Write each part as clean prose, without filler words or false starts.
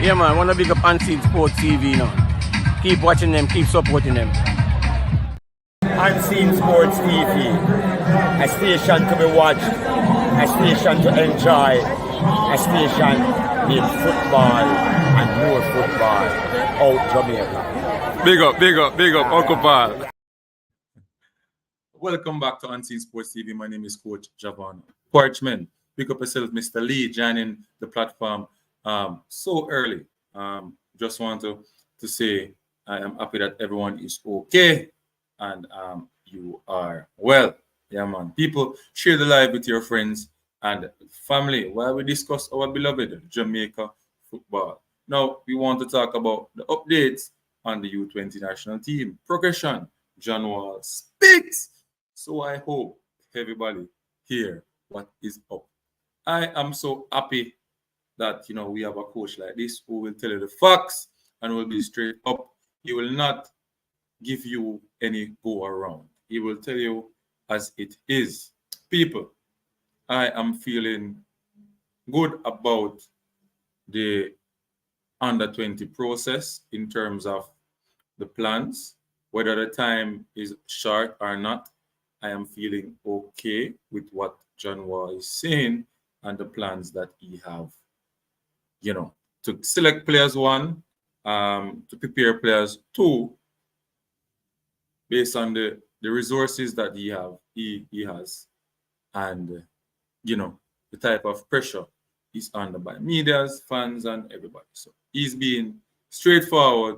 Yeah, man, want to big up Unseen Sports TV now. Keep watching them, keep supporting them. Unseen Sports TV, a station to be watched, a station to enjoy, a station in football and more football out Jamaica. Big up, Uncle Paul. Welcome back to Unseen Sports TV. My name is Coach Javon Parchment. Pick up yourself, Mr. Lee, joining the platform so early. Just want to say I am happy that everyone is okay and you are well. Yeah, man. People, share the live with your friends and family while we discuss our beloved Jamaica football. Now, we want to talk about the updates on the U20 national team. Progression. John Wall speaks. So I hope everybody hear what is up. I am so happy that we have a coach like this who will tell you the facts and will be straight up. He will not give you any go around. He will tell you as it is. People, I am feeling good about the under 20 process in terms of the plans, whether the time is short or not. I am feeling okay with what John Wall is saying and the plans that he have, to select players one, to prepare players two, based on the resources that he has, and the type of pressure he's under by medias, fans, and everybody. So he's being straightforward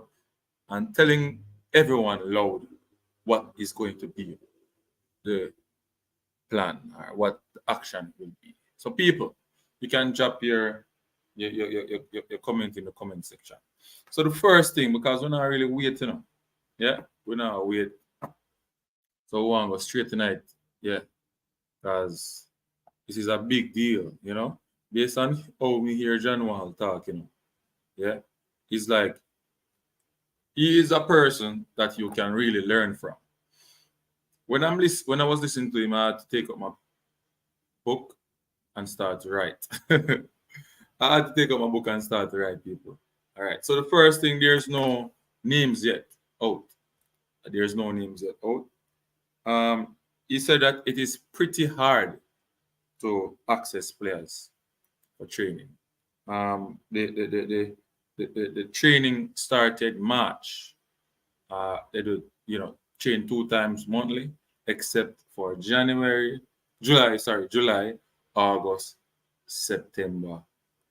and telling everyone loud what is going to be the plan or what the action will be. So people, you can drop your comment in the comment section. So the first thing, because we're not really waiting, we're not wait. So we want to go straight tonight, because this is a big deal, based on how we hear John Wall talk, he's like, he is a person that you can really learn from. When I was listening to him, I had to take up my book and start to write. I had to take up my book and start to write, people. All right. So the first thing, there's no names yet out. There's no names yet out. He said that it is pretty hard to access players for training. The training started March. They do, train 2 times monthly, except for July, August, September,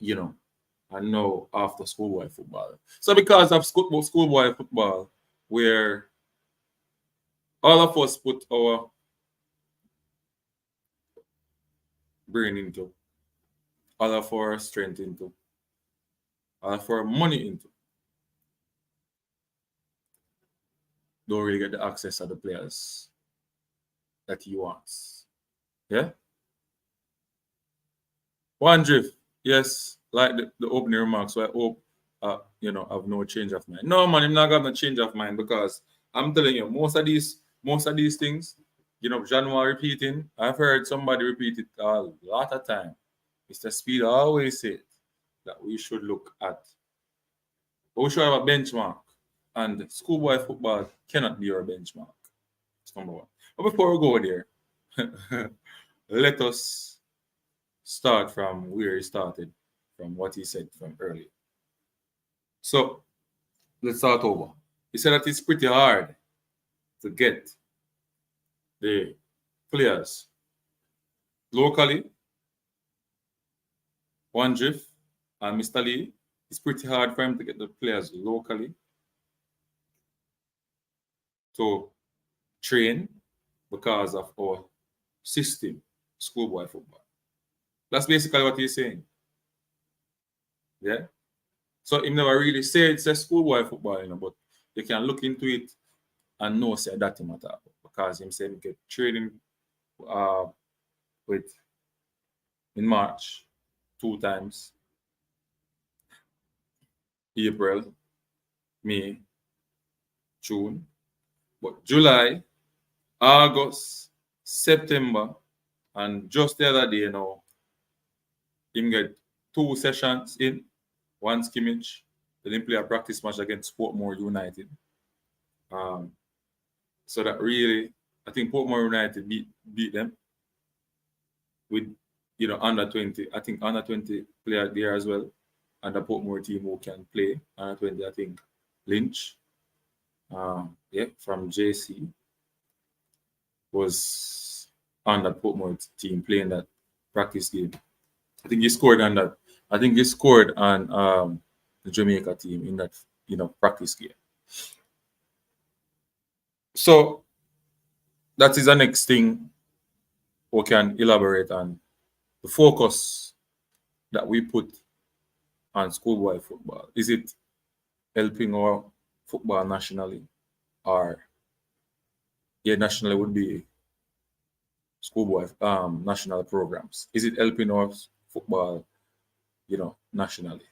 and now after schoolboy football. So because of schoolboy football, where all of us put our brain into, all of our strength into, all of our money into, don't really get the access of the players that he wants. Yeah? One drift, yes, like the opening remarks, so I hope, have no change of mind. No, man, I'm not going to change of mind, because I'm telling you, most of these things, John Wall repeating, I've heard somebody repeat it a lot of time. Mr. Speed always said that we should look at, we should have a benchmark. And schoolboy football cannot be our benchmark. That's number one. But before we go there, let us start from where he started, from what he said from earlier. So let's start over. He said that it's pretty hard to get the players locally. One drift and Mr. Lee, it's pretty hard for him to get the players locally to train because of our system, schoolboy football. That's basically what he's saying. Yeah? So he never really said it's a schoolboy football, but you can look into it and know say that him matter, because him said he get training in March 2 times. April, May, June. But July, August, September, and just the other day him get 2 sessions in, one scrimmage. They didn't play a practice match against Portmore United. So that really, I think Portmore United beat them with, under 20. I think under 20 player there as well. And the Portmore team who can play under 20, I think Lynch, from JC, was on the Portmore team playing that practice game. I think he scored on that. I think he scored on the Jamaica team in that practice game. So that is the next thing we can elaborate on. The focus that we put on schoolboy football. Is it helping our football nationally, or nationally would be schoolboy national programs? Is it helping our football, nationally,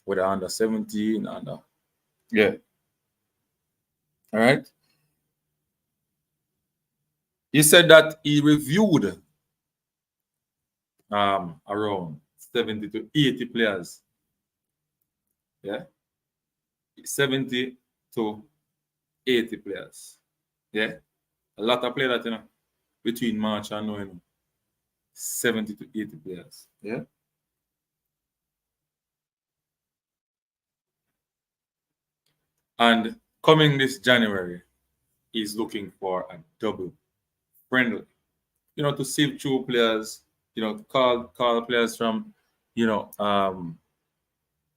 whether under 17, under all right. He said that he reviewed around 70 to 80 players. 70 to 80 players. A lot of players that, between March and now, 70 to 80 players. And coming this January, he's looking for a double friendly. To sieve through players, call players from,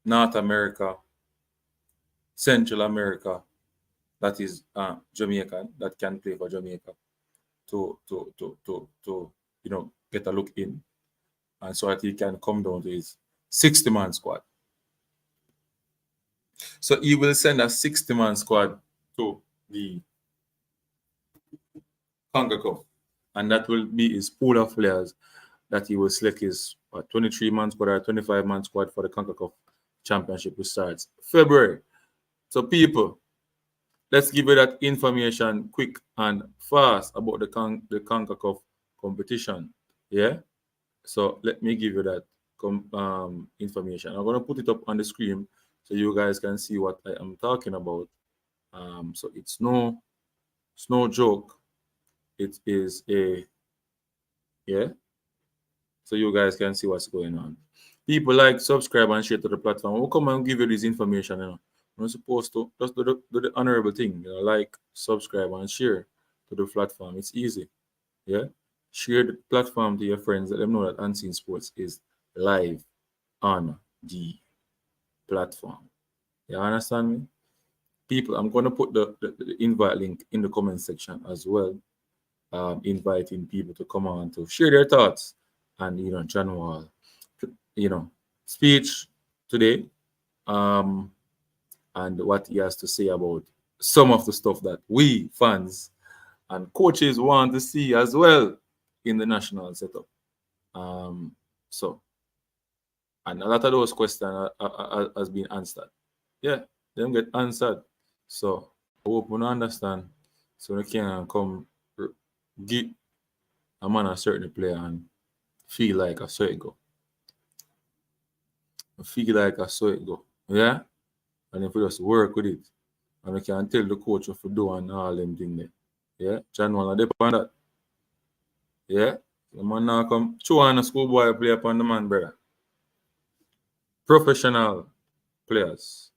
North America, Central America, that is Jamaica, that can play for Jamaica, to get a look in, and so that he can come down to his 60-man squad. So he will send a 60-man squad to the CONCACAF, and that will be his pool of players that he will select his 23-man squad or 25-man squad for the CONCACAF Championship, which starts February. So people, let's give you that information quick and fast about the CONCACAF competition. So let me give you that information. I'm going to put it up on the screen so you guys can see what I am talking about. So it's no joke. It is so you guys can see what's going on. People, like, subscribe, and share to the platform. We'll come and give you this information. You're supposed to just do the honorable thing. Like, subscribe, and share to the platform. It's easy. Share the platform to your friends. Let them know that Unseen Sports is live on the platform. You understand me? People, I'm going to put the invite link in the comment section as well. Inviting people to come on to share their thoughts and John Wall, speech today, and what he has to say about some of the stuff that we fans and coaches want to see as well in the national setup. So, and a lot of those questions has been answered. Them get answered. So I hope you understand. So we can come get a man a certain player and feel like I saw it go. Feel like I saw it go. And if we just work with it, and we can tell the coach what to do and all them things there. John Wall depend on that. The man now come show on a schoolboy play upon the man, brother. Professional players,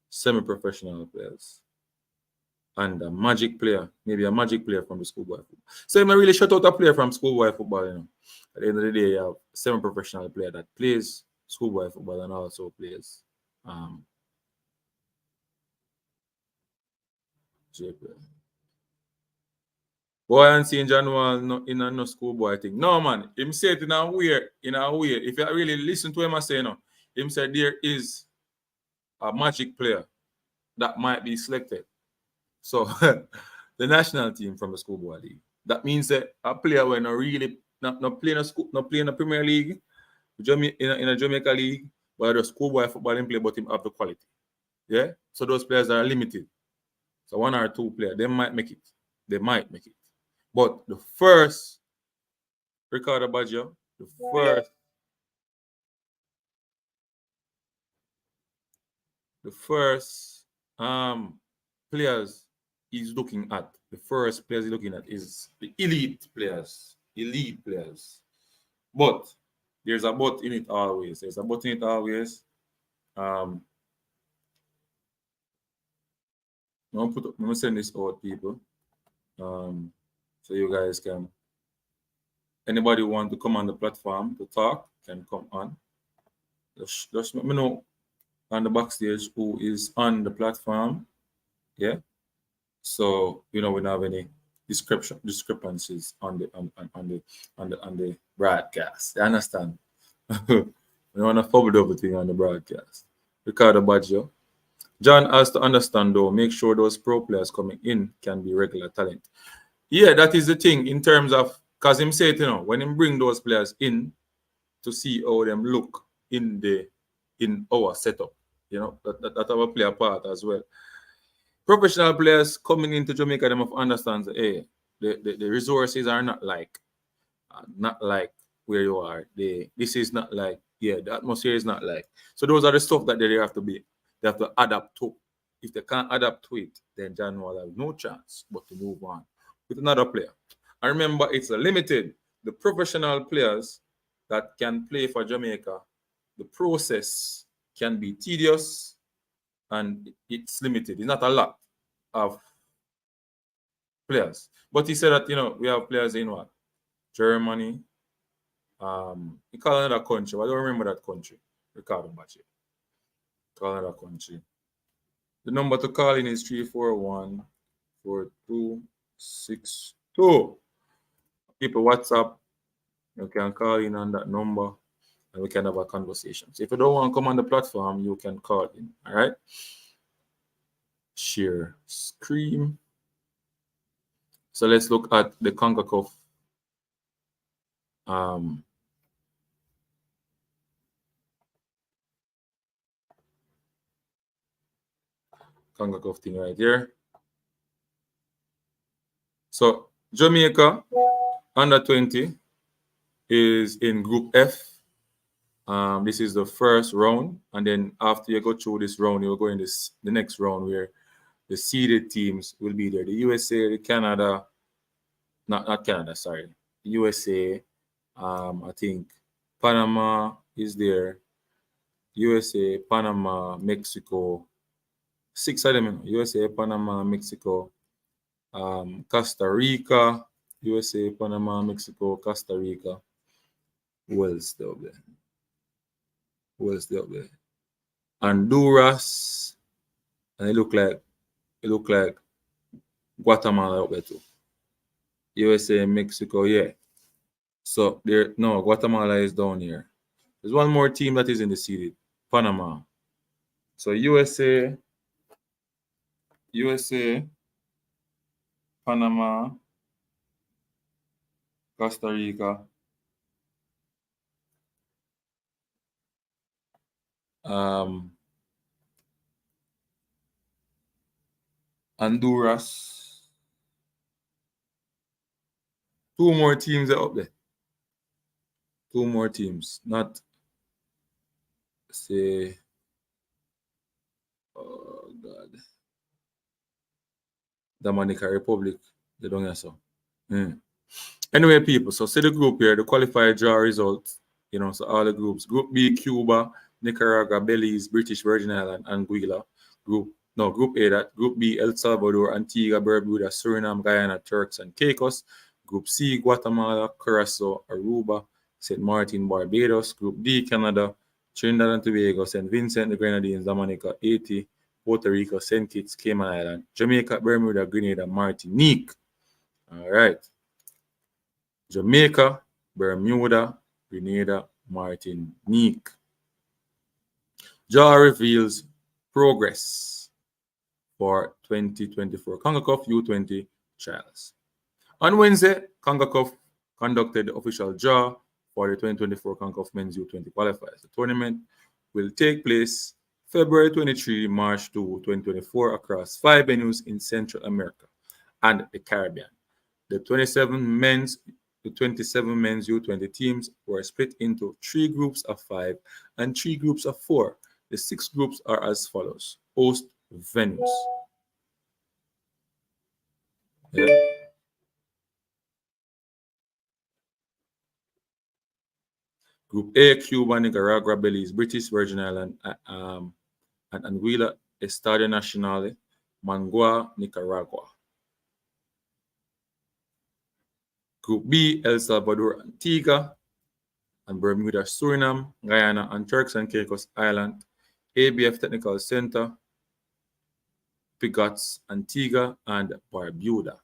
semi-professional players, and a magic player, maybe a magic player from the schoolboy football. So I really shut out a player from schoolboy football. At the end of the day, you have a semi-professional player that plays schoolboy football and also plays JPL. Boy, I'm seeing John Wall in a no schoolboy thing. No, man. Him say it in a way. If you really listen to him, I say, him said there is a magic player that might be selected. So the national team from the schoolboy league. That means that a player when not playing a Premier League, in a Jamaica league, but the schoolboy football and play, but him have the quality. So those players are limited. So one or two players, they might make it. But the first Ricardo Baggio, the first the first players he's looking at, the first players he's looking at is the elite players. Elite players. But there's a but in it always. There's a but in it always. I'm gonna send this out, people. So you guys can, anybody who want to come on the platform to talk can come on. Just let me know on the backstage who is on the platform. Yeah. So we don't have any discrepancies on the broadcast. You understand? We want to fold everything on the broadcast. Ricardo Baggio. John has to understand though, make sure those pro players coming in can be regular talent. Yeah, that is the thing in terms of, because him said, when him bring those players in to see how them look in our setup, that will play a part as well. Professional players coming into Jamaica, them have understands, hey, the resources are not like where you are. This is not like, the atmosphere is not like. So those are the stuff that they have to adapt to. If they can't adapt to it, then John will have no chance but to move on with another player. And remember, it's limited. The professional players that can play for Jamaica, the process can be tedious and it's limited. It's not a lot of players. But he said that, we have players in what? Germany. He called another country. I don't remember that country. Ricardo Bache. Call another country. The number to call in is 341-4262. People WhatsApp. You can call in on that number and we can have a conversation. So if you don't want to come on the platform, you can call in. All right. Share screen. So let's look at the CONCACAF CONCACAF thing right here. So Jamaica under 20 is in Group F. This is the first round, and then after you go through this round, you'll go in the next round where the seeded teams will be there. The USA, the Canada, not Canada, sorry. The USA, I think Panama is there. USA, Panama, Mexico. 6 of them, USA, Panama, Mexico, Costa Rica, USA, Panama, Mexico, Costa Rica. Who else there? Honduras, and it look like Guatemala up there too. USA, Mexico, yeah. So Guatemala is down here. There's one more team that is in the seeded, Panama. So USA, Panama, Costa Rica, Honduras. 2 more teams are up there. 2 more teams, not say, oh God, Dominican Republic. They don't have so. Anyway, people, so see the group here, the qualified draw results, so all the groups. Group B, Cuba, Nicaragua, Belize, British Virgin Islands, Anguilla. Group A, that. Group B, El Salvador, Antigua, Barbuda, Suriname, Guyana, Turks, and Caicos. Group C, Guatemala, Curacao, Aruba, St. Martin, Barbados. Group D, Canada, Trinidad and Tobago, St. Vincent, the Grenadines, Dominica, Haiti, Puerto Rico, St. Kitts, Cayman Island, Jamaica, Bermuda, Grenada, Martinique. All right. Jamaica, Bermuda, Grenada, Martinique. Draw reveals progress for 2024 CONCACAF U20 trials. On Wednesday, CONCACAF conducted the official draw for the 2024 CONCACAF Men's U20 qualifiers. The tournament will take place February 23, March 2, 2024 across 5 venues in Central America and the Caribbean. The 27 men's U20 teams were split into 3 groups of 5 and 3 groups of 4. The 6 groups are as follows. Host venues. Yeah. Group A, Cuba, Nicaragua, Belize, British Virgin Island, and Anguilla, Estadio Nacional, Managua, Nicaragua. Group B, El Salvador, Antigua, and Bermuda, Suriname, Guyana, and Turks and Caicos Island, ABF Technical Center, Pigots, Antigua, and Barbuda.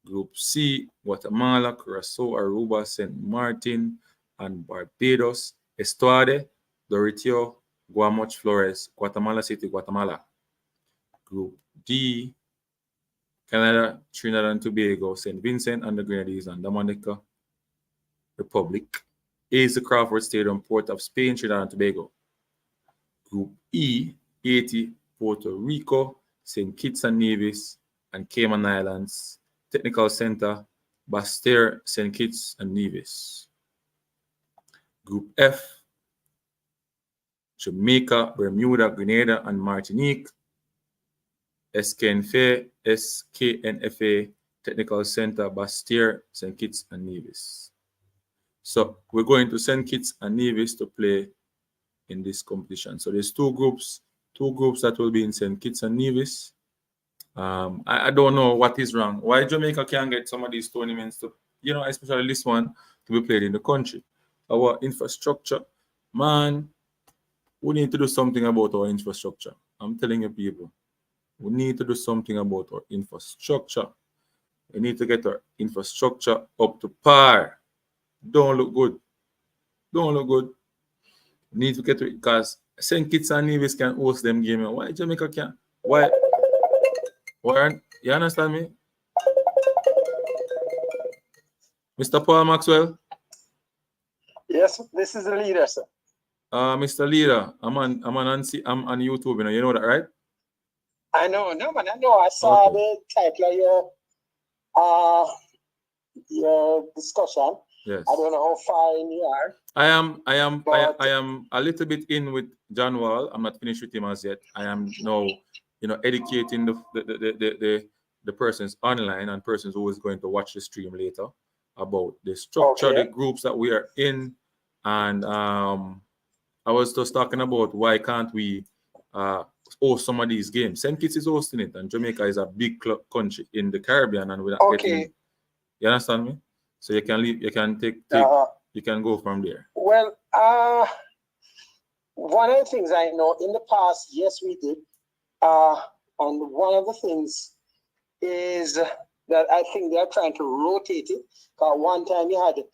Group C, Guatemala, Curacao, Aruba, St. Martin, and Barbados, Estuade, Doritio, Guamoch, Flores, Guatemala City, Guatemala. Group D, Canada, Trinidad and Tobago, St. Vincent and the Grenadines, and Dominica Republic. A is the Crawford Stadium, Port of Spain, Trinidad and Tobago. Group E, Haiti, Puerto Rico, St. Kitts and Nevis, and Cayman Islands, Technical Center, Basse-Terre, St. Kitts and Nevis. Group F, Jamaica, Bermuda, Grenada, and Martinique, SKNFA, Technical Center, Basse-Terre, St. Kitts and Nevis. So we're going to St. Kitts and Nevis to play in this competition. So there's two groups that will be in St. Kitts and Nevis. I don't know what is wrong. Why Jamaica can't get some of these tournaments to, especially this one, to be played in the country. Our infrastructure, man, we need to do something about our infrastructure. I'm telling you people, we need to do something about our infrastructure. We need to get our infrastructure up to par. Don't look good. We need to get to it because St. Kitts and Nevis can host them games. Why Jamaica can't? Why? You understand me? Mr. Paul Maxwell? Yes, this is the leader, sir. Mr. Leader, I'm on YouTube, you know that, right? I know, man. I know. I saw the title of your discussion. Yes. I don't know how far in you are. I am a little bit in with John Wall. I'm not finished with him as yet. I am now, educating the persons online and persons who is going to watch the stream later about the structure, the groups that we are in, and I was just talking about why can't we host some of these games. St. Kitts is hosting it, and Jamaica is a big country in the Caribbean, and we're not getting. You understand me? So you can leave. You can take. You can go from there. Well, one of the things I know in the past, yes, we did. And one of the things is that I think they're trying to rotate it. Because one time you had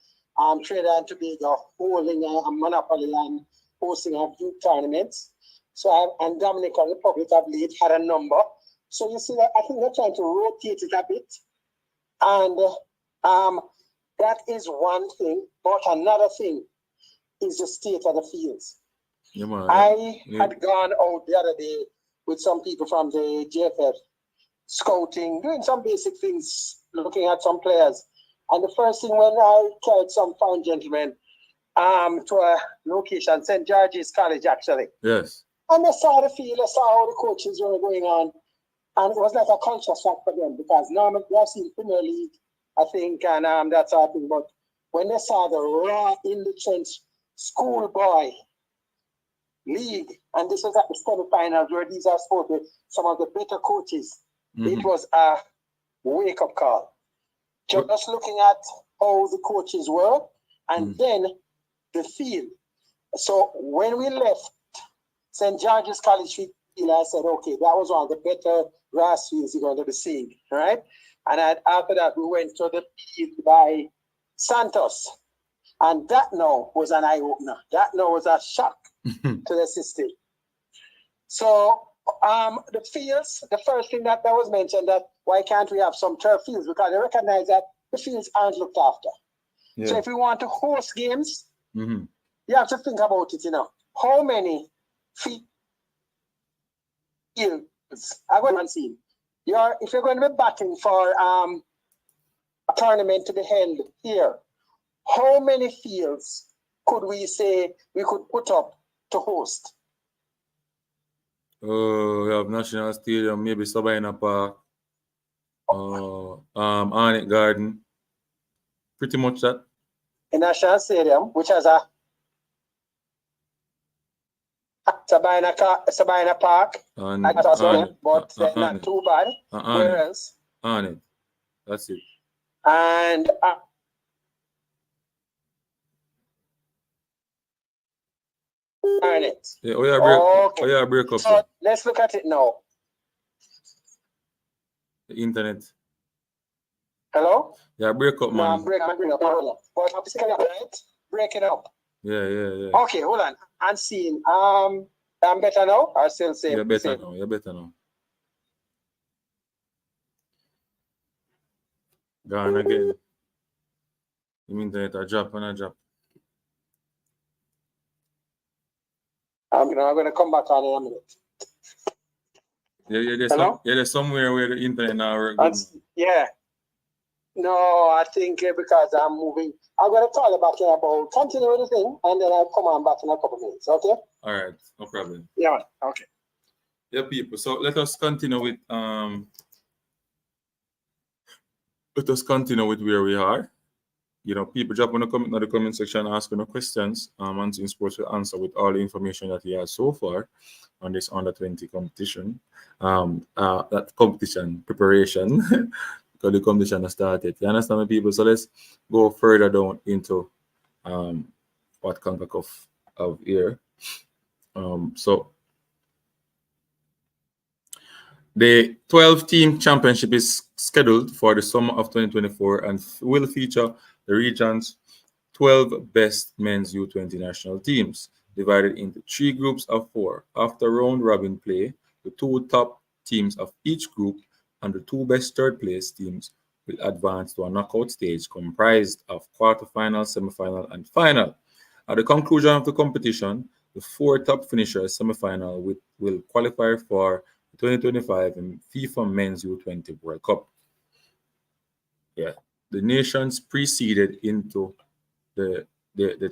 Trinidad and Tobago holding a monopoly land, hosting a few tournaments. So and Dominican Republic of late had a number. So you see that I think they're trying to rotate it a bit. And that is one thing. But another thing is the state of the fields. Yeah, man. I had gone out the other day with some people from the JFF, scouting, doing some basic things, looking at some players. And the first thing when I carried some foreign gentlemen to a location, St. George's College, actually. Yes. And I saw the field, I saw how the coaches were going on. And it was like a culture shock for them because normally they have seen Premier League, I think, and that sort of thing. But when they saw the raw in the trench schoolboy league, and this was at the semi-finals where these are supposed to be some of the better coaches, it was a wake-up call. Just looking at how the coaches were, and then the field. So when we left St. George's College field, I said, okay, that was one of the better grass fields you're going to be seeing, right? And after that, we went to the field by Santos. And that now was an eye-opener. That now was a shock to the system. So the fields, the first thing that was mentioned, that why can't we have some turf fields? Because they recognize that the fields aren't looked after. Yeah. So if we want to host games, you have to think about it, How many fields are going to see? If you're going to be batting for a tournament to be held here, how many fields could we say we could put up to host? Oh, we have National Stadium, maybe Sabina Park, Arnett Garden. Pretty much that. In National Stadium, which has a Sabina Park, And but they're not too bad. Where else? Arnett. That's it. And Arnett. Yeah, break up. So let's look at it now. The internet. Hello? Yeah, break up, man. No, I'm breaking up. But I'm still right? Breaking up. Yeah. Okay, hold on. I'm seeing. I'm better now or still same? You're better now. Gone again. The internet a drop. I'm gonna come back on in a minute. There's somewhere where the internet now work. Yeah. No, I think because I'm moving. I'm gonna call you back in about continue with the thing and then I'll come on back in a couple of minutes, okay? All right, no problem. Yeah, okay. Yeah, people. So let us continue with where we are. You know, people drop in the comment section, asking questions. Answering Sports will answer with all the information that he has so far on this under 20 competition. That competition preparation because the competition has started. You understand, people? So let's go further down into what CONCACAF of here. So the 12-team championship is scheduled for the summer of 2024 and will feature the region's 12 best men's U20 national teams, divided into 3 groups of 4. After round-robin play, the 2 top teams of each group and the 2 best third-place teams will advance to a knockout stage comprised of quarterfinal, semifinal, and final. At the conclusion of the competition, the 4 top finishers semifinal will qualify for 2025 FIFA Men's U20 World Cup. Yeah, the nations preceded into the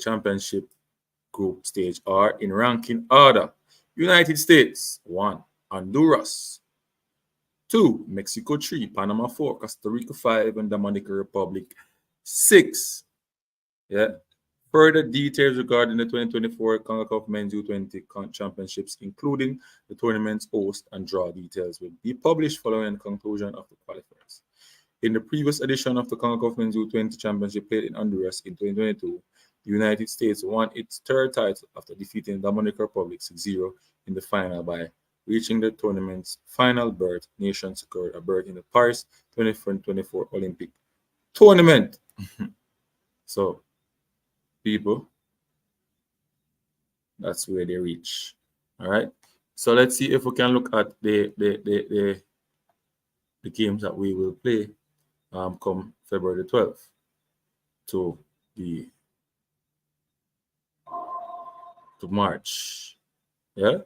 championship group stage are in ranking order: United States 1, Honduras 2, Mexico 3, Panama 4, Costa Rica 5, and Dominican Republic 6. Yeah. Further details regarding the 2024 CONCACAF Men's U20 Championships, including the tournament's host and draw details, will be published following the conclusion of the qualifiers. In the previous edition of the CONCACAF Men's U20 Championship played in Honduras in 2022, the United States won its 3rd title after defeating the Dominican Republic 6-0 in the final by reaching the tournament's final berth. Nation secured a berth in the Paris 2024 Olympic tournament. So, people, that's where they reach. All right. So let's see if we can look at the games that we will play come February 12th to March. Yeah.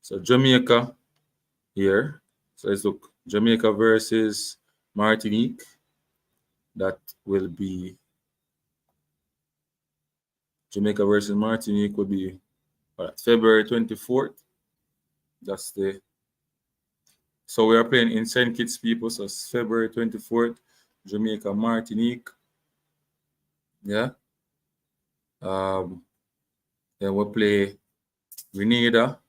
So Jamaica here. So let's look. Jamaica versus Martinique. That will be Jamaica versus Martinique will be February 24th. That's the. So we are playing in St. Kitts, people. So it's February 24th, Jamaica, Martinique. Yeah. Then we'll play Grenada,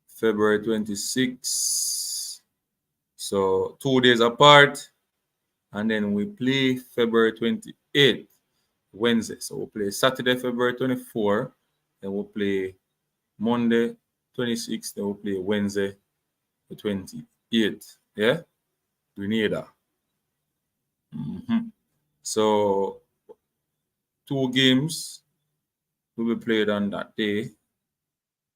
February 26th. So 2 days apart. And then we play February 28th, Wednesday. So we'll play Saturday, February 24th. Then we'll play Monday, 26th. Then we'll play Wednesday, the 28th. Yeah? Grenada. So 2 games will be played on that day,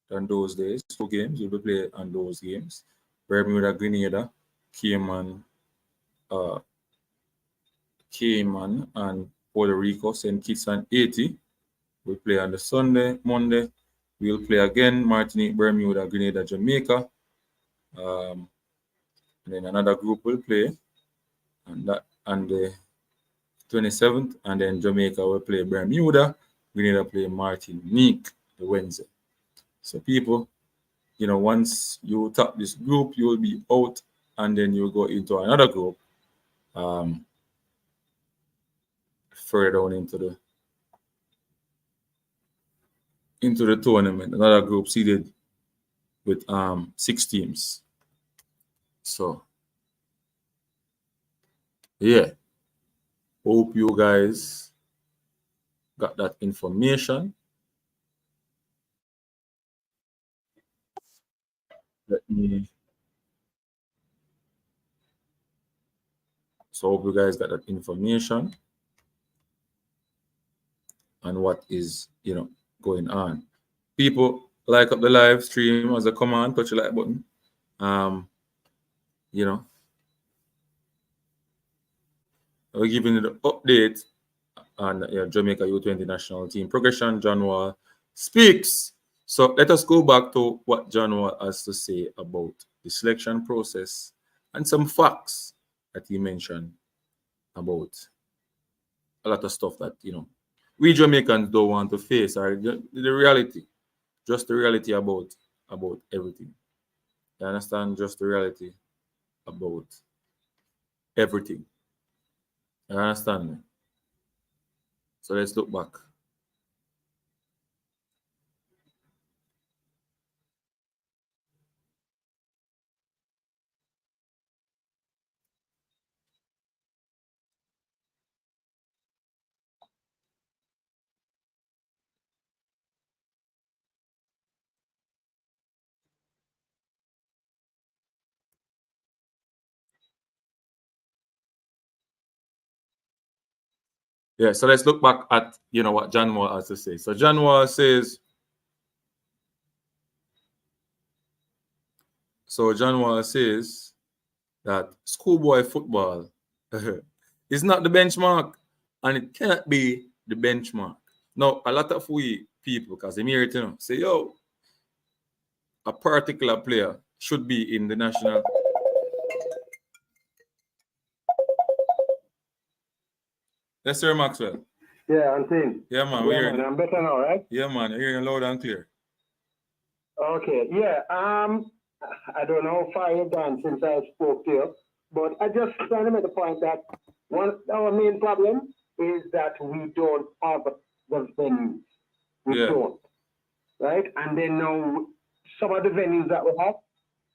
on those days. 2 games will be played on those games. Bermuda, Grenada, Cayman and Puerto Rico, St. Kitts and Haiti. We'll play on the Sunday, Monday. We'll play again, Martinique, Bermuda, Grenada, Jamaica. And then another group will play on the 27th. And then Jamaica will play Bermuda, Grenada play Martinique. the Wednesday. So people, once you tap this group, you will be out, and then you'll go into another group further down into the tournament. Another group seeded with 6 teams. So yeah, hope you guys got that information. Hope you guys got that information and what is going on. People, like up the live stream as I come on, touch the like button. We're giving you the update on Jamaica U20 national team progression. John Wall speaks. So let us go back to what John Wall has to say about the selection process and some facts that he mentioned about a lot of stuff that we Jamaicans don't want to face, or the reality, just the reality about everything. You understand? Just the reality about everything. You understand me? So let's look back. Yeah, so let's look back at what John Wall has to say. So John Wall says, that schoolboy football is not the benchmark, and it cannot be the benchmark. Now, a lot of we people, because they hear it, say, yo, a particular player should be in the national. Yes, sir, Maxwell. Yeah, I'm saying. Yeah, man. I'm better now, right? Yeah, man. You're hearing loud and clear. Okay. Yeah. I don't know how far you've gone since I spoke to you, but I just trying to make the point that our main problem is that we don't have the venues. We don't, right? And then now some of the venues that we have,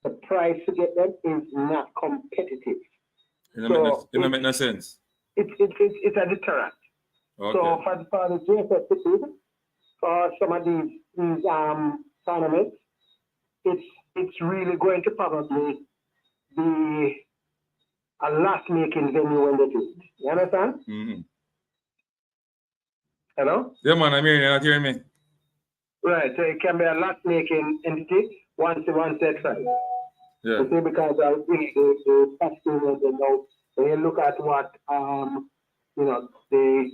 the price to get them is not competitive. It don't make no sense. It's a deterrent. Okay. So for the JFF, for some of these tournaments, it's really going to probably be a loss-making venue when they do it. You understand? Mm-hmm. Hello? Yeah, man, I'm hearing you. You're not hearing me. Right. So it can be a loss-making entity once they try. Yeah. You see, because the customers, when you look at what the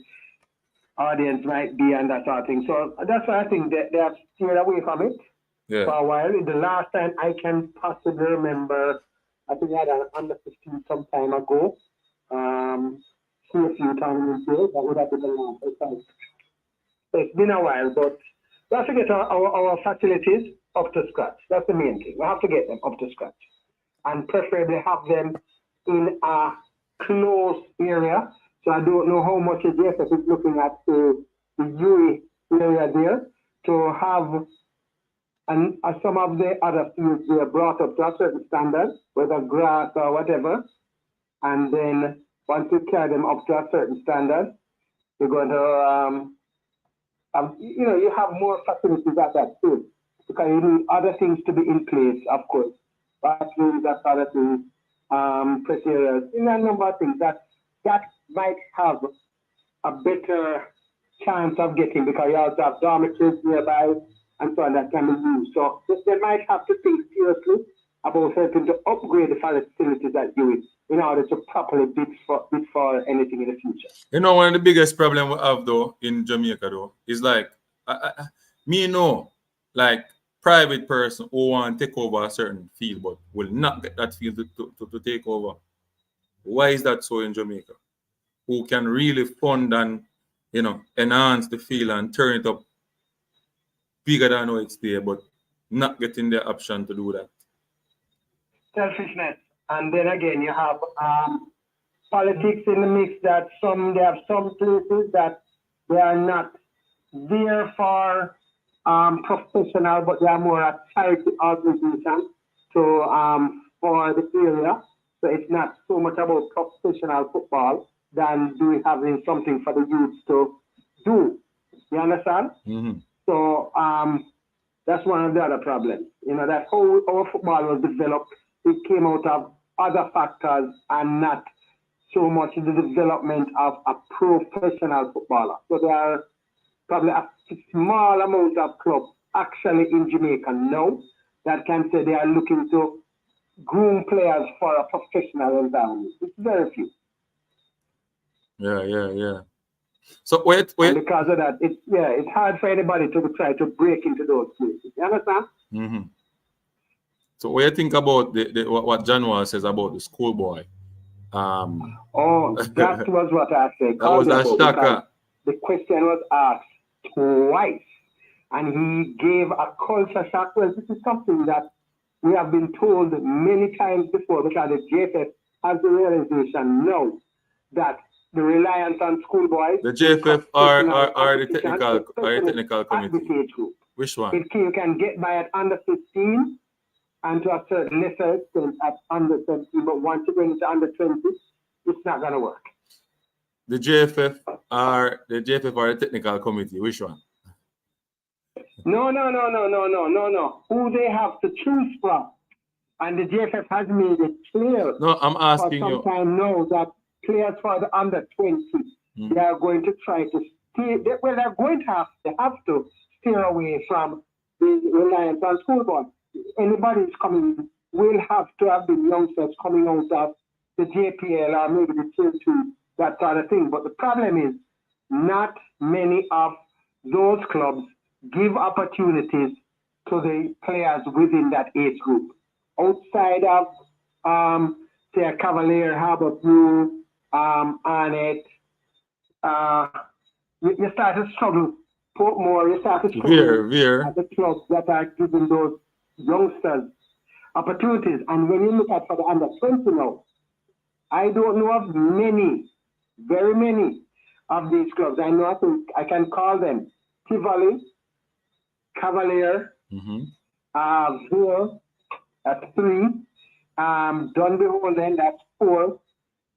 audience might be and that sort of thing. So that's why I think they have steered away from it. Yeah. For a while. The last time I can possibly remember, I think I had an under 15 some time ago. See a few tournaments here, that would have been the last time. So it's been a while, but we have to get our facilities up to scratch. That's the main thing. We have to get them up to scratch. And preferably have them in a closed area. So I don't know how much the JFF is looking at the UE area there to have. And some of the other fields were brought up to a certain standard, whether grass or whatever. And then once you carry them up to a certain standard, you're going to, you have more facilities at that field. Because you need other things to be in place, of course. Bathrooms, that sort of thing, press areas, a number of things that might have a better chance of getting, because you also have dormitories nearby and so on that can be used. So they might have to think seriously about helping to upgrade the facilities that do it in order to properly bid for anything in the future. One of the biggest problems we have though in Jamaica though is like like private person who want to take over a certain field but will not get that field to take over. Why is that so in Jamaica? Who can really fund and enhance the field and turn it up bigger than how it's there, but not getting the option to do that. Selfishness. And then again, you have politics in the mix that they have some places that they are not there for professional, but they are more a charity organization for the area. So it's not so much about professional football than having something for the youth to do. You understand? Mm-hmm. So that's one of the other problems. You know, that how our football was developed, it came out of other factors and not so much the development of a professional footballer. So there are probably a small amount of clubs actually in Jamaica now that can say they are looking to groom players for a professional environment. It's very few. Yeah. So wait. And because of that, it's hard for anybody to try to break into those places. You understand? Mm-hmm. So what do you think about what January says about the schoolboy? That was what I said. That was a shocker. The question was asked twice, and he gave a culture shock. Well, this is something that we have been told many times before, because the JFF has the realization now that the reliance on schoolboys. The JFF are the technical committee. Which one? You can get by at under 15 and to a certain lesser extent at under 17, but once you bring it to under 20, it's not going to work. The JFF are the technical committee. Which one? No. Who they have to choose from. And the JFF has made it clear. No, I'm asking you. For some time now that players for the under 20, they are going to try to steer. Well, they have to steer away from the reliance on schoolboys. Anybody who's coming will have to have the youngsters coming out of the JPL or maybe the Tier 2, that sort of thing. But the problem is, not many of those clubs give opportunities to the players within that age group. Outside of, say, a Cavalier, Harbour, Arnett, you start to struggle. Portmore, you start to struggle at the clubs that are giving those youngsters opportunities. And when you look at for the under 20 now, I don't know of many, very many of these clubs. I think I can call them Tivoli, Cavalier, Vere, that's 3, Dunby Holden, that's 4,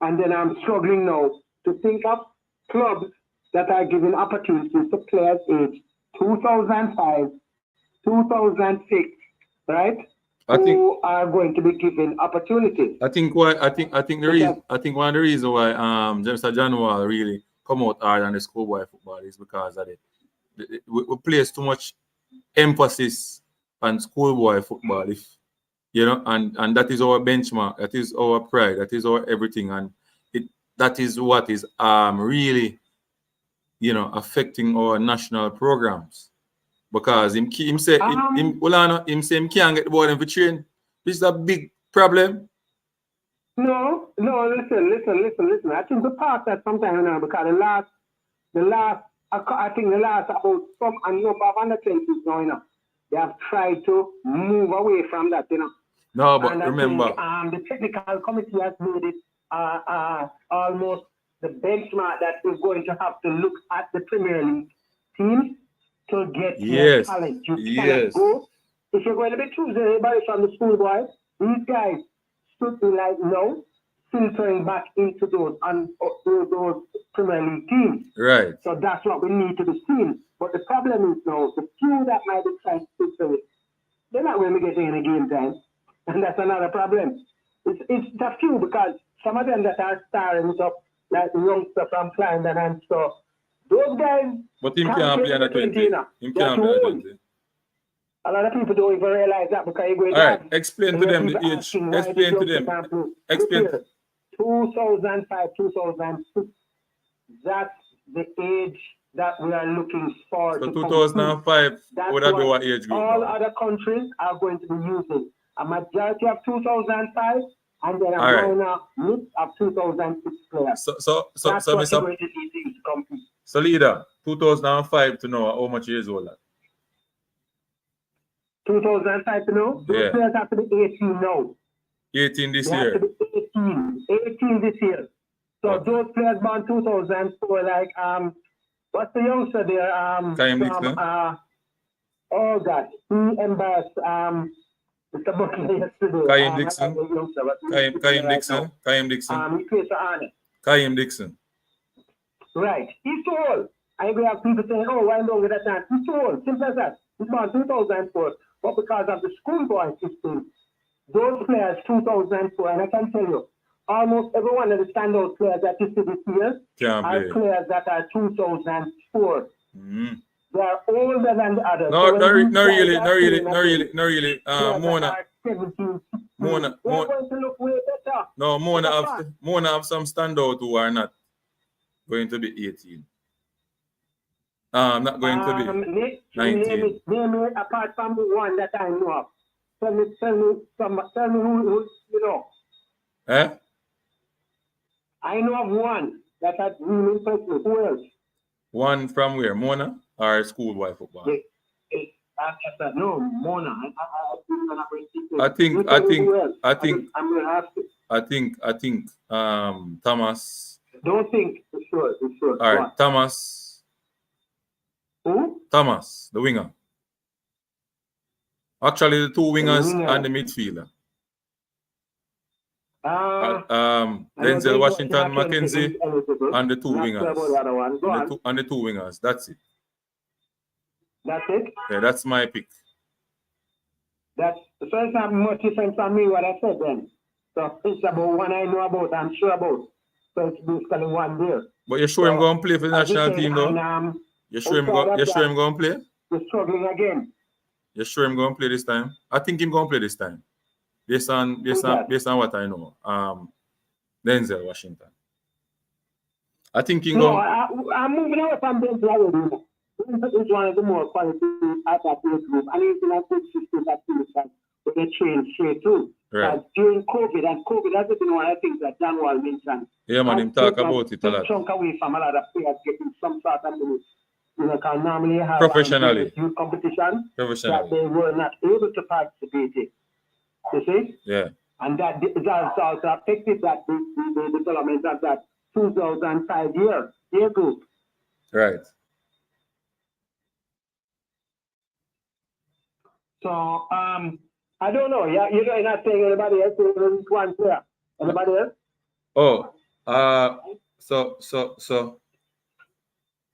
and then I'm struggling now to think of clubs that are giving opportunities to players age 2005, 2006, right? Who are going to be given opportunities. I think one of the reasons why Mr. John Wall really come out hard on the schoolboy football is because of it. We place too much emphasis on schoolboy football, and that is our benchmark, that is our pride, that is our everything, and that is what is really affecting our national programs. Because him say him can't get the ball in for train. This is a big problem. No, listen. I think we passed that sometime now, because the last about some number of under 20s now, they have tried to move away from that, No, but and remember, the technical committee has made it almost the benchmark that we're going to have to look at the Premier League teams to get more talent. You cannot go. If you're going to be choosing anybody from the schoolboys, these guys should be like now filtering back into those Premier League teams. Right. So that's what we need to be seeing. But the problem is now, the few that might be trying to filter it, they're not going to be getting any game time. And that's another problem. It's the few, because some of them that are starring up, like the youngster from Clarendon and stuff, those guys. But him can't play under 20. Him can't play under 20. A lot of people don't even realize that, because you're going to. All right, explain to them the age. Explain to them. Explain. 2005, 2006. That's the age that we are looking for. So 2005 would have been what age group? All other countries are going to be using a majority of 2005. And then I'm going to mix of 2006 players. So leader, 2005 to know how much years old are? 2005, you know? Those players have to be 18 now. 18 this They year. have to be 18 this year. So those players born 2004, like, what's the youngster there? Kaim Dixon? Oh God, he embarrassed Mr. Buckley yesterday. Kaim Dixon? Kaim Dixon? He plays for Arne. Kaim Dixon. Right. He's too old. I agree with people saying, oh, why don't we get that time? He's too old. Simple as that. He's born 2004. But because of the schoolboy system, those players 2004, and I can tell you, almost every one of the standout players that you see this year are players that are 2004. Mm-hmm. They are older than the others. No, so not really. Mona. We're going to look way better. No, Mona have some standout who are not going to be 18. Not going to be 19. Name me apart from the one that I know of. Tell me who you know. Eh? I know of one that had really impressed me. Who else? One from where? Mona or schoolboy football? No, Mona. I think Thomas. Don't think for sure. All right, Thomas. Who? Thomas, the winger. Actually, the two wingers and the midfielder. Denzel Washington, Mackenzie, and the two wingers. And the two wingers. That's it. That's it? Yeah, that's my pick. So it's not much different from me what I said then. So it's about one I know about, I'm sure about. So it's basically one there. But you're sure him going to play for the national team though? You're sure him going to play? You're struggling again. You're sure him going to play this time? I think him going to play this time. Based on what I know. Denzel Washington. I think he No, I'm moving away from Denzel already. He's one of the more quality athletes group, and he's in a good system that but they train straight through. Right. During COVID, and COVID has been one of the things that Dan Wall mentioned. Yeah, man, him talk about it a lot. Chunk away from a lot of players getting some sort of minutes. You know, can normally have professionally youth competition that they were not able to participate in. You see? Yeah. And that also affected that the development of that 2005 year group. Right. So I don't know. You're not saying anybody else is one player. Anybody else? Oh, so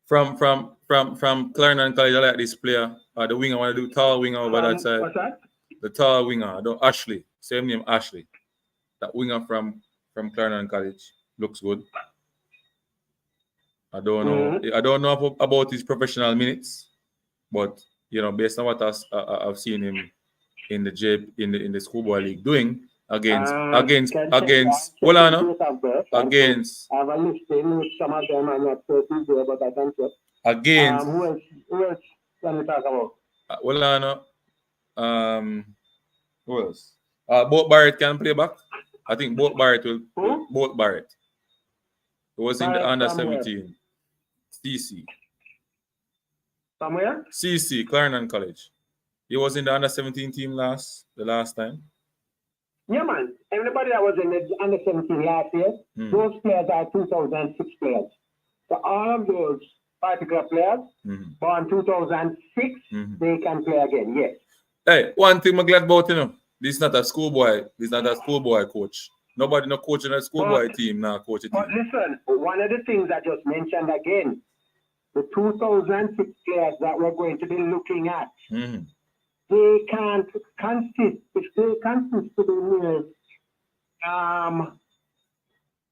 from Clarendon College, I like this player. The winger, I want to do tall winger over that side. What's that? The tall winger. Ashley. Same name, Ashley. That winger from Clarendon College looks good. I don't know. I don't know about his professional minutes, but you know, based on what I've seen him in the schoolboy league doing against. I've a list in which some of them are not so easy, but I can check. Against. Who else can we talk about? Who else? Both Barrett can play back. I think both Barrett will. Both Barrett. It was in the under 17. CC. Somewhere? CC, Clarendon College. He was in the under 17 team the last time. Yeah, man. Everybody that was in the under 17 last year, those players are 2006 players. So all of those particular players born 2006, they can play again. Yes. Hey, one thing I'm glad about, you know, this is not a schoolboy. This is not a schoolboy coach. Nobody no coaching a schoolboy team now, coach a team. But listen, one of the things I just mentioned again, the 2006 players that we're going to be looking at, they can't consist, if they consist to be near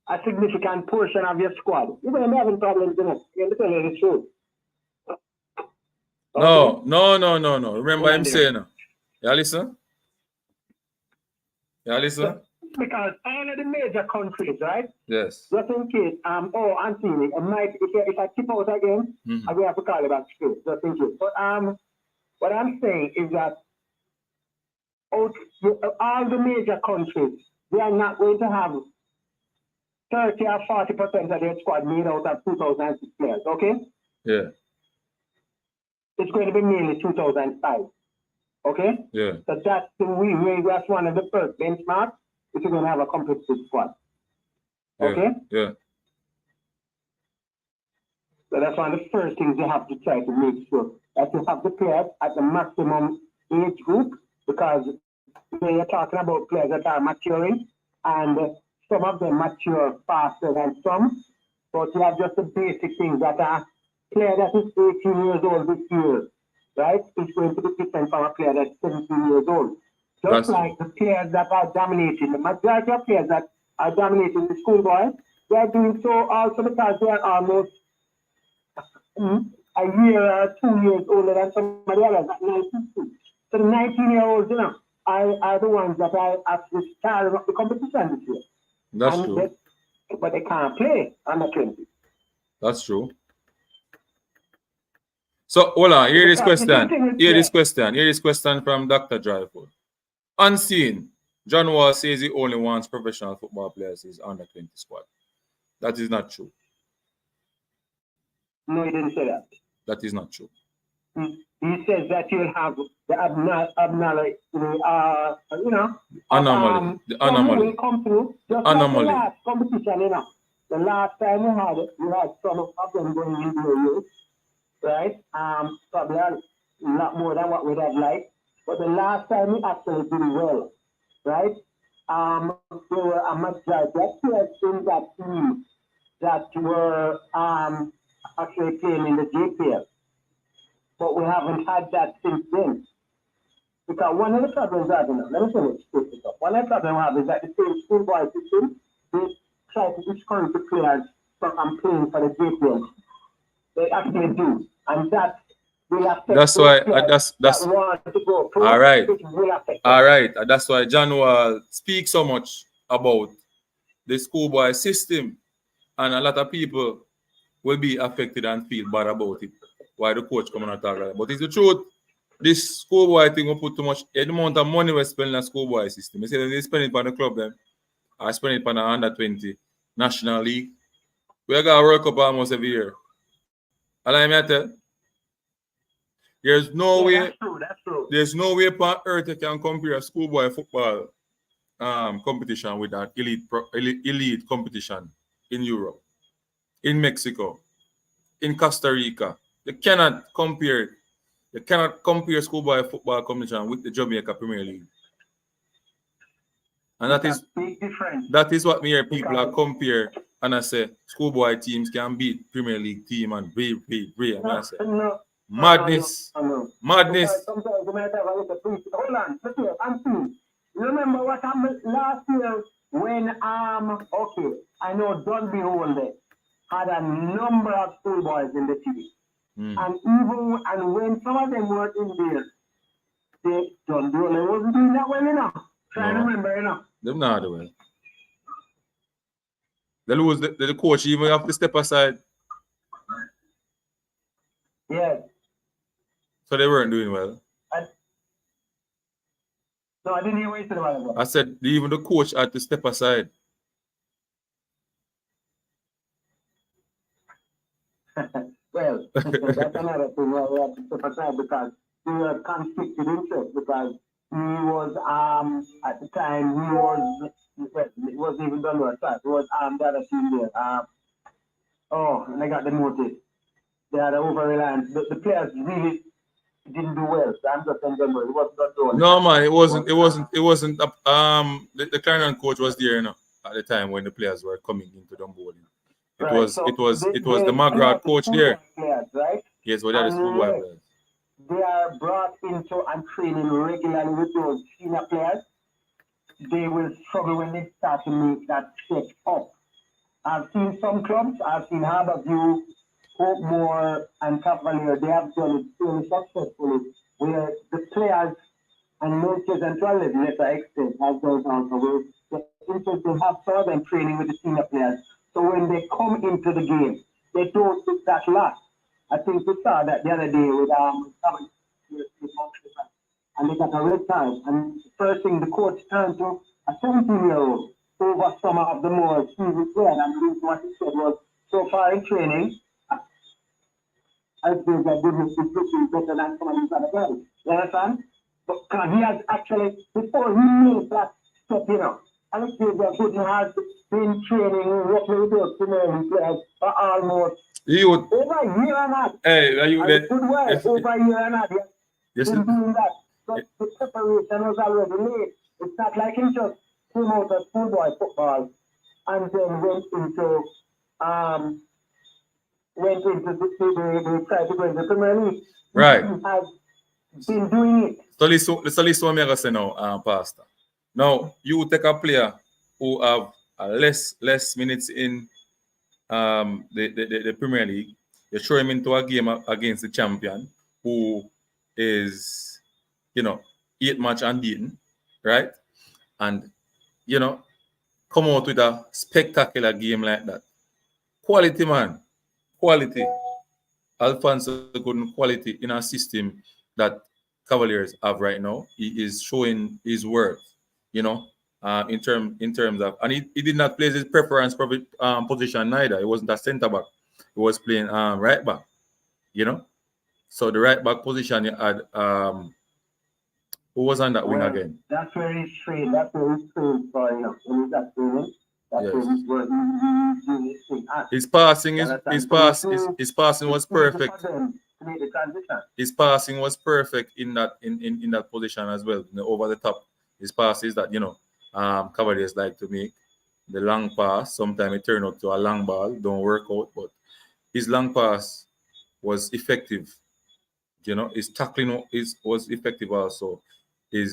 a significant portion of your squad, you're going to be having problems, you know. You're going to tell you the truth. Okay? No. Remember him saying, you listen? Because all of the major countries, right? Yes. Just in case, Anthony, if I tip out again, I will have to call you back straight, just in case. But what I'm saying is that all the major countries, they are not going to have 30 or 40% of their squad made out of 2006 players, okay? Yeah. It's going to be mainly 2005, Okay? Yeah. So that's one of the first benchmarks if you're going to have a competitive squad. Okay? Yeah. So that's one of the first things you have to try to make sure that you have the players at the maximum age group, because when you're talking about players that are maturing, and some of them mature faster than some, but you have just the basic things that a player that is 18 years old this year, right, is going to be different from a player that's 17 years old. Just like the players that are dominating, the majority of players that are dominating the schoolboys, they are doing so also because they are almost a year or 2 years older than somebody else at 19. So the 19-year-olds, are the ones that are actually starting up the competition this year. That's true. But they can't play under 20. That's true. So, hold on. Hear this question from Dr. Dryfoot. Unseen, John Wall says he only wants professional football players in his under 20 squad. That is not true. No, he didn't say that. That is not true. He says that you'll have the anomaly. The anomaly. Will come through. Just anomaly. Like the last competition, The last time we had some of them going into the youth, right? Probably a lot more than what we'd have liked. But the last time we actually did well, right? There were a majority of players in that team that were actually playing in the JPL. But we haven't had that since then. Because one of the problems let me finish this up. One of the problems we have is that the same schoolboy system, they try to discourage the players from playing for the JPL. They actually do. And that will affect that's why that's that want to go pro. All right. All right. That's why John Wall speaks so much about the schoolboy system, and a lot of people will be affected and feel bad about it. Why the coach coming and talk like that. But it's the truth. This schoolboy thing will put too much, the amount of money we're spending on schoolboy system. You see, they spend it on the club then, I spend it on the under 20 National League. We got a World Cup almost every year. And I tell, there's no way. That's true. There's no way on earth you can compare a schoolboy football competition with that elite competition in Europe, in Mexico, in Costa Rica. You cannot compare it. You cannot compare schoolboy football competition with the Jamaica Premier League. And that is what me hear people are compare, and I say schoolboy teams can beat Premier League team and brave. And I say madness. Madness. Sometimes you might have a little preach. Hold on, look here, I'm seeing. Remember what happened last year when I know Dunby Holden had a number of schoolboys in the team. And when some of them were in there, they Dunby Holden wasn't doing that well enough. Try to remember, Them not the way. They lose the coach even have to step aside. Yes. So they weren't doing well. No, I didn't hear what you said about it. I said even the coach had to step aside. Well, that's another thing where we have to step aside because we were conflicted interest because he was at the time it wasn't even done with us. It was the other team there. And I got the notice. They had over reliance. The players really didn't do well. So I'm just saying it wasn't done. No man, it wasn't the current coach was there, at the time when the players were coming into the boarding. It was the Magrat coach there. Players, right? Yes, what are the schoolboy players? They are brought into and training regularly with those senior players. They will struggle when they start to make that step up. I've seen some clubs, I've seen Harborview, Hopemoor, and Cavalier, they have done it fairly successfully, where the players and nurses and to a lesser extent have done also where they have some of them training with the senior players. So when they come into the game, they don't take that lot. I think we saw that the other day with and they got a red card. And first thing the coach turned to a 17-year-old over some of the more seasoned players. And what he said was, so far in training, I think that goodness is looking better than some of these other guys. You understand? because he has actually, before he made that step, you know, Alexander Putin has been training roughly with those Premier League players for almost over a year and a half. Hey, are you there? Over a year and a half. Yes, been doing that. But the preparation was already made. It's not like he just came out of schoolboy football and then went into the try to go into the Premier League. Right. He has been doing it. So listen what I'm going to say now, Pastor. Now, you take a player who have less minutes in the Premier League, you throw him into a game against the champion who is, 8 match unbeaten, right? And, come out with a spectacular game like that. Quality, man. Quality. Alfonso Gordon quality in a system that Cavaliers have right now. He is showing his worth, in terms of, and he did not play his preference position neither. He wasn't a centre back. He was playing right back, So the right back position you had, who was on that wing again? That's where he's trained. That's where he's trained for, when he's at training. That's where he's working. His passing was perfect. His passing was perfect in that position as well. Over the top. His passes that Cavaliers like to make. The long pass, sometimes it turn out to a long ball, don't work out, but his long pass was effective. His tackling was effective also. It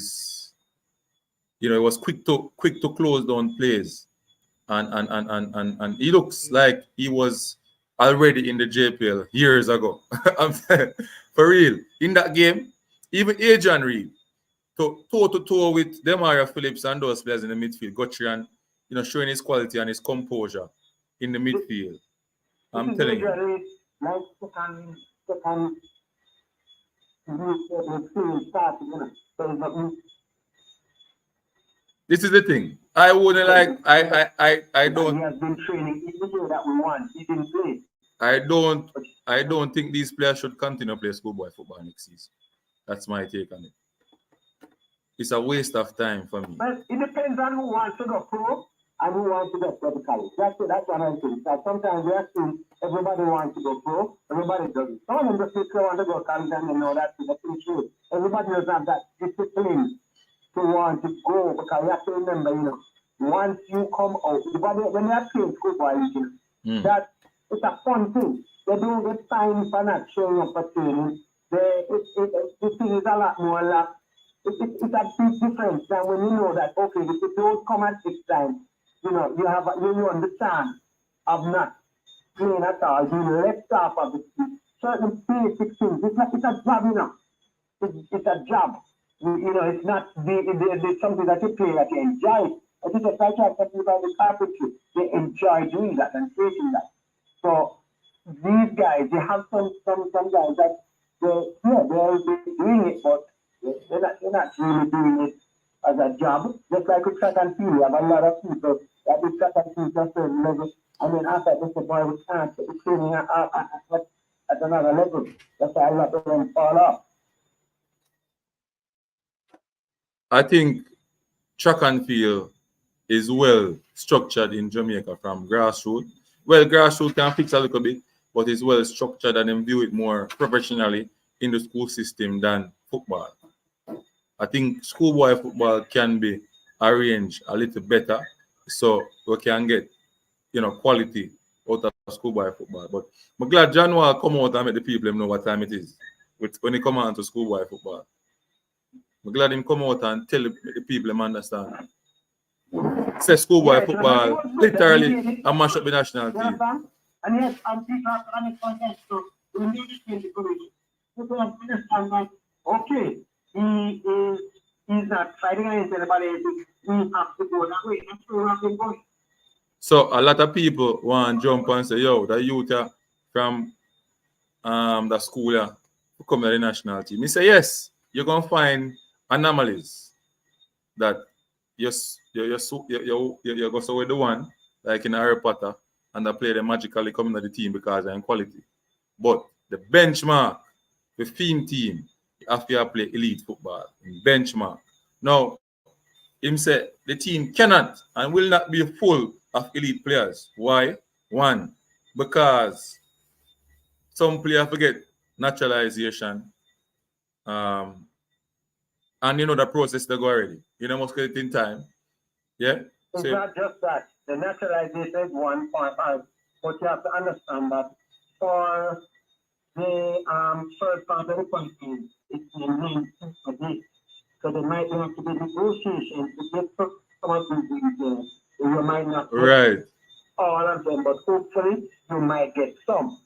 was quick to close down plays. And he looks like he was already in the JPL years ago. For real. In that game, even Adrian Reed, toe-to-toe with Demaria Phillips and those players in the midfield, Gotchian, showing his quality and his composure in the midfield. I'm telling you. This is the thing. I wouldn't like. I don't. He has been training even though that we want. He didn't play. I don't think these players should continue to play schoolboy football next season. That's my take on it. It's a waste of time for me. But it depends on who wants to go pro and who wants to go pro college. That's what I'm saying. Sometimes we have to. Everybody wants to go pro. Everybody doesn't. Some of them just want to go college and they know that's true. Everybody doesn't have that discipline to want to go, because you have to remember, once you come out, when you're playing schoolboy, that it's a fun thing. They don't get time for not showing up for training. The thing is a lot more it's a big difference than when you know that, okay, if you don't come at this time, you understand of not playing at all, being left off of it. Certain basic things. It's a job, It's a job. It's not it's something that you play that you enjoy. I think it's like something about the carpentry. They enjoy doing that and creating that. So these guys, they have some guys that they're doing it, but they're not really doing it as a job. Just like with track and field, we have a lot of people that do track and field just a level, and then after this, the boy we can't get the training at another level. That's why a lot of them fall off. I think track and field is well structured in Jamaica from grassroots. Well, grassroots can fix a little bit, but it's well structured and then view it more professionally in the school system than football. I think schoolboy football can be arranged a little better so we can get, quality out of schoolboy football. But I'm glad John will come out and make the people know what time it is when he come on to schoolboy football. I'm glad him come out and tell the people him understand. Say schoolboy football, literally, and mash up the national team. And yes, people have to understand so we need to change the commission. People have to understand that, okay, he's not fighting against anybody. We have to go that way. That's where we have been going. So a lot of people want to jump and say, yo, the youth from the school to come to the national team. He say, yes, you're going to find anomalies that you're going to go with the one, like in Harry Potter, and they play them magically coming to the team because they're in quality. But the benchmark, the theme team, after you play elite football, benchmark. Now, him said the team cannot and will not be full of elite players. Why? One, because some players forget naturalization. And you know the process they go already. You know, must get it in time. Yeah? It's not just that. The naturalization is one part, but you have to understand that for the first part of the country, it's the main for this. So there might have to be negotiations to get some of these things. You might not get all of them, but hopefully you might get some.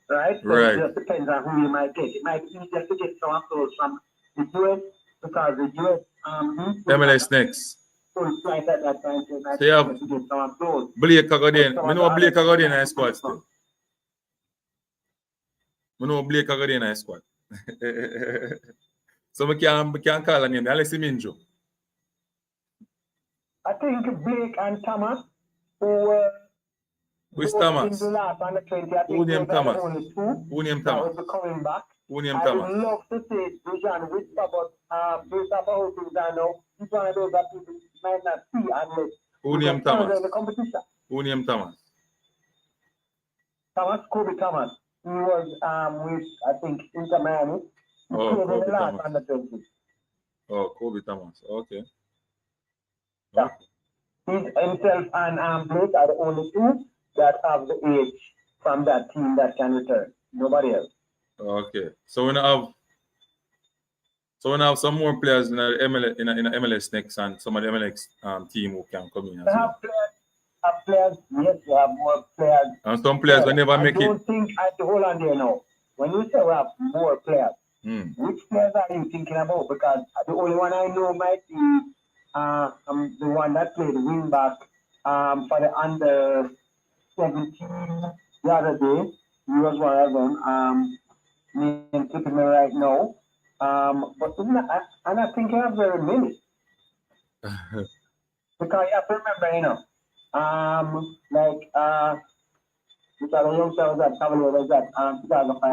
Right? So it just depends on who you might get. It might be easier to get some of those from the US because the US MLS next. full flight at that time, so So you have to get some of those. Blake Agaden. I know Blake Agaden in a squad still. I know Blake Agaden in a squad. So we can call a name. Alex Minjo. I think Blake and Thomas, who were Who's Thomas? in the last under 20, I think Who named Thomas? only two. Who named That Thomas? will be coming back. Who named I Thomas? would love to say Vision Whisper, but based on how things are now, he's one of those that people might not see unless Who named Thomas? in the competition. Who named Thomas? Kobe Thomas. He was with, I think, Inter Miami. He played in the last under 20. Oh, Kobe Thomas. Okay. Yeah. He's himself and Blake are the only two that have the age from that team that can return. Nobody else. Okay. So we have some more players in the MLS next and some of the MLS team who can come in as well. Players, yes, we have more players. And some players will never make it. I don't think I have to hold on there now. When you say we have more players, which players are you thinking about? Because the only one I know might be the one that played wing back for the under 17 the other day. He was one of them. Name slipping me right now. But and I think I have very many. Because you have to remember, you know, because the youngster was at Cavalier was at 2005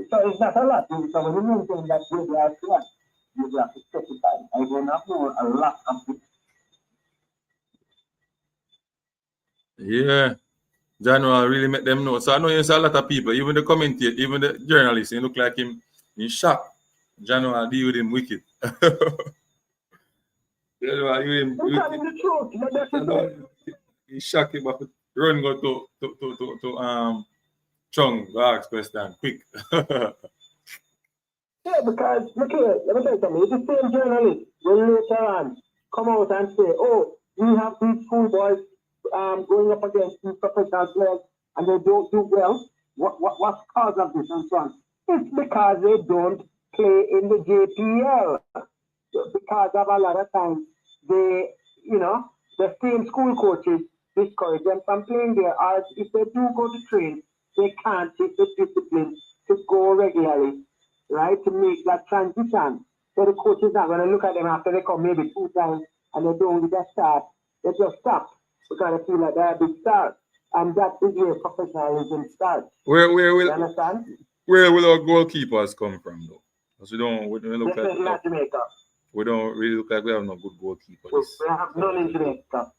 so it's not a lot. So when you mention that you have to specify. I do not know a lot of it. Yeah. January really make them know. So I know you see a lot of people, even the commentator, even the journalists, he look like him in shock. January deal with him wicked. He's shocked about run go to Chung go ask question quick. Yeah, because look here, let me tell you something. It's the same journalist will later on come out and say, oh, we have these schoolboys going up against these professional players and they don't do well. What's the cause of this and so on? It's because they don't play in the JPL. Because of a lot of times they, you know, the same school coaches discourage them from playing there. Or if they do go to train, they can't take the discipline to go regularly, right, to make that transition. So the coach is not going to look at them after they come maybe 2 times and they don't get start. They just stop because they feel like they're a big star. And that is where professionalism starts. Where will you understand? Where will our goalkeepers come from though? Because we don't look definitely like Jamaica. We don't really look like we have no good goalkeepers. We have none in Jamaica.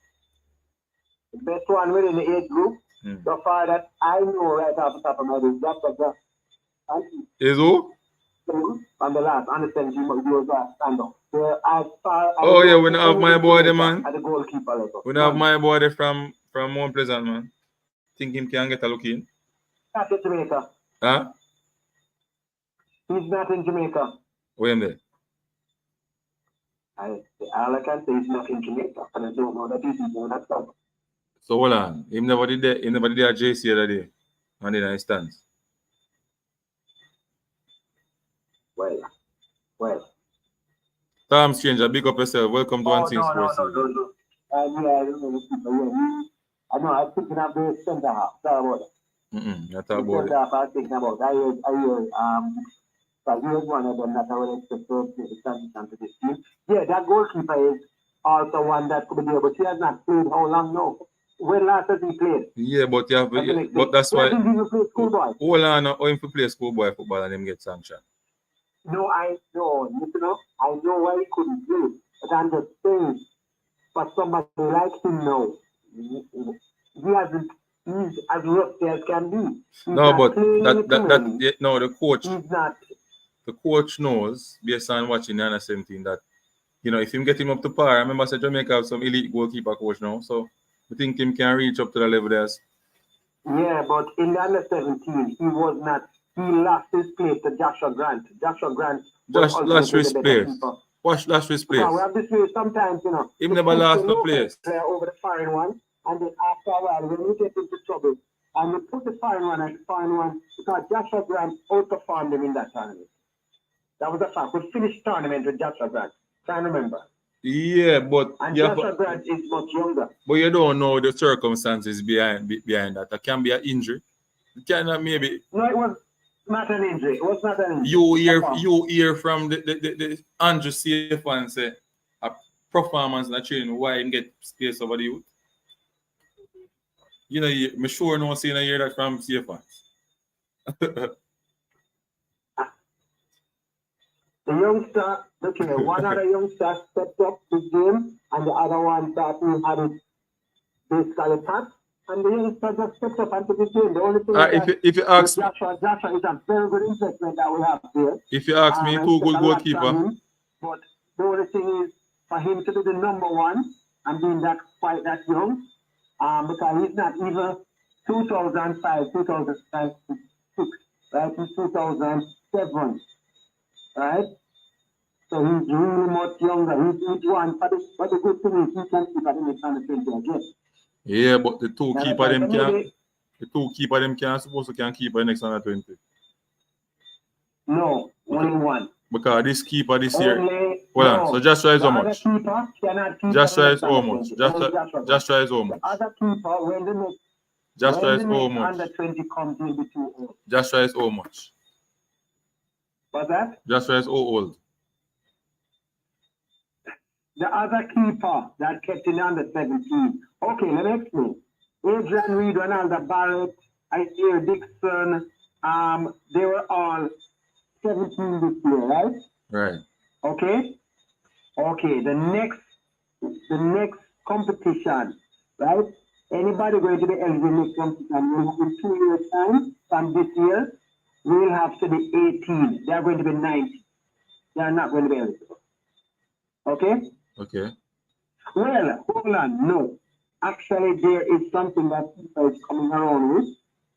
The best one within the age group, so far that I know right off the top of my head, that's is who? On the last, understand he was stand up. Oh yeah, we have my boy there, man. At the goalkeeper level. We have my boy there from Mount Pleasant, man. Think him can get a look in? Not in Jamaica. Huh? He's not in Jamaica. Where am there? All I can say is not in Jamaica, and I don't know that he's in that club. So hold on. He never did that. He never did that JC the other day. And then I stands. Well. Tom Stranger, big up yourself. Welcome to One Scene Sports. No. I know. I'm thinking of the center half. Sorry about it. Not about it. I'm thinking about. I hear so here's one of them that I would expect to the transition to this team. Yeah, that goalkeeper is also one that could be there, but she has not played how long now? when last has he played? Yeah, but you have, but that's Where why. did he play schoolboy? Hold on, or him to play schoolboy football and him get sanctioned. No, I know. Listen up. I know why he couldn't play, but I'm just saying, for somebody like him now, he hasn't. He's as rusty as can be. He's No, not but playing in the Premier League. yeah, no, the coach. He's not. The coach knows, based on watching the under 17, that if him get him up to par. I remember I said Jamaica have some elite goalkeeper coach now, so I think him can reach up to the level there. Yeah, but in the under 17, he was not. He lost his place to Joshua Grant. Joshua Grant Just lost his place. Watch lost his place. We have this way sometimes, Him never lost the place. Player over the foreign one, and then after a while, when we get into trouble, and we put the foreign one at the foreign one, because Joshua Grant outperformed him in that tournament. That was a fact. We finished tournament with Joshua Grant. Can't remember. Yeah, but Joshua Grant is much younger. But you don't know the circumstances behind that. It can be an injury. It cannot maybe. No, it was not an injury. It was not an injury. You hear from the Andrew Safe and say a performance in the training why him get space over the youth. I'm sure no one saying I hear that from Safe fans. The youngster, one other youngster stepped up his game, and the other one thought he had it basically packed. And the youngster just stepped up and took his game. The only thing if you ask me, Joshua is a very good investment that we have there. If you ask me, two good goalkeeper. But the only thing is for him to be the number one and being quite that young, because he's not even 2005, 2006, right? He's 2007. Right? So he's really much younger. He's one. But the good thing is he can keep at the next under 20 again. Yeah, but the two keeper them can supposed to can keep the next under 20. No, only one. Because this keeper this year. No, so Joshua is how much? Joshua is how much? Joshua is how much? The other keeper, when the next Joshua is how much? Under 20 comes in be too old. Joshua is how much? What's that? Joshua is how old? The other keeper that kept in under 17. Okay, let me explain. Adrian Reed, Ronaldo Barrett, Isaiah Dixon, they were all 17 this year, right? Right. Okay. The next competition, right? Anybody going to be eligible next competition in 2 years' time from this year will have to be 18. They are going to be 90. They are not going to be eligible. Okay? Okay. Well, hold on. No. Actually, there is something that is coming around with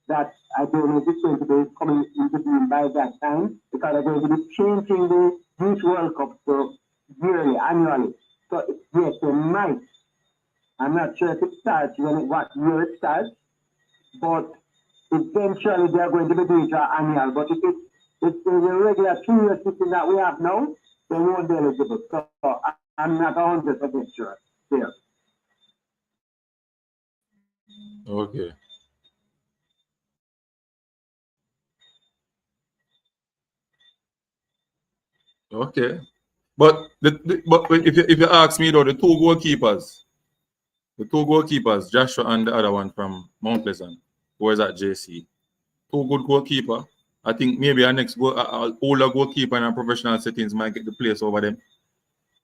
that I don't know if it's going to be coming into being by that time, because they're going to be changing the Youth World Cup so yearly, annually. So yes, they might. I'm not sure if it starts what year it starts, but eventually they're going to be doing it annual. But if it's the regular 2 year system that we have now, they won't be eligible. So I'm not 100% sure there. Okay. Okay. But if you ask me though, the two goalkeepers, Joshua and the other one from Mount Pleasant, who was at JC, two good goalkeeper. I think maybe our next older goalkeeper in our professional settings might get the place over them.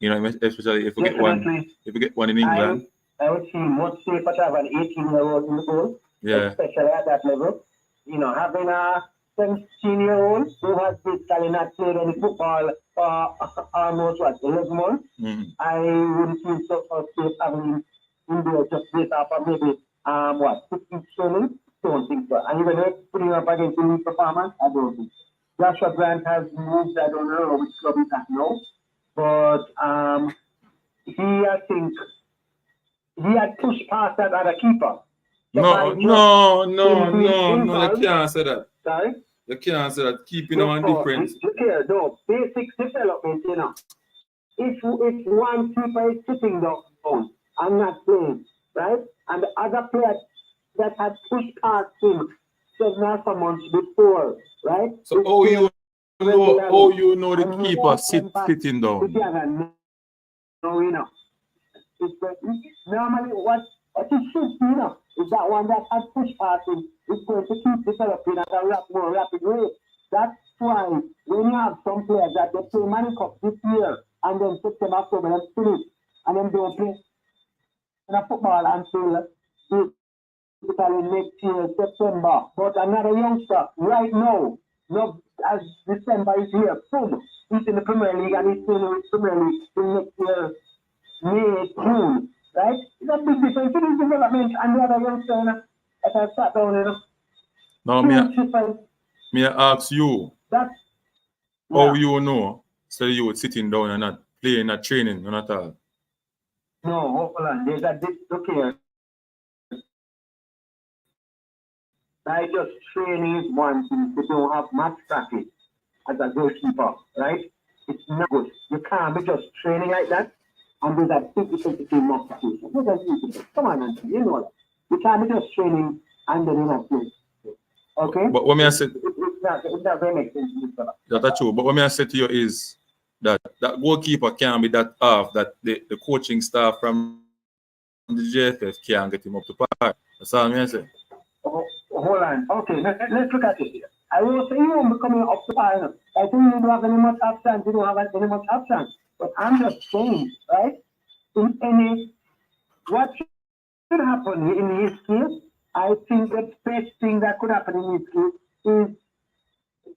Especially if we get one. If we get one in England. I would see much safer to have an 18-year-old in the goal. Yeah. Especially at that level. Having a 17-year-old who has basically not played any football for almost 11 months. Mm-hmm. I wouldn't feel so safe having him in there just based off of maybe 6 weeks training. Don't think so. And even if putting up against the performance, I don't think so. Joshua Grant has moved, I don't know which club he's at now. But I think he had pushed past that other keeper. No, you can't say that. Sorry? You can't say that. Keeping on difference. No, basic development, If one keeper is sitting down and not playing, right? And the other player that had pushed past him 7 or 8 months before, right? So you know the keeper sitting down? No, Normally, what But it should be, is that one that has push passing is going to keep developing at a more rapid rate. That's why when you have some players that they play Money Cup this year and then September, October, and finish, and then don't play in a football until basically next year, September. But another youngster right now, not as December is here, boom, he's in the Premier League and he's playing with Premier League in next year, May, June, right? It's a big difference in his development and the other youngster that I sat down, Now, me ask you, how you know, so you were sitting down and not playing, not training, not at all? No, hold on, there's a look here. I just training one thing to don't have match practice as a goalkeeper, right? It's not good. You can't be just training like that and do that 50-50 match practice. Come on, man. You know that. You can't be just training and then you're not playing. Okay? But what I said, it's not very make sense. That's true. But what I said to you is that goalkeeper can't be that off, that the coaching staff from the JFF can't get him up to par. That's all I say. Hold on. Okay, let's look at it here. I will say you won't be coming up to par. I think you don't have any much options. You don't have any much options. But I'm just saying, right? What should happen in his case, I think the best thing that could happen in his case is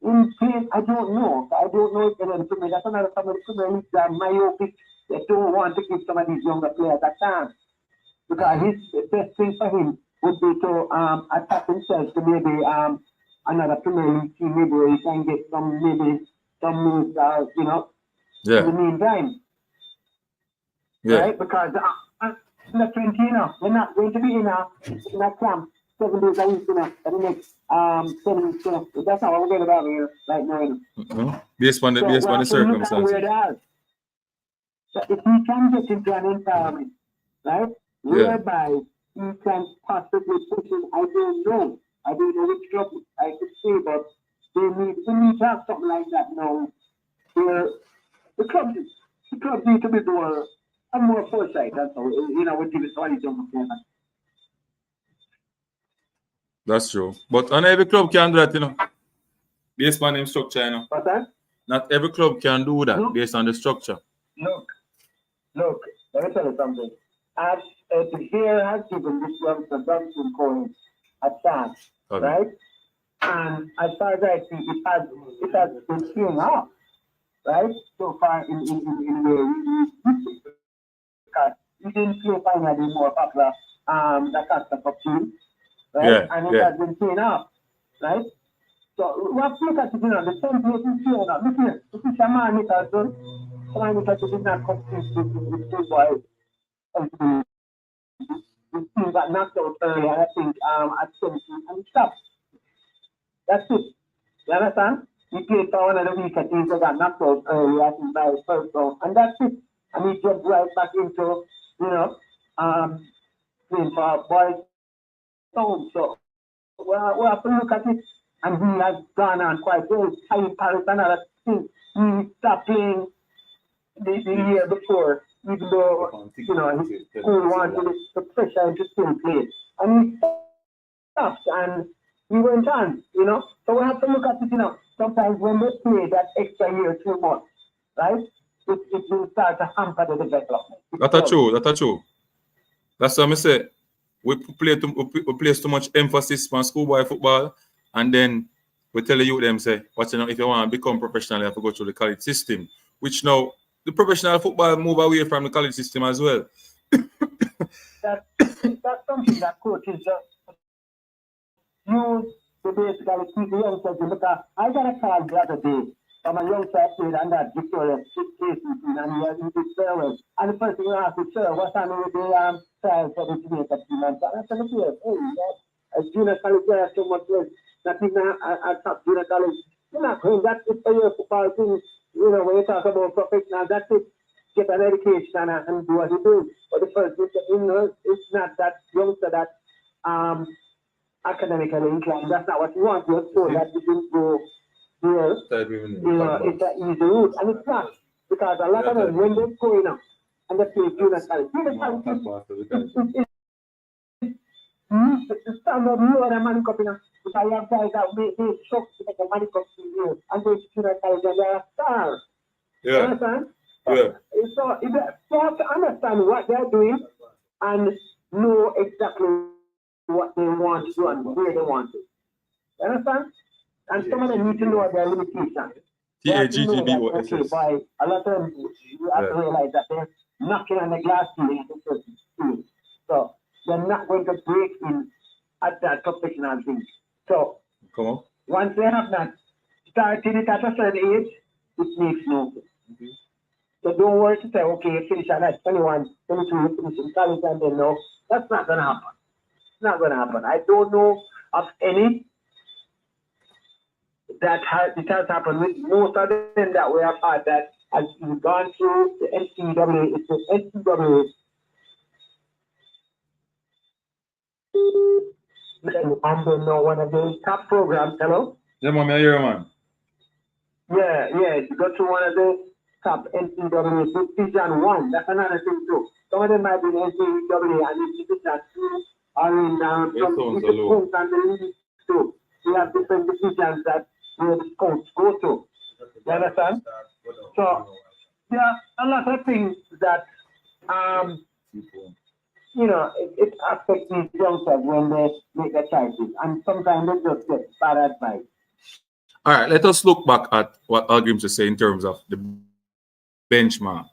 in case, I don't know. I don't know if they're to me. That's another family Premier League that myopic. They don't want to give some of these younger players a chance. Because the best thing for him would be to attach himself to maybe another Premier League team, maybe where he can get some moves, in the meantime. Yeah. Right? Because in the 20, we're not going to be in a camp 7 days a week, for the next 7 weeks. That's how we're going to be here right now. Based on the circumstances. So if he can get into an environment, right, whereby he can possibly push it, I don't know which club I could say, but they need to have something like that now. Where the clubs need to be more foresight. That's all. With the solid young players. That's true. But not every club can do that, based on the structure, What's that? Not every club can do that based on the structure. Look, let me tell you something. As here has given this youngster Johnson Cohen a chance, right? And as far as I see, it has been paying off, right? So far in because he didn't play finally more popular the Costa Cup team, right? Yeah, and it has been paying off, right? So we have to look at it, the same place is paying off. Look here, this is Shaman Nicholson. Shaman Nicholson did not compete with two boys. The team got knocked out earlier, I think, at 17 and stopped. That's it. You understand? He played for one of the weaker teams that got knocked out earlier, I think, by the first round. And that's it. And he jumped right back into, playing for boys. So we have to look at it. And he has gone on quite well. Ty Paris, another thing. He stopped playing the year before, even though, he wanted the pressure to still play. And he stopped and he went on, So we have to look at it, sometimes when they play that extra year too much, right? It will start to hamper the development. That's true. That's what I say. We place too much emphasis on schoolboy football, and then we tell the youth them, say, if you want to become professional, you have to go through the college system, which now the professional football move away from the college system as well. That's something that coaches just use to basically keep the youngsters in, because I got a call the other day from a youngster I played under Victoria State team, and he did very well. And the first thing I asked him, sir, what's on with the trials for the Jamaica team? And I said, as junior college, there are so much less. That even at top junior college, you're not going. That's it for your football thing. When you talk about professional, that's it. Get an education and do what you do. But the first thing, it's not that youngster that academically inclined. That's not what you want. You're told that you didn't go there. It's an easy route. And it's not. Because a lot of them, when they go and they play junior college, need to stand up more than money cup, you know. Because you have guys that make trucks to make a money cup to you and go to student college and they're stars. Yeah. You understand? Yeah. So they have to understand what they're doing and know exactly what they want to do and where they want it. You understand? And some of them need to know their limitations. They have to know that, okay, by a lot of them, you have to realize that they're knocking on the glass ceiling at a certain stage. So they're not going to break in at that professional thing. So come on. Once they have not started it at a certain age, it makes no sense. Mm-hmm. So don't worry to say, okay, you finish at 21, 22, you finish in college and then no. That's not going to happen. It's not going to happen. I don't know of any that it has happened with most of them that we have had that has gone through the NCAA. It's the NCAA. And then one of the top programs, hello? Yeah, man, I hear, man. Yeah, you go to one of the top NCAA Division 1. That's another thing too. Some of them might be in NCAA and in Division 2 or in some schools and the league too. We have different divisions that the scouts go to. You understand? So there are a lot of things that you know, it affects these youngsters when they make their choices, and sometimes they just get bad advice. All right, let us look back at what Algrim to say in terms of the benchmark.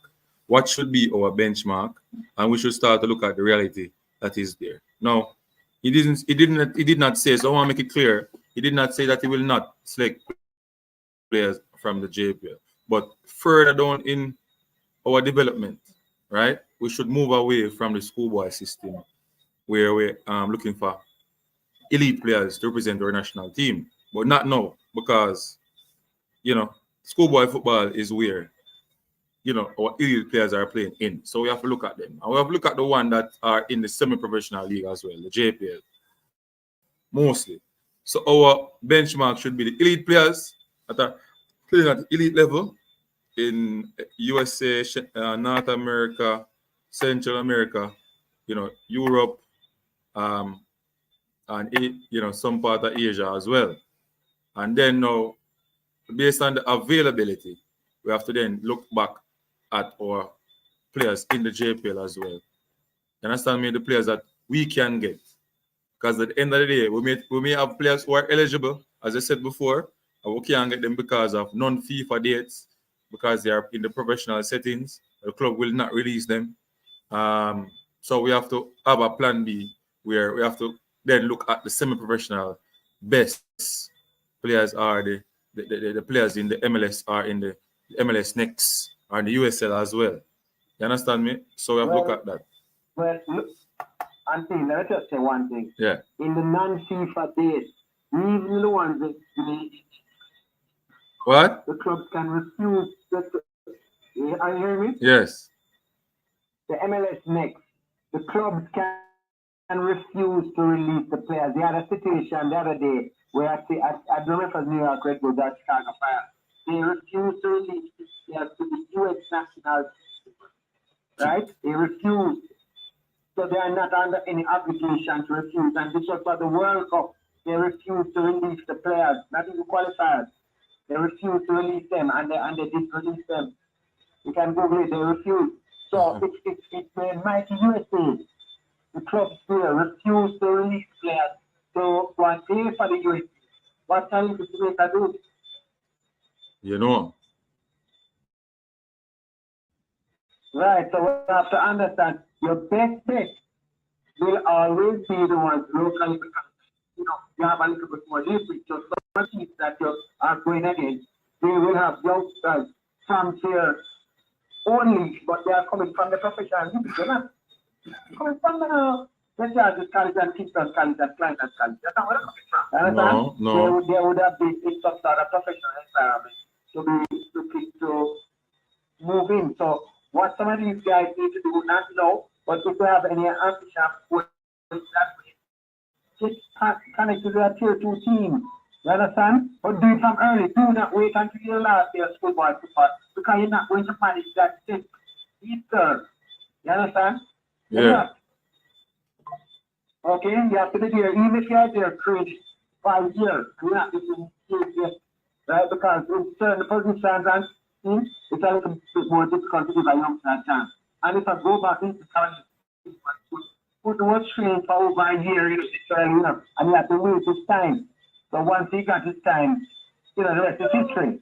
What should be our benchmark, and we should start to look at the reality that is there. Now, he did not say. So I want to make it clear. He did not say that he will not select players from the JPL, but further down in our development, right? We should move away from the schoolboy system, where we're looking for elite players to represent our national team, but not now, because you know schoolboy football is where our elite players are playing in. So we have to look at them, and we have to look at the one that are in the semi-professional league as well, the JPL, mostly. So our benchmark should be the elite players that are playing at the elite level in USA, North America, Central America, Europe, and some part of Asia as well. And then now, based on the availability, we have to then look back at our players in the JPL as well. You understand me? The players that we can get. Because at the end of the day, we may have players who are eligible, as I said before, and we can't get them because of non-FIFA dates, because they are in the professional settings. The club will not release them. So we have to have a plan B, where we have to then look at the semi-professional best players are the players in the MLS are in the MLS Next or in the USL as well. You understand me? So we have to look at that. Well, look, Auntie, let me just say one thing. Yeah. In the non-FIFA days, even the ones that what? The clubs can refuse. Are you hearing me? Yes. The MLS Next, the clubs can refuse to release the players. They had a situation the other day where I don't know if it was New York Red Bulls or Chicago Fire. They refused to release the players to the US national team. Right? They refused. So they are not under any obligation to refuse. And this was for the World Cup. They refused to release the players, not even qualifiers. They refused to release them, and they did release them. You can Google it. They refused. So it's the mighty USA. The clubs there refuse to release players to go and play for the USA. What can Jamaica do? You know. Right, so we have to understand your best bet will always be the ones locally, because you have a little bit more leverage. So some teams that you are going against, they will have youngsters from here only, but they are coming from the professional league. They're not coming from the let's say college and Kingston College and Klein and College. That's not where they're coming from. No. They would have been in some sort of professional environment to be looking to move in. So what some of these guys need to do, not know, but if they have any ambition going that way, just connect to their tier 2 team. You understand? But do it from early. Do not wait until your last year of schoolboy football, because you're not going to manage that either. You understand? Yeah. Okay, you have to be there. Even if you're there, Chris, 5 years, you're not getting yet, right? Because in certain positions and teams, it's a little bit more difficult to give a youngster a chance. And if I go back into college, who was trained for over a year, you know, and you have to wait his time. So once he got his time, you know, the rest is history.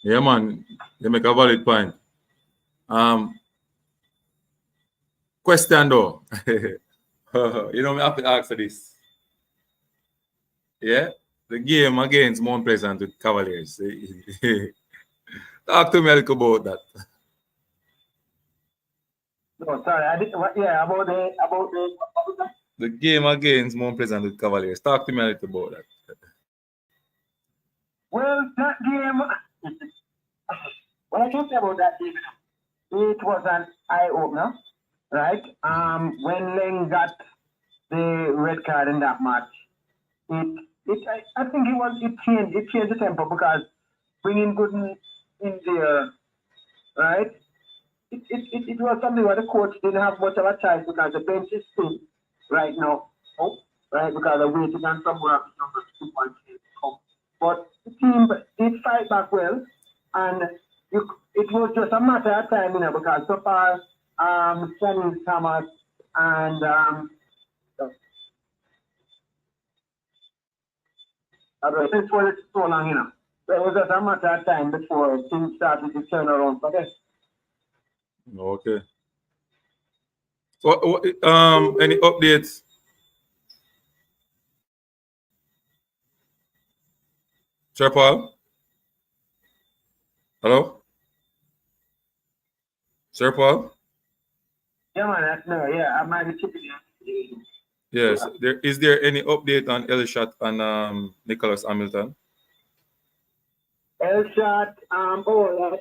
Yeah, man, you make a valid point. Question though. You know, me have to ask this. Yeah, the game against Mount Pleasant with Cavaliers. Talk to me a little about that. No, sorry, I didn't. Yeah, about the game against Mount Pleasant with Cavaliers. Talk to me a little about that. Well, that game. When I talk about that game, it was an eye opener, right? When Leng got the red card in that match, I think it changed the tempo because bringing Gooden in there, right? It was something where the coach didn't have much of a choice because the bench is thin right now, right? Because they're waiting on somewhere number 2.8 come. But the team did fight back well, and it was just a matter of time, you know, because so far, Stanley Thomas and since for so long, you know, it was just a matter of time before things started to turn around for them. Okay. So, any updates? Sir Paul? Hello? Sir Paul? Yeah, man, I might be chipping in. Yes. Is there any update on Elshot and Nicholas Hamilton? Elshot, I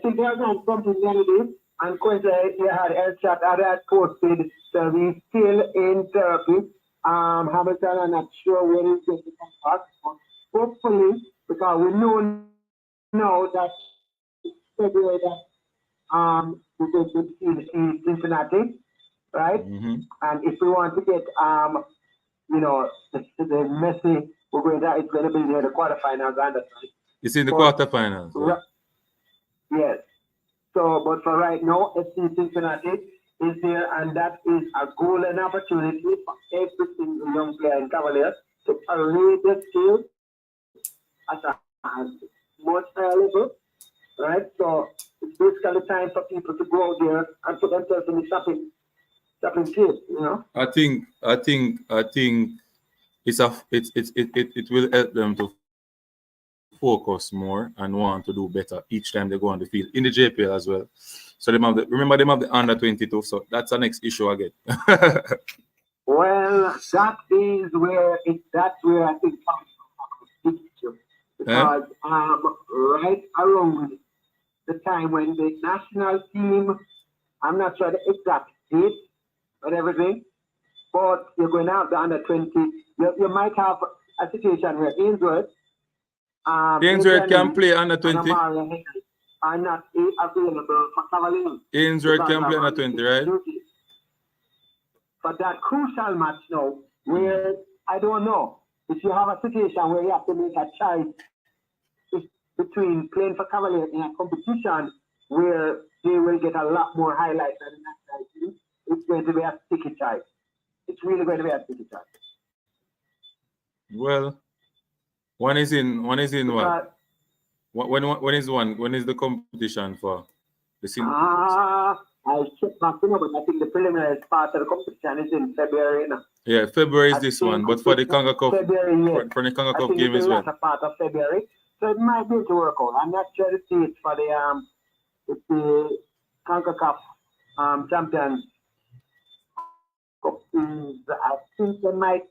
think there's something the other day, and Quincy, had Elshot had posted, so he's still in therapy. Hamilton, I'm not sure when he's going to come back, but hopefully, because we know now that February that we're going to see Cincinnati, right? Mm-hmm. And if we want to get you know, the Messi, it's going to be near the quarterfinals, I understand. It's in the quarterfinals. Yeah. Yes. So, but for right now, FC Cincinnati is there, and that is a golden opportunity for every single young player in Cavaliers to parade their skills at a much higher level, right? So, it's basically time for people to go out there and put themselves in the shopping field, you know? I think it will help them to focus more and want to do better each time they go on the field in the JPL as well. So they have the under 22. So that's the next issue again. Well, that's where I think because right around the time when the national team, I'm not sure the exact date and everything, but you're going to have the under 20. You might have a situation where Ainsworth can play under 20. Are not available for Cavaliers. Ainsworth can play under 20, right? But that crucial match now, where I don't know if you have a situation where you have to make a choice between playing for Cavaliers in a competition where they will get a lot more highlights than that team, it's going to be a sticky choice. It's really going to be a sticky choice. Well, one is in what? When is the competition for the scene? I'll check back, but I think the preliminary part of the competition is in February. Yeah, February is this one, but for the Conga Cup, for the Conga Cup game as well. It's part of February, so it might be able to work out. I'm not sure the dates for the Conga Cup champions. I think they might.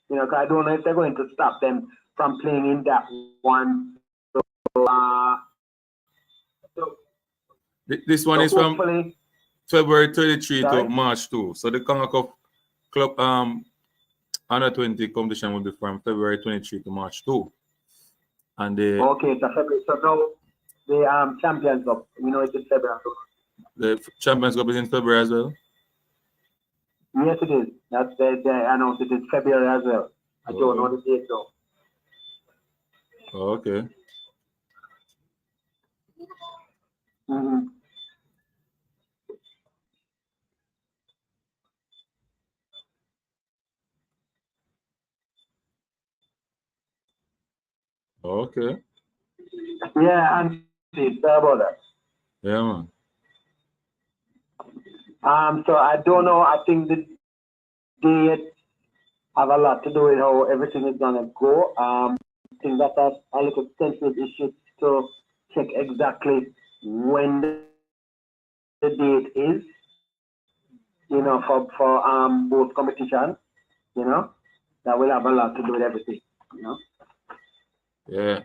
You know, because I don't know if they're going to stop them from playing in that one. This one is from February 23 to March 2. So the Conga Cup Club under 20 competition will be from February 23 to March 2. And they Okay, so February. So now the Champions Cup, we know it's in February. the Champions Cup is in February as well. Yes, it is. That's they announced it in February as well. I don't know the date though. Oh, okay. Mm-hmm. Okay. Yeah, and sorry about that. Yeah, man. So I don't know. I think the date have a lot to do with how everything is gonna go. I think that's a little sensitive issue to check exactly when the date is. You know, for both competitions. You know, that will have a lot to do with everything. You know. Yeah.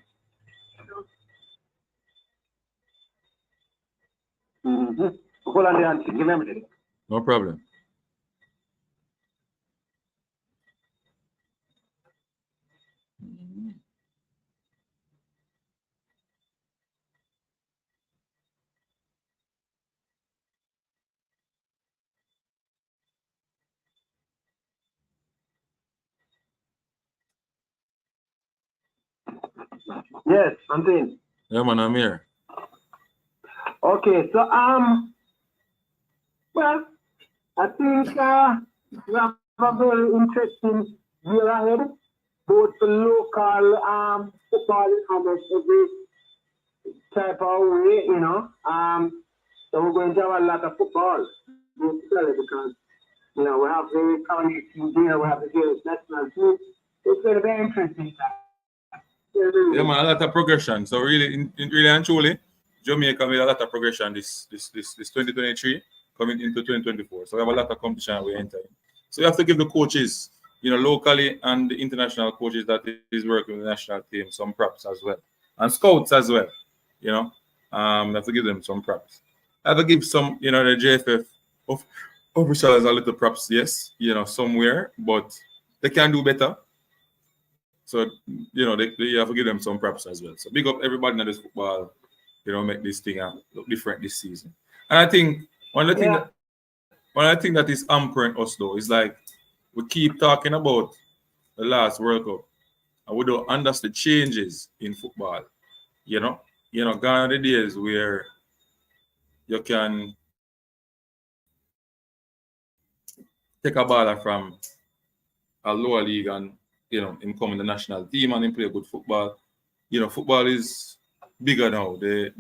Mm-hmm. Hold on, Leon. Give me a minute. No problem. Yes, I'm saying. Yeah, man, I'm here. Okay, so well, I think we have a very interesting year ahead, both for local football in almost every type of way, you know. So we're going to have a lot of football, basically, because you know we have the county team here, we have the girls national team. It's going to be interesting. Yeah, man, a lot of progression. So really, really and truly, Jamaica made a lot of progression this 2023 coming into 2024. So we have a lot of competition we're entering. So you have to give the coaches, you know, locally and the international coaches that is working with the national team some props as well, and scouts as well. You know, you have to give them some props. I have to give some, you know, the JFF of officials a little props, yes, you know, somewhere, but they can do better. So, you know, they have to give them some props as well. So big up everybody in this football, you know, make this thing look different this season. And I think one of the thing that is hampering us though is like we keep talking about the last World Cup and we don't understand the changes in football. You know, gone are the days where you can take a baller from a lower league and you know him come in the national team and him play good football. You know, football is bigger now. The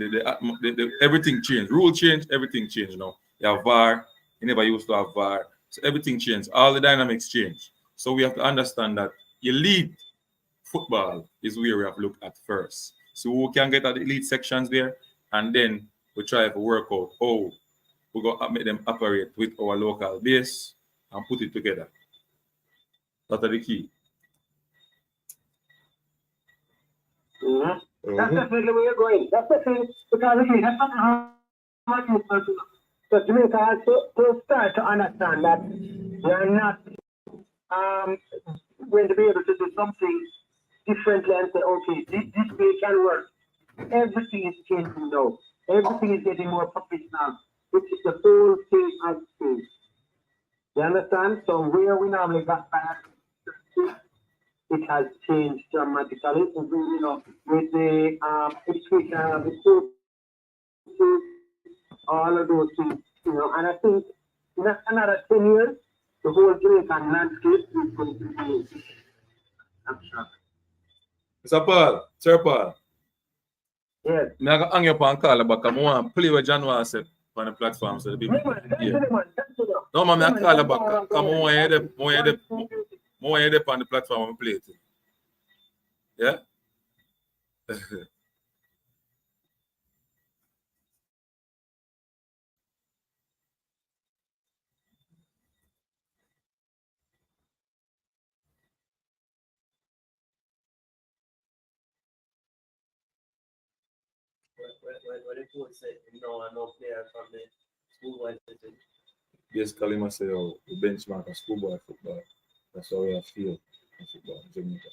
everything changed. Rule change, everything changed now. You have VAR. You never used to have VAR. So everything changed. All the dynamics change. So we have to understand that elite football is where we have to look at first. So we can get at the elite sections there, and then we try to work out how we're going to make them operate with our local base and put it together. That's the key. Mm-hmm. That's definitely where you're going. That's definitely because again, that's not how you person. So Jamaica has to start to understand that they are not going to be able to do something differently and say, okay, this way can work. Everything is changing now. Everything is getting more professional, which is the whole thing has changed. You understand? So where we normally got back, it has changed dramatically. You know, with the education of the coaches, all of those things. You know, and I think in another 10 years, the whole Jamaican landscape is going to be. I'm sure. Sir Paul. Yes. I got hang you up and call back. I want to play with John was said on the platform. So the people. Yeah. No, man, I call back. Come on, more head up on the platform and play it. Yeah? What the coach said, no, I no player from the schoolboy system. Basically, I say, oh, the benchmark of schoolboy football. That's how we feel in football in Jamaica.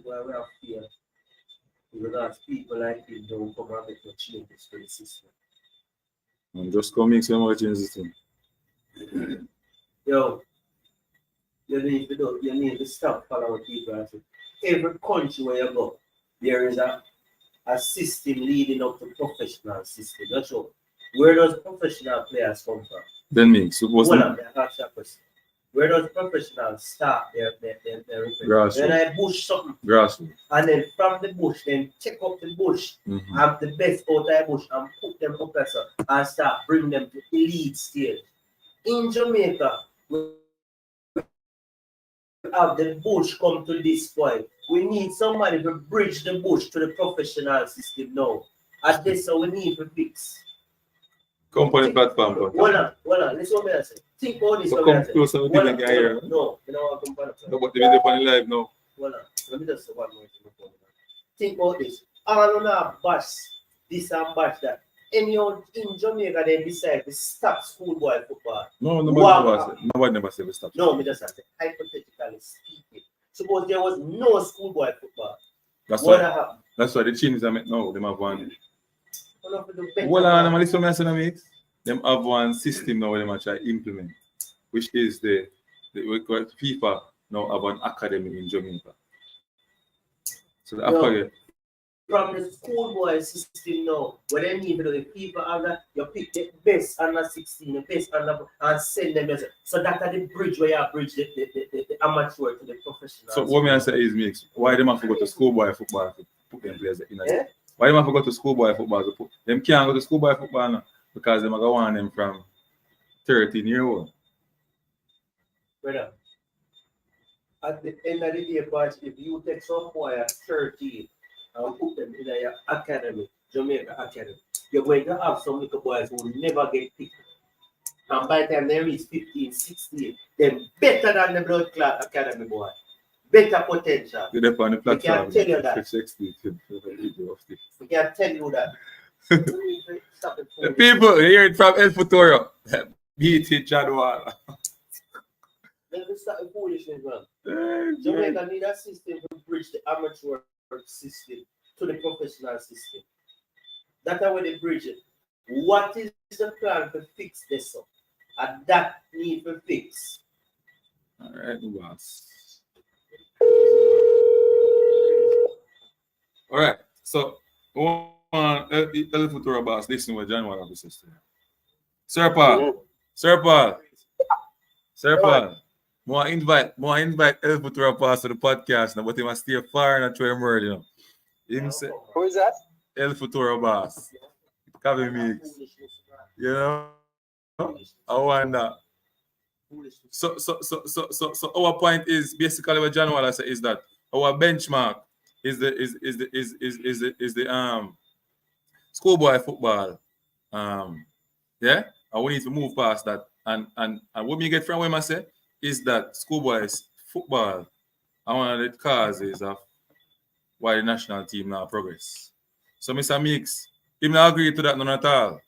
Why we have fear? Because people like him don't come and make no changes to the system. And just come make some more changes to Yo, you need to stop following people and say, every country where you go, there is a system leading up to professional system. That's all. Where does professional players come from? Then me, suppose Hold on, I ask you a question. Where does professionals start their grassroots. then I bush something. Grassroots. And then from the bush, then check up the bush, have the best out of the bush and put them up there and start bring them to elite stage. In Jamaica, we have the bush come to this point. We need somebody to bridge the bush to the professional system now. And this so we need to fix. Company platform. Hold on. Listen what I say. Think about this. So come closer with the guy here. No, you know what I'm going to No, but the video on live now. Hold on. Let me just say one more thing. Think about this. All on our bash this and bash that. Anyone in Jamaica then decide to stop schoolboy football. No, nobody never said we stop. No, me just say hypothetically speaking. Suppose there was no schoolboy football. That's what why. happened? That's why the changes I make now. Them have one. Well, I'm listening to me, mate. Them have one system now where they try implement, which is the FIFA now have an academy in Jamaica. So the from the schoolboy system now, what they need to do, the people have that, you pick the best under 16, the best under, and send them. So that's the bridge where you bridge the amateur to the professional. So what me I say is mix. Why them have to go to schoolboy football to put them players in it? Why them have to go to schoolboy football to put them can't go to schoolboy football now because them are going them from 13 years old. Brother, at the end of the day, but if you take some boy at 13 and put them in your academy, Jamaica Academy, you're going to have some little boys who will never get picked. And by the time they reach 15, 16, they're better than the blood clot academy boy. Better potential. You're on the platform. We can tell you that. We can tell you that. The people, you hear it from El Futuro. Beat it, Jadwal. Let me start the foolishness, man. Jamaica need a system to bridge the amateur system to the professional system. That's how they bridge it. What is the plan to fix this up? And that need to fix. All right, boss. All right, so El Futuro boss, listen what John want to say. Sir Paul. More invite El Futuro boss to the podcast now, but he must stay far and try to murder, you know. Who is that? El Futuro boss. Cabin mix. You know? I wonder. So our point is basically what John Wallace said is that our benchmark is the schoolboy football. Yeah, and we need to move past that. And what me get from what I say is that schoolboys football are one of the causes of why the national team now progress. So Mr. Mix, he not agree to that none at all.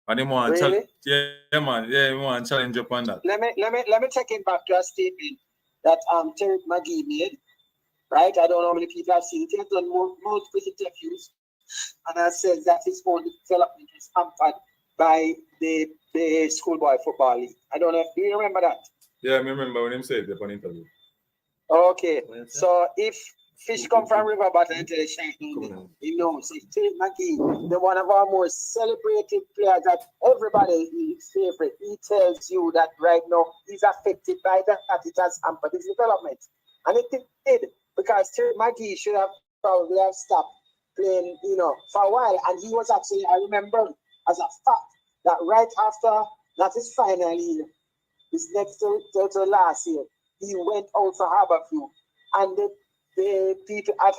And he want really? he want challenge upon that. Let me take it back to a statement that Terry McGee made. Right? I don't know how many people have seen it. He has done multiple interviews, and I said that his own development is hampered by the schoolboy football league. I don't know. Do you remember that? Yeah, I remember when him said that on interview. Okay. So if fish come from river bottom until they shine, you know, so Terry McGee, the one of our most celebrated players that everybody is favorite, he tells you that right now he's affected by that it has hampered his development. And it did, because Terry McGee should have probably have stopped playing, you know, for a while. And he was actually, I remember as a fact, that right after that his final year, his next to last year, he went out for Harborview. And the people at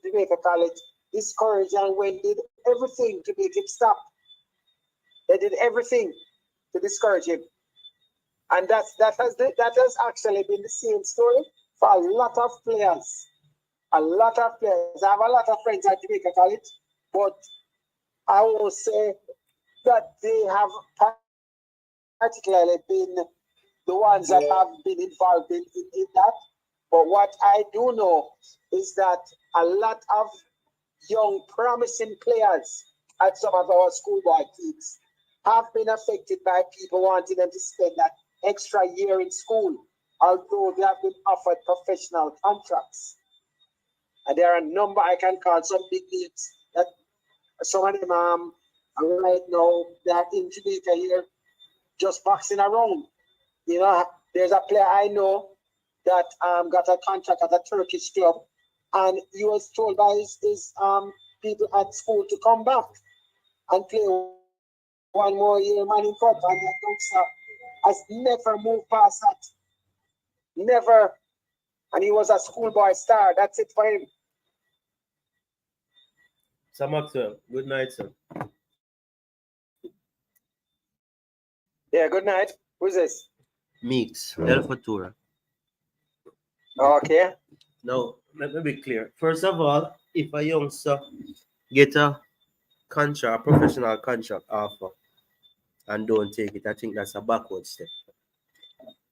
Jamaica College discouraged and did everything to make him stop. They did everything to discourage him. And that has actually been the same story for a lot of players. I have a lot of friends at Jamaica College, but I will say that they have particularly been the ones that have been involved in that. But what I do know is that a lot of young, promising players at some of our schoolboy teams have been affected by people wanting them to spend that extra year in school, although they have been offered professional contracts. And there are a number I can call, some big names that some of them right now they're in Jamaica here just boxing around. You know, there's a player I know that got a contract at a Turkish club, and he was told by his people at school to come back and play one more year Man in Cup, and that youngster has never moved past that. Never. And he was a schoolboy star. That's it for him. So Maxwell, good night, sir. Yeah, good night. Who's this? Meeks, El Fatura. Okay. Now, let me be clear. First of all, if a youngster get a contract, a professional contract offer, and don't take it, I think that's a backward step.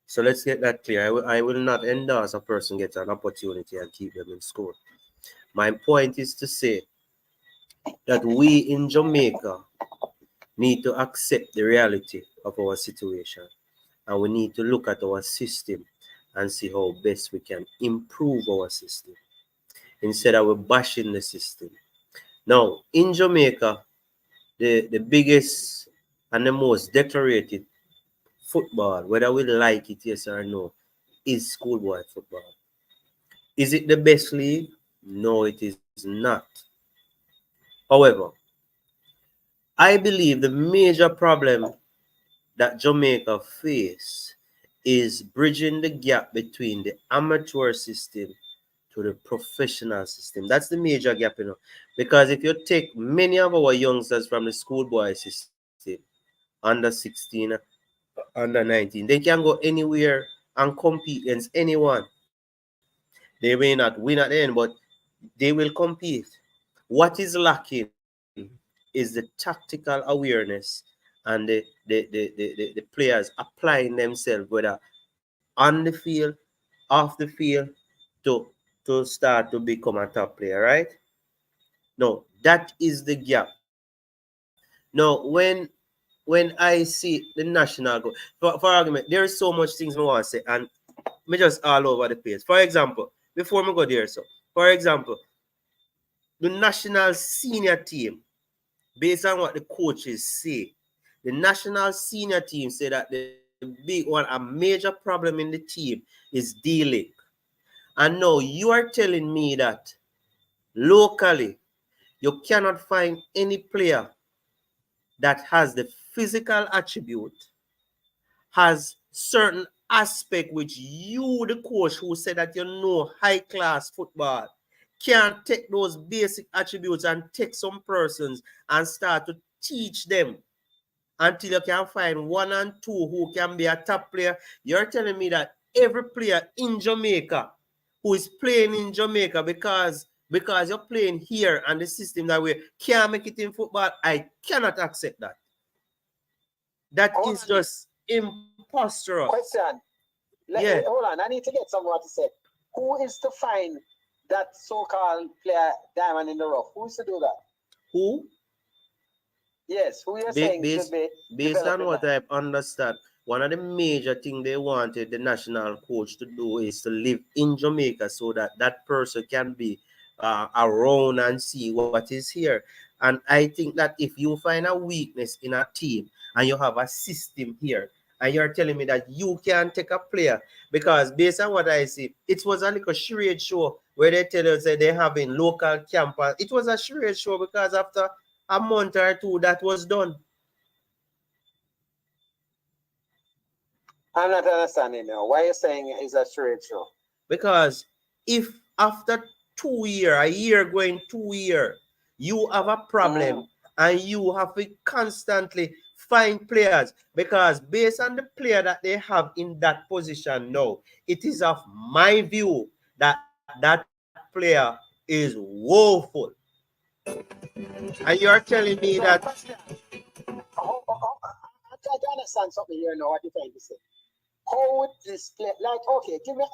So let's get that clear. I will not endorse a person get an opportunity and keep them in school. My point is to say that we in Jamaica need to accept the reality of our situation, and we need to look at our system and see how best we can improve our system instead of bashing the system. Now, in Jamaica, the biggest and the most decorated football, whether we like it, yes or no, is schoolboy football. Is it the best league? No, it is not. However, I believe the major problem that Jamaica face is bridging the gap between the amateur system to the professional system. That's the major gap, you know. Because if you take many of our youngsters from the schoolboy system, under 16, under 19, they can go anywhere and compete against anyone. They may not win at the end, but they will compete. What is lacking is the tactical awareness and the players applying themselves, whether on the field, off the field, to start to become a top player, right? No, that is the gap. Now, when I see the national goal, for argument, there is so much things I want to say, and me just all over the place. For example, before me go there, so for example, the national senior team, based on what the coaches say, the national senior team say that the big one, a major problem in the team is dealing. And now you are telling me that locally you cannot find any player that has the physical attribute, has certain aspect which you, the coach who said that you know high class football, can take those basic attributes and take some persons and start to teach them until you can find one and two who can be a top player. You're telling me that every player in Jamaica who is playing in Jamaica because you're playing here and the system that we can't make it in football, I cannot accept that. That is just imposterous. Question. Hold on, I need to get someone to say. Who is to find that so-called player diamond in the rough? Who is to do that? Who? Yes, who you're saying should be based on what I understand, one of the major things they wanted the national coach to do is to live in Jamaica so that that person can be around and see what is here. And I think that if you find a weakness in a team and you have a system here, and you're telling me that you can take a player, because based on what I see, it was a little charade show where they tell us that they're having local camp. It was a charade show because after a month or two, that was done. I'm not understanding now. Why are you saying it's a charade show? Because if after 2 years, a year going 2 years, you have a problem and you have to constantly find players, because based on the player that they have in that position now, it is of my view that that player is woeful. And you're telling me that... I'm trying to understand something here now, what you're trying to say. how would this play? Like, okay, give me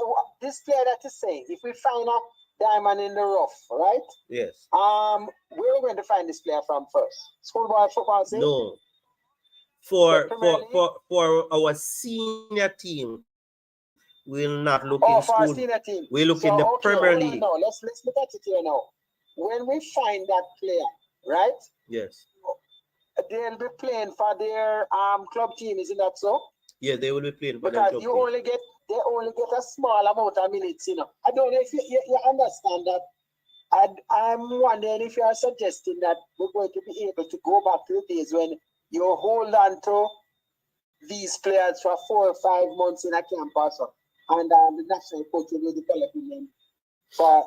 this player that is saying, if we find a diamond in the rough, right? Yes. Where are we going to find this player from first? Schoolboy football team? No. The Premier League? For our senior team, we'll not look Oh, in for our school. senior team. We look in the okay, Premier hold on League. now. Let's look at it here now. When we find that player, right? Yes. They'll be playing for their club team, isn't that so? Yeah, they will be playing for their Because club you team. only get they only get a small amount of minutes, you know. I don't know if you understand that. I'm wondering if you are suggesting that we're going to be able to go back to the days when you hold on to these players for 4 or 5 months in a camp or so, and the national coach will be developing them.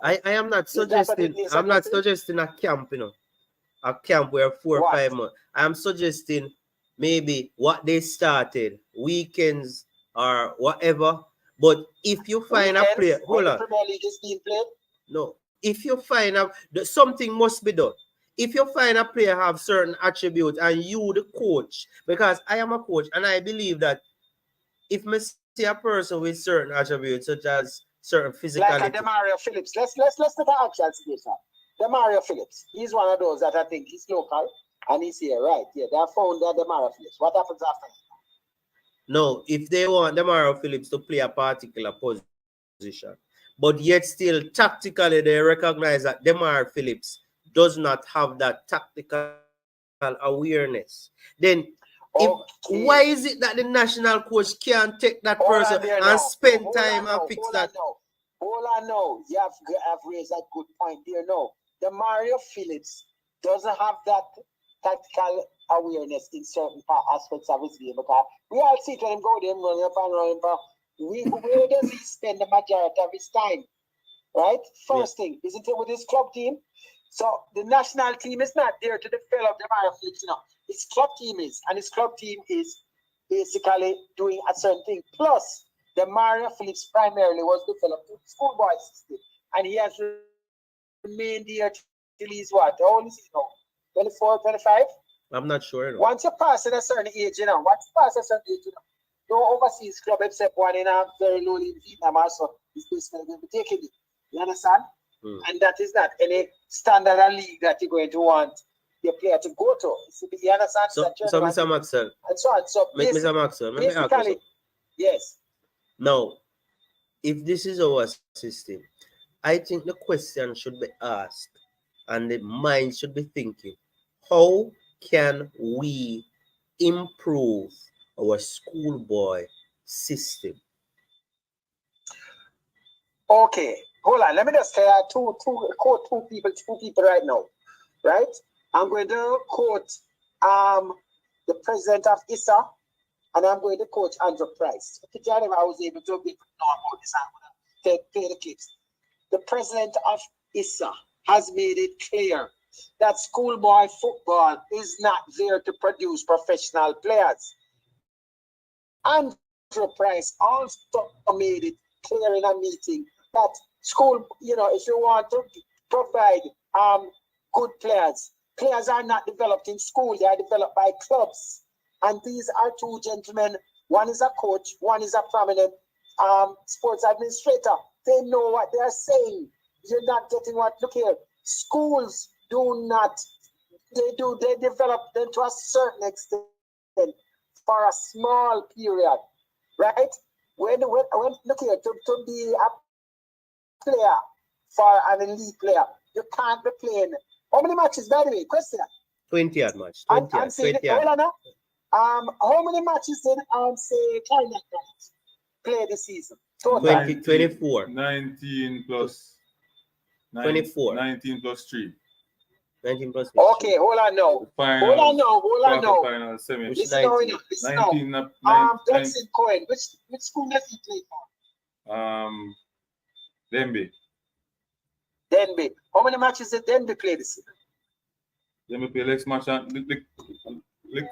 I am not suggesting. I'm not suggesting a camp, you know, a camp where 4 or 5 months. I'm suggesting maybe what they started, weekends or whatever. But if you find a player, hold on. The Premier League is being played? No, if you find out something must be done. If you find a player have certain attributes and you the coach, because I am a coach and I believe that if I see a person with certain attributes such as certain physicality, like a Demario Phillips. Let's look at actual situation. Demario Phillips, he's one of those that I think he's local and he's here, right? Yeah, they have found that Demario Phillips. What happens after? No, if they want Demario Phillips to play a particular position, but yet still tactically they recognize that Demario Phillips does not have that tactical awareness, then why is it that the national coach can't take that person and spend time and fix that? Hold on now. You have raised a good point there. No, Demario Phillips doesn't have that tactical awareness in certain aspects of his game, because we all see him go there running up and running, but where does he spend the majority of his time? Right? First thing, isn't it with his club team? So the national team is not there to develop Demario Phillips, you know. His club team is, and his club team is basically doing a certain thing. Plus, Demario Phillips primarily was developed in schoolboy system, and he has remained there till he's what? How old is he now? 24, 25? I'm not sure. Once you pass a certain age, you know, no overseas club except one in a very low in Vietnam also is basically going to be taking it. You understand? And that is not any standard league that you're going to want your player to go to. You understand? So Mr. Maxwell. And so on. So Mr. Maxwell, let me ask you something. Yes. Now, if this is our system, I think the question should be asked and the mind should be thinking, how can we improve our schoolboy system? Okay, hold on. Let me just quote two people right now, right? I'm going to quote the president of ISA, and I'm going to quote Andrew Price. I was able to be about this. I'm going to play the clips. The president of ISA has made it clear that schoolboy football is not there to produce professional players. Andrew Price also made it clear in a meeting that school, you know, if you want to provide good players are not developed in school, they are developed by clubs. And these are two gentlemen, one is a coach, one is a prominent sports administrator. They know what they are saying. You're not getting what, look here, schools do not, they develop them to a certain extent for a small period, right? When look here, to be a player for an elite player, you can't be playing. How many matches, by the way? Question. 20 odd match. 20 how many matches did say China play this season? 24. 19 plus 24. 19 plus 3. 19 plus 3. Okay, hold on now. Final, hold on now. Final, semi. Listen now. 19, Dexter Cohen, which school does he play for? Denby. How many matches did Denby play this season? Denby play next match and little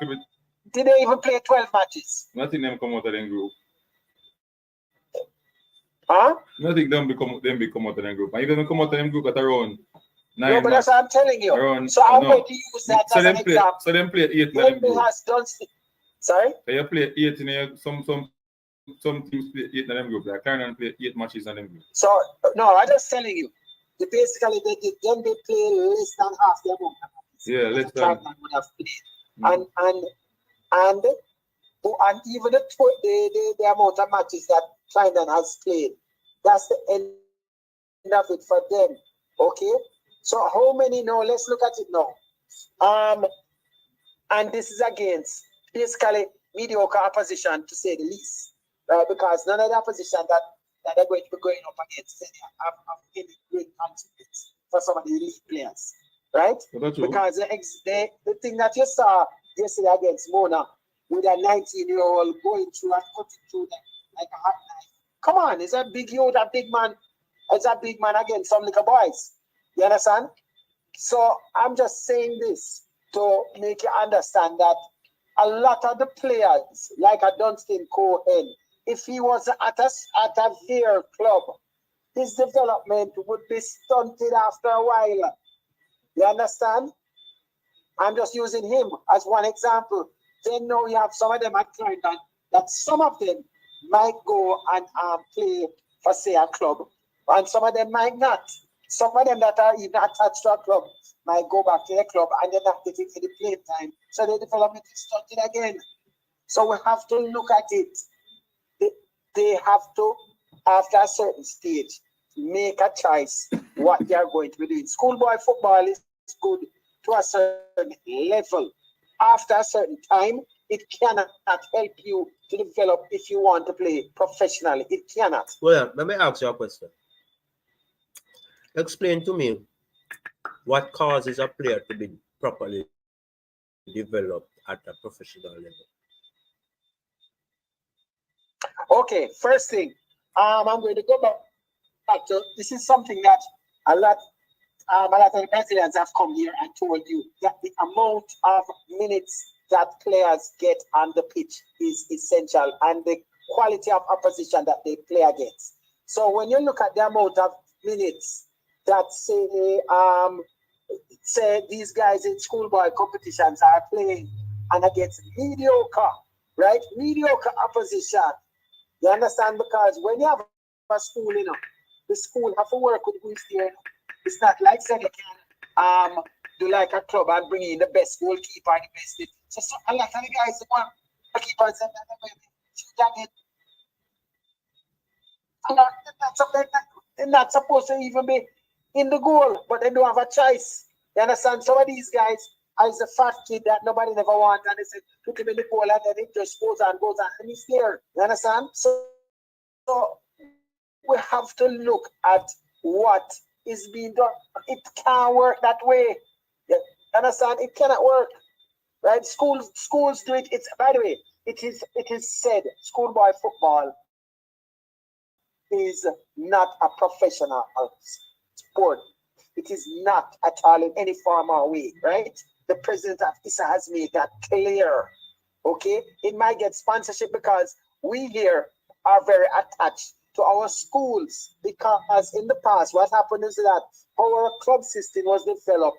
bit. Did they even play 12 matches? Nothing them come out of the group. Huh? Nothing them come out of the group. And even come out of the group at around 9. No, but that's what I'm telling you. So I'm going to use that as an example. So them play 8 in the Denby group. has done. Sorry? So you play 8 in some teams play 8 in them group. Like Clarendon play 8 matches in them group. So no, I'm just telling you. Basically, they play less than half their amount. Yeah, less than. Clarendon would have played. And even the amount of matches that Clarendon has played, that's the end of it for them. Okay? So how many now? Let's look at it now. And this is against basically mediocre opposition, to say the least. Because none of the opposition that they're going to be going up against have any great confidence for some of the elite players. Right? Because the thing that you saw yesterday against Mona, with a 19-year-old going through and cutting through like a hot knife. Come on, it's a big youth, a big man. It's a big man against some little boys. You understand? So I'm just saying this to make you understand that a lot of the players, like a Dunstan Cohen, if he was at a fair club, his development would be stunted after a while. You understand? I'm just using him as one example. Then now you have some of them at Clarendon that some of them might go and play for, say, a club, and some of them might not. Some of them that are even attached to a club might go back to the club and they're not getting any play time. So the development is started again. So we have to look at it. They have to, after a certain stage, make a choice what they are going to be doing. Schoolboy football is good to a certain level. After a certain time, it cannot help you to develop if you want to play professionally. It cannot. Well, let me ask you a question. Explain to me what causes a player to be properly developed at a professional level. Okay, first thing, I'm going to go back to, this is something that a lot of the Brazilians have come here and told you, that the amount of minutes that players get on the pitch is essential, and the quality of opposition that they play against. So when you look at the amount of minutes that say these guys in schoolboy competitions are playing and against mediocre, right? Mediocre opposition. You understand? Because when you have a school, the school have to work with who's there. It's not like say they can do like a club and bring in the best goalkeeper and the best. So a lot of the guys want to keep on saying that they're not supposed to even be in the goal, but they don't have a choice. You understand? Some of these guys are the fat kid that nobody never wants, and they say put him in the goal, and then it just goes on, and he's there. You understand? So we have to look at what is being done. It can't work that way. You understand? It cannot work. Right? Schools do it. It's, by the way, it is said schoolboy football is not a professional sport. It is not at all in any form or way, right? The president of ISA has made that clear. Okay? It might get sponsorship because we here are very attached to our schools, because in the past what happened is that our club system was developed,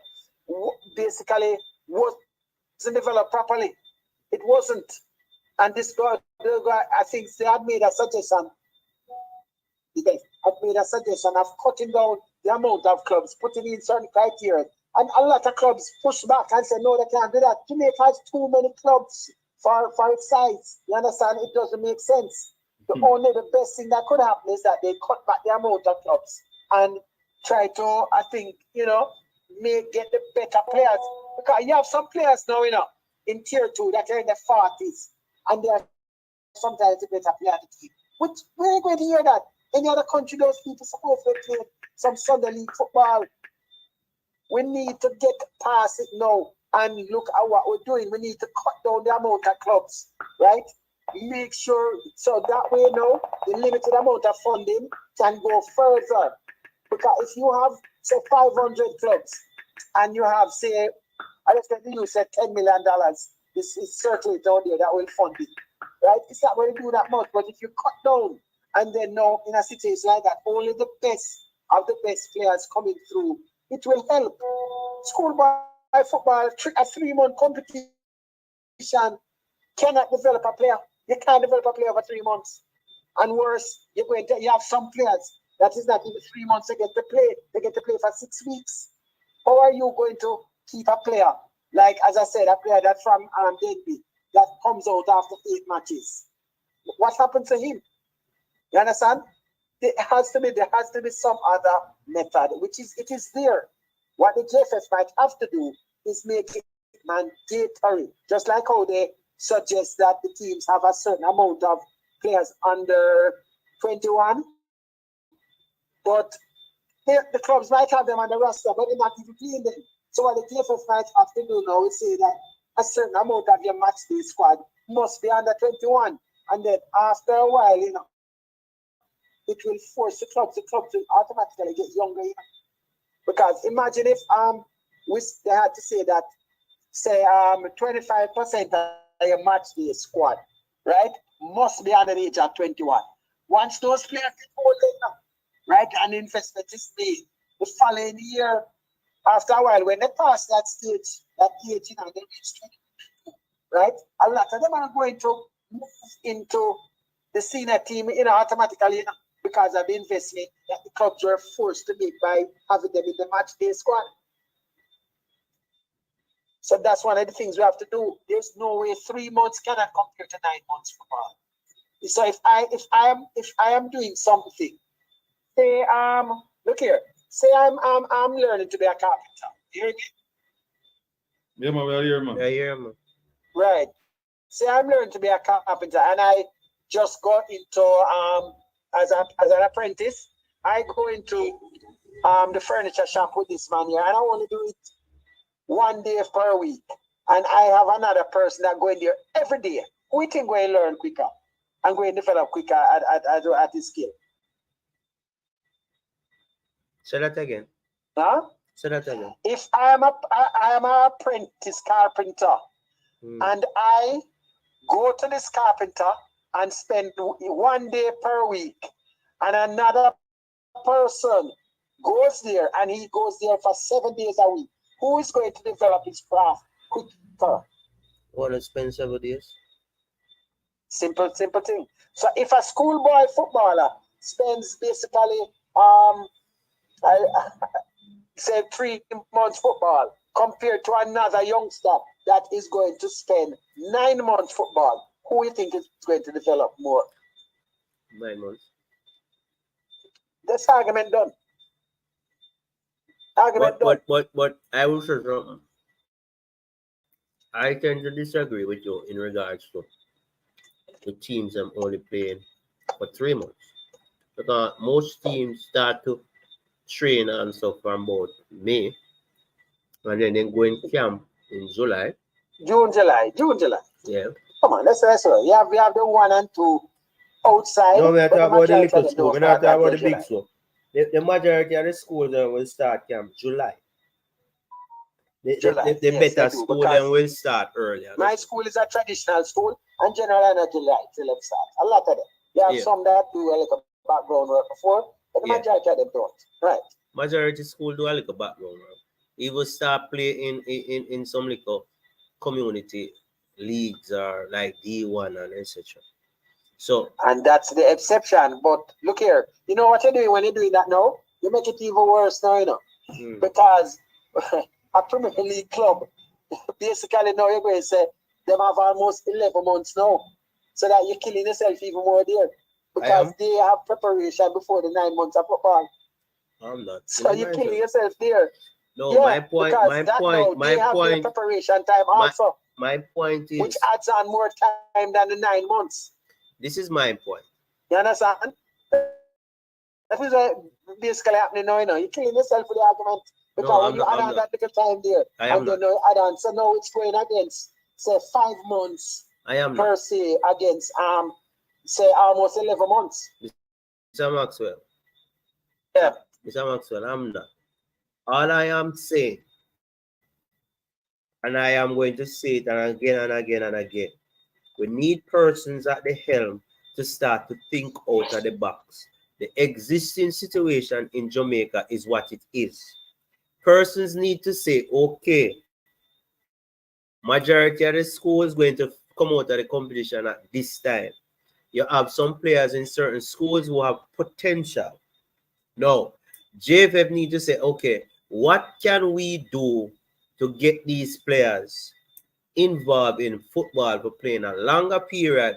basically wasn't developed properly. It wasn't. And this guy, I think they had made a suggestion. I've made a suggestion of cutting down the amount of clubs, putting in certain criteria. And a lot of clubs push back and say, no, they can't do that. Jamaica has too many clubs for its size. You understand? It doesn't make sense. The best thing that could happen is that they cut back the amount of clubs and try to, I think, get the better players. Because you have some players now, in tier 2 that are in the 40s, and they are sometimes a better player on the team. Which, where are you going to hear that? Any other country, those people supposed to play some Sunday league football. We need to get past it now and look at what we're doing. We need to cut down the amount of clubs, right? Make sure, so that way now, the limited amount of funding can go further. Because if you have, say, 500 clubs, and you have, say, I just think you said $10 million, this is certainly down there that will fund it, right? It's not going to do that much, but if you cut down, and then now in a situation like that, only the best of the best players coming through, it will help. Schoolboy football, a 3-month competition cannot develop a player. You can't develop a player for 3 months. And worse, you have some players that is not even 3 months they get to play. They get to play for 6 weeks. How are you going to keep a player, like, as I said, a player that from Denby, that comes out after 8 matches? What happened to him? You understand? There has to be some other method, it is there. What the JFF might have to do is make it mandatory, just like how they suggest that the teams have a certain amount of players under 21, but the clubs might have them on the roster, but they're not even playing them. So what the JFF might have to do now is say that a certain amount of your match day squad must be under 21, and then after a while, it will force the clubs to automatically get younger. Because imagine if they had to say that, say 25% of your match day squad, right, must be under the age of 21. Once those players get older, right, and investment is made, the following year, after a while, when they pass that stage, that age, they reach 22, right, a lot of them are going to move into the senior team, automatically, because of the investment that the clubs were forced to make by having them in the match day squad. So that's one of the things we have to do. There's no way 3 months cannot compare to 9 months football. So if I am doing something, say look here, say I'm learning to be a carpenter. You hear me? Yeah, man, we are here, man. Yeah, man. Right. Say I'm learning to be a carpenter, and I just got into as an apprentice. I go into the furniture shop with this man here, and I only do it 1 day per week. And I have another person that go in there every day. We can go and learn quicker and go and develop quicker at his skill. Say that again. Huh? Say that again. If I am an apprentice carpenter, and I go to this carpenter and spend 1 day per week, and another person goes there and he goes there for 7 days a week, who is going to develop his craft quicker? What to spend 7 days? Simple thing. So if a schoolboy footballer spends basically say 3 months football compared to another youngster that is going to spend 9 months football, who you think is going to develop more? 9 months. This argument done. But I will say something. I tend to disagree with you in regards to the teams I'm only playing for 3 months. Because most teams start to train and stuff from about May, and then they go in camp in July. June, July. Yeah. Come on, let's say so. We have the 1 and 2 outside. No, we're talking about the little majority school. We're not talking about the big school. The majority of the schools will start camp July. The Yes, better school then will start earlier. My school is a traditional school, and generally not July till it starts. A lot of them. You have some that do a little background work before, but the majority of them don't. Right. Majority school do a little background work. He will start playing in some little community leagues or like D1 and etc. So, and that's the exception. But look here, you know what you're doing when you're doing that now? You make it even worse now, because a Premier League club, basically now you're going to say them have almost 11 months now, so that you're killing yourself even more there, because they have preparation before the 9 months of football. I'm not. So you're killing yourself there. No, my point. They have their preparation time also. My point is, which adds on more time than the 9 months. This is my point. You understand? That is basically happening now. You're killing yourself with the argument, because when you add on that little time there, and then you add on, so now it's going against, say, 5 months per se against say almost 11 months. Mr. Maxwell. Yeah. Mr. Maxwell, I'm not. All I am saying, and I am going to say it again and again and again, we need persons at the helm to start to think out of the box. The existing situation in Jamaica is what it is. Persons need to say, okay, majority of the school is going to come out of the competition at this time. You have some players in certain schools who have potential. Now, JFF need to say, okay, what can we do to get these players involved in football for playing a longer period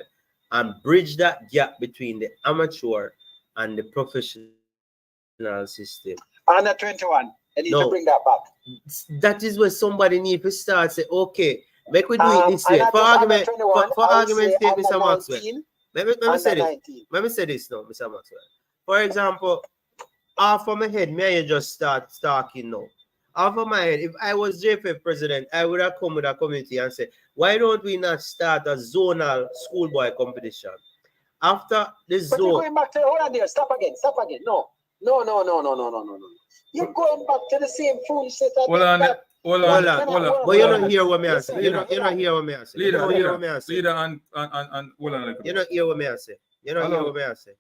and bridge that gap between the amateur and the professional system? Under 21, I need to bring that back. That is where somebody need to start say, okay, make we do it this way. For argument, for argument's sake, Mr. Maxwell. Let me say this. Let me say this now, Mr. Maxwell. For example, off of my head, may I just start talking now? Off of my head, if I was JFF president, I would have come with a committee and say, why don't we not start a zonal schoolboy competition? After the zone. But you're going back to, hold on there, stop again. No. You're going back to the same foolishness. Hold on. But you don't hear what me say. You don't hear what me say. Leader, and hold on. You don't hear what me say. You don't hear what me say.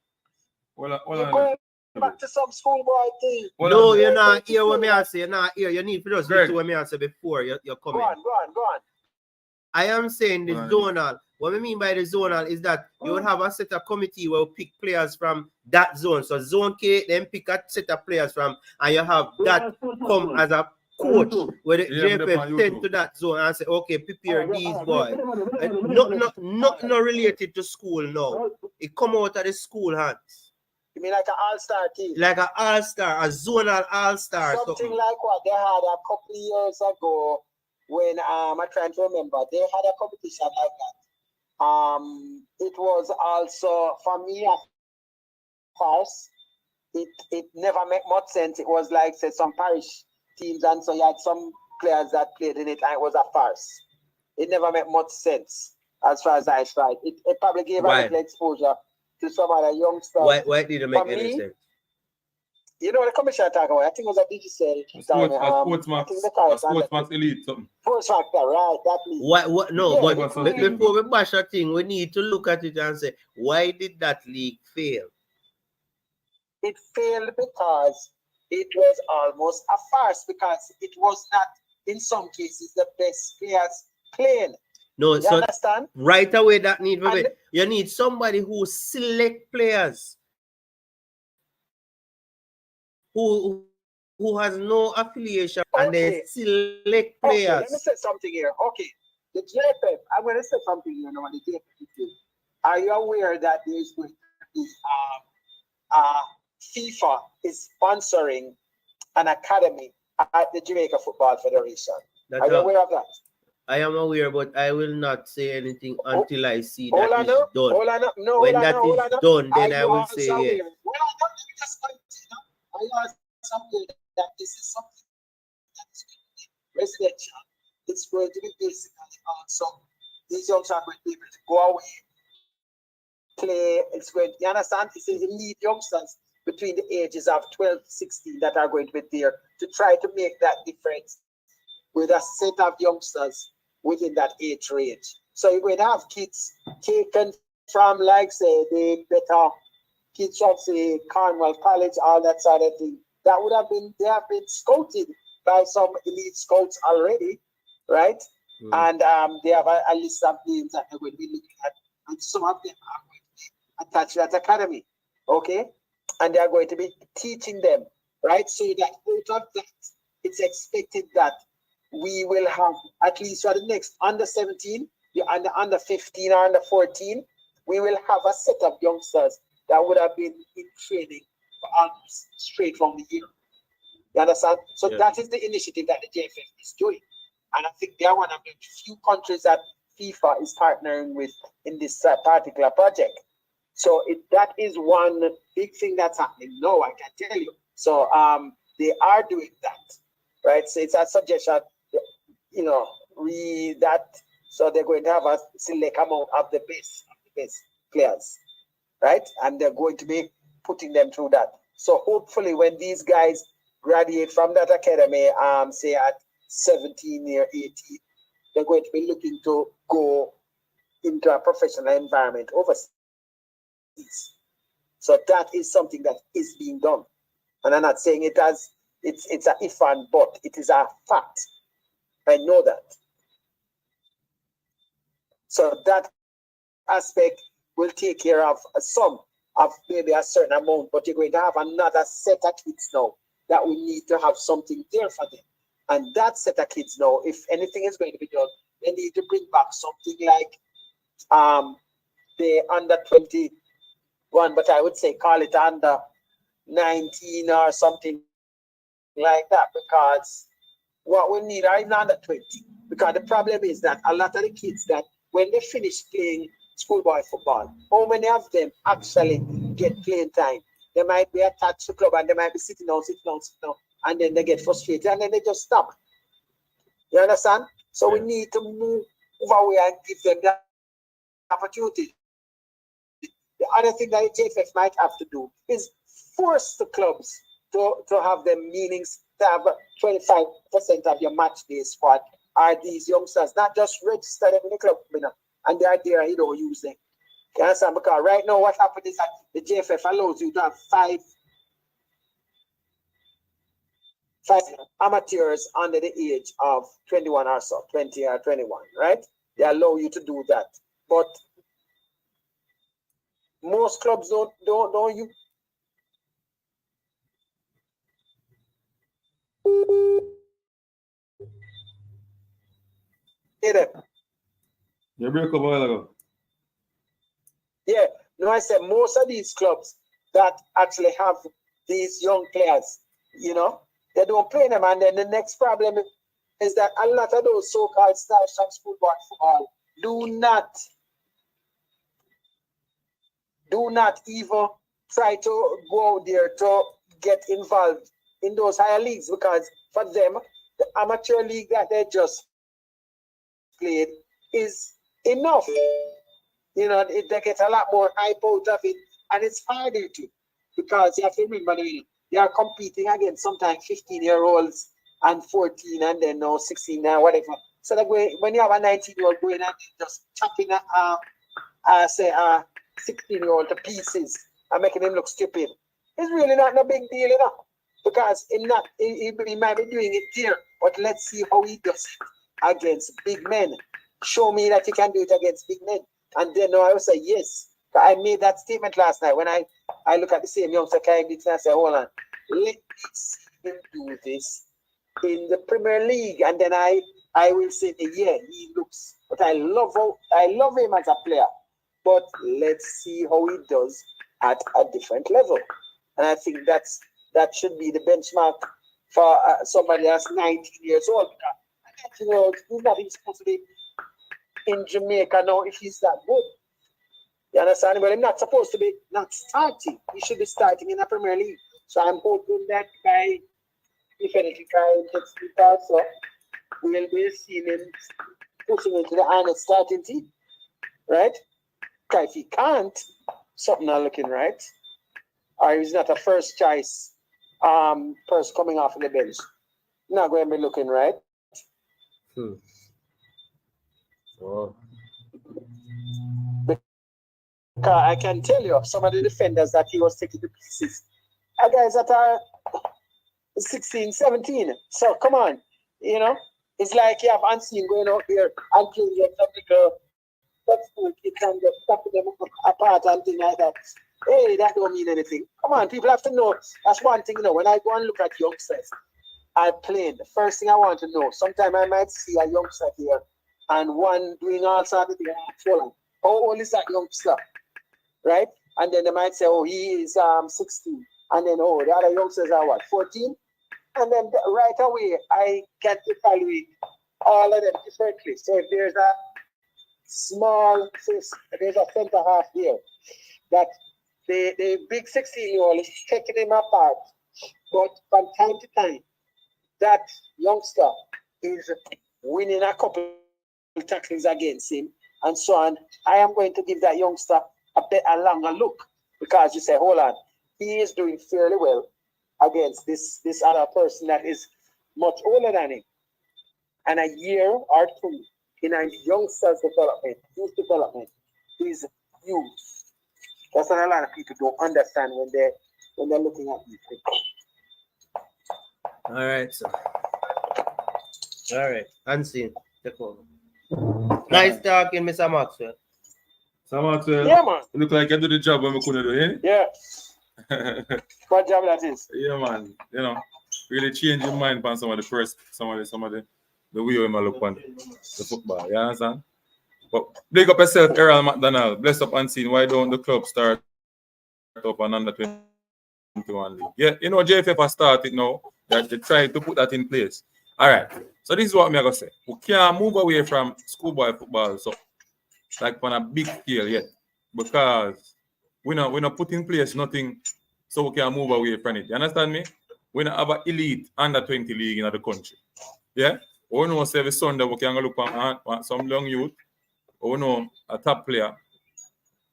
Hold you're going back to some schoolboy thing. No, you're not hear what me say. You're not here. You need to just listen to what me say before you're coming. Go on. I am saying the zonal. What I mean by the zonal is that you would have a set of committee where you pick players from that zone. So zone K, then pick a set of players from, and you have that come as a coach where the JFF tend to that zone and say, okay, prepare these boys. Not related to school now. It come out of the school hands. You mean like an all-star team? Like an all-star, a zonal all-star. Something like what they had a couple of years ago when I'm trying to remember, they had a competition like that. It was also, for me, at first, it never made much sense. It was like, say, some parish teams, and so you had some players that played in it, and it was a farce. It never made much sense as far as I tried. It probably gave a little exposure to some other youngsters. Why did it make any sense? You know what the commission talk about? I think it was a digital. Sportsmax elite something. Sports factor, right? That league. What? No, but before we bash that thing, we need to look at it and say, why did that league fail? It failed because it was almost a farce, because it was not, in some cases, the best players playing. No, you understand? Right away, that need to be. You need somebody who select players. Who has no affiliation, and they select players. Okay, let me say something here. Okay, the JFF, I'm going to say something here now. The JFF, are you aware that there is going to be FIFA is sponsoring an academy at the Jamaica Football Federation? Are you aware of that? I am aware, but I will not say anything until I see that is done. When that is done, then I will say yes. Well, let me just continue. I also aware that this is something that is going to be residential. It's going to be basically also these young are going to be able to go away, play. It's going to, you understand? It's elite youngsters between the ages of 12 to 16 that are going to be there to try to make that difference with a set of youngsters within that age range. So you're going to have kids taken from, like, say, the better kids from, say, Cornwall College, all that sort of thing. That would have been, they have been scouted by some elite scouts already, right? And they have a list of names that they're going to be looking at, and some of them are going to be attached to that academy, okay? And they are going to be teaching them, right? So that out of that, it's expected that we will have, at least for the next under 17, under 15 or under 14, we will have a set of youngsters that would have been in training for almost straight from the year. You understand? So that is the initiative that the JFF is doing. And I think they are one of the few countries that FIFA is partnering with in this particular project. So that is one big thing that's happening. No, I can tell you. So they are doing that, right? So it's a suggestion, you know, read that. So they're going to have a select amount of the best players, right? And they're going to be putting them through that. So hopefully when these guys graduate from that academy, say at 17 or 18, they're going to be looking to go into a professional environment overseas. So that is something that is being done. And I'm not saying it as it's a if and but, it is a fact. I know that. So that aspect will take care of some of maybe a certain amount, but you're going to have another set of kids now that we need to have something there for them. And that set of kids now, if anything is going to be done, they need to bring back something like the under 21, but I would say call it under 19 or something like that, because what we need are in under 20. Because the problem is that a lot of the kids that when they finish playing schoolboy football, how many of them actually get playing time? They might be attached to club and they might be sitting down, and then they get frustrated and then they just stop. You understand? So we need to move away and give them the opportunity. The other thing that the JFF might have to do is force the clubs to have them meanings to have 25% of your match day squad are these youngsters, not just register them in the club, and they are there, you don't use them. You understand? Because right now what happens is that the JFF allows you to have five amateurs under the age of 21 or so, 20 or 21, right? They allow you to do that. But most clubs don't you. You break up a while ago. Yeah, no, I said most of these clubs that actually have these young players, you know, they don't play them. And then the next problem is that a lot of those so-called stars from schoolboy football do not even try to go out there to get involved in those higher leagues, because for them, the amateur league that they just played is enough. You know, they get a lot more hype out of it, and it's harder to, because you have to remember, they are competing against sometimes 15-year-olds and 14 and then now 16 and whatever. So that when you have a 19-year-old going and just chopping say a 16-year-old to pieces and making him look stupid, it's really not a big deal, you know, because he might be doing it here, but let's see how he does it against big men. Show me that you can do it against big men. And then I will say yes. I made that statement last night when I look at the same youngster and I say, hold on, let me see him do this in the Premier League, and then I will say, yeah, he looks. But I love him as a player. But let's see how he does at a different level. And I think that should be the benchmark for somebody that's 19 years old. 19 years old, he's not even supposed to be in Jamaica now if he's that good. You understand? But I'm not supposed to be not starting. He should be starting in the Premier League. So I'm hoping that by if anything gets me so we'll be seeing him pushing into the honest starting team. Right? Because if he can't, something not looking right. Or he's not a first choice person coming off the bench. Not going to be looking right. Oh. Because I can tell you, some of the defenders that he was taking to pieces are guys that are 16, 17. So come on, you know, it's like you have Unseen going out there and playing your technical kids and just tapping them apart and things like that. Hey, that don't mean anything. Come on, people have to know. That's one thing, you know, when I go and look at youngsters I playing, the first thing I want to know, sometimes I might see a youngster here and one doing all sorts of things. How old is that youngster? Right? And then they might say, oh, he is 16. And then, oh, the other youngsters are what, 14? And then right away, I can evaluate all of them differently. So if there's a there's a center half there that the big 16-year-old is taking him apart. But from time to time, that youngster is winning a couple of tackles against him and so on. I am going to give that youngster a longer look, because you say, hold on, he is doing fairly well against this other person that is much older than him. And a year or two in a youngster's development, youth development, is huge. That's what a lot of people don't understand when they're looking at these things. All right, so. All right, Unseen, take over. Nice talking, Mr. Maxwell. So Maxwell, Yeah, man. you look like you do the job when we couldn't do it. Yeah. What job that is? Yeah, man. You know, really change your mind on some of the way we look on the football. You understand? But big up yourself, Errol McDonald. Bless up and seen. Why don't the club start up an under 21 league? Yeah, you know, JFF has started now. That they try to put that in place. All right. So this is what I'm gonna say. We can't move away from schoolboy football, so like on a big scale yet, because we not put in place nothing, so we can move away from it. You understand me? We not have an elite under 20 league in the country. Yeah. We know say every Sunday we can go look at some young youth. We know a top player,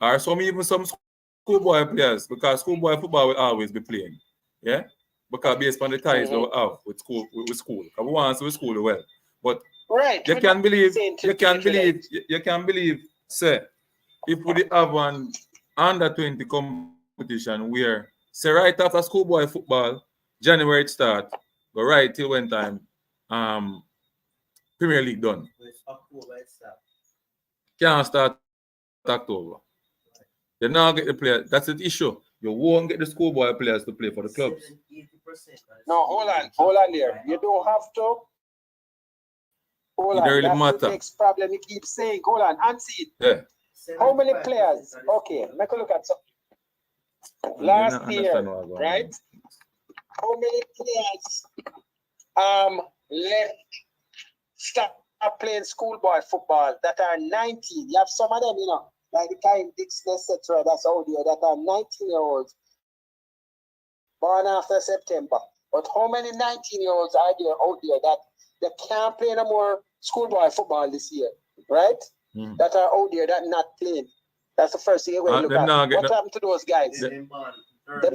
or some schoolboy players, because schoolboy football will always be playing. Yeah. Because based on the ties that we have with school, because we want to school well. But right. You can believe, say, if we have an under 20 competition where, say, right after schoolboy football, January it start, go right till when time Premier League done. October it start. Can't start October. They now get the players. That's the issue. You won't get the schoolboy players to play for the clubs. 80%. No, hold on there. You don't have to. Hold It on. really That's matter. the next problem you keep saying. Hold on. Answer it. Yeah. How many players? Okay, make a look at something. Last year, right? How many players left start playing schoolboy football that are 19? You have some of them, you know, like the kind Dixon, etc. That's out there that are 19-year-olds born after September. But how many 19-year-olds are there out there that they can't play no more schoolboy football this year, right? That are out there that not playing. That's the first thing you will look at. What happened to those guys? They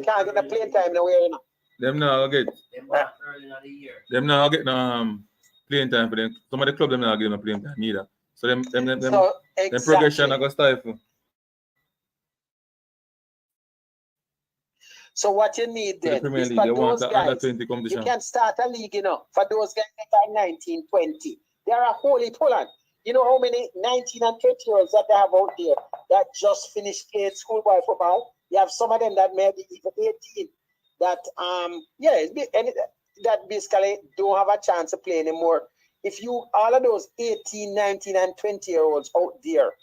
can't get the playing time nowhere, you know. Them now get. Early in the year. Them now get playing time for them. Some of the clubs them not getting no playing time either. So them progression are gonna stifle. So what you need then The is League, for those guys, you can start a league, you know, for those guys that are 19, 20. There are holy Poland. You know how many 19 and 20-year-olds that they have out there that just finished playing schoolboy football? You have some of them that maybe even 18 that that basically don't have a chance to play anymore. If you all of those 18, 19, and 20-year-olds out there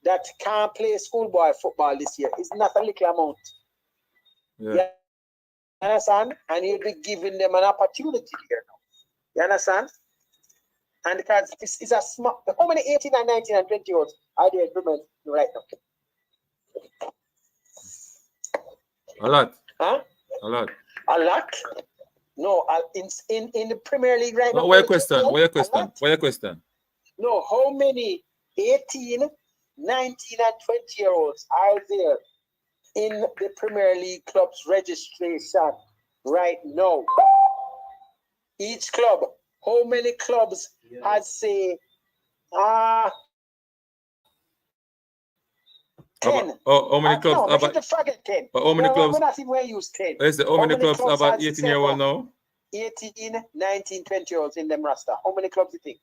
that can't play schoolboy football this year, it's not a little amount. Yeah. You understand? And you'll be giving them an opportunity here now. You understand? And because it's a small, how many 18 and 19 and 20 year olds are there right now? A lot. Huh? A lot. A lot? No, in the Premier League right now. Why your question? No, how many 18, 19 and 20-year-olds are there in the Premier League club's registration right now? Each club, how many clubs has say 10? How many clubs no, have forget 10. How many clubs? We're not even use 10. How many clubs have an 18-year-old now? 18, 19, 20-year-olds in them roster. How many clubs do you think?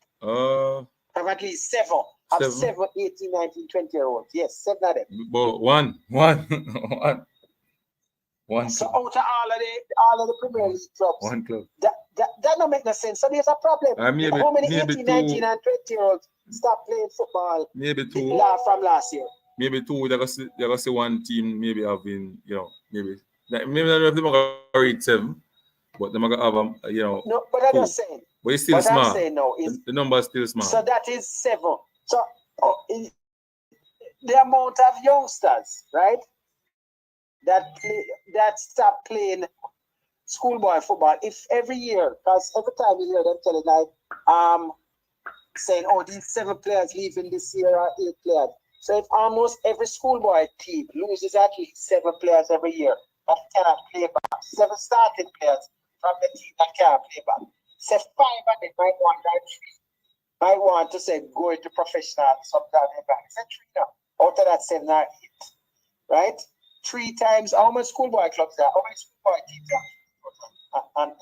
Have at least 7. Have 7, 18, 19, 20-year-olds. Yes, 7 of them. But one. So out of all of the Premier League clubs, one club. That don't make no sense. So there's a problem. How many 18, 19, and 20-year-olds stop playing football? Maybe 2 from last year. Maybe 2. They're gonna see one team maybe having, maybe I don't know if they're gonna reach 7, but they're gonna have No, but I'm just saying. But it's still small. I'm saying now is the number is still small. So that is 7. So the amount of youngsters, right, that stop playing schoolboy football. If every year, because every time you hear them telling like saying, oh, these 7 players leaving this year or 8 players. So if almost every schoolboy team loses at least 7 players every year that cannot play back, 7 starting players from the team that can't play back. Say 5 of them might want to say go into professional sometime back. Say 3 now. Out of that 7 or 8. Right? 3 times how many schoolboy clubs there? How many schoolboy teams are? And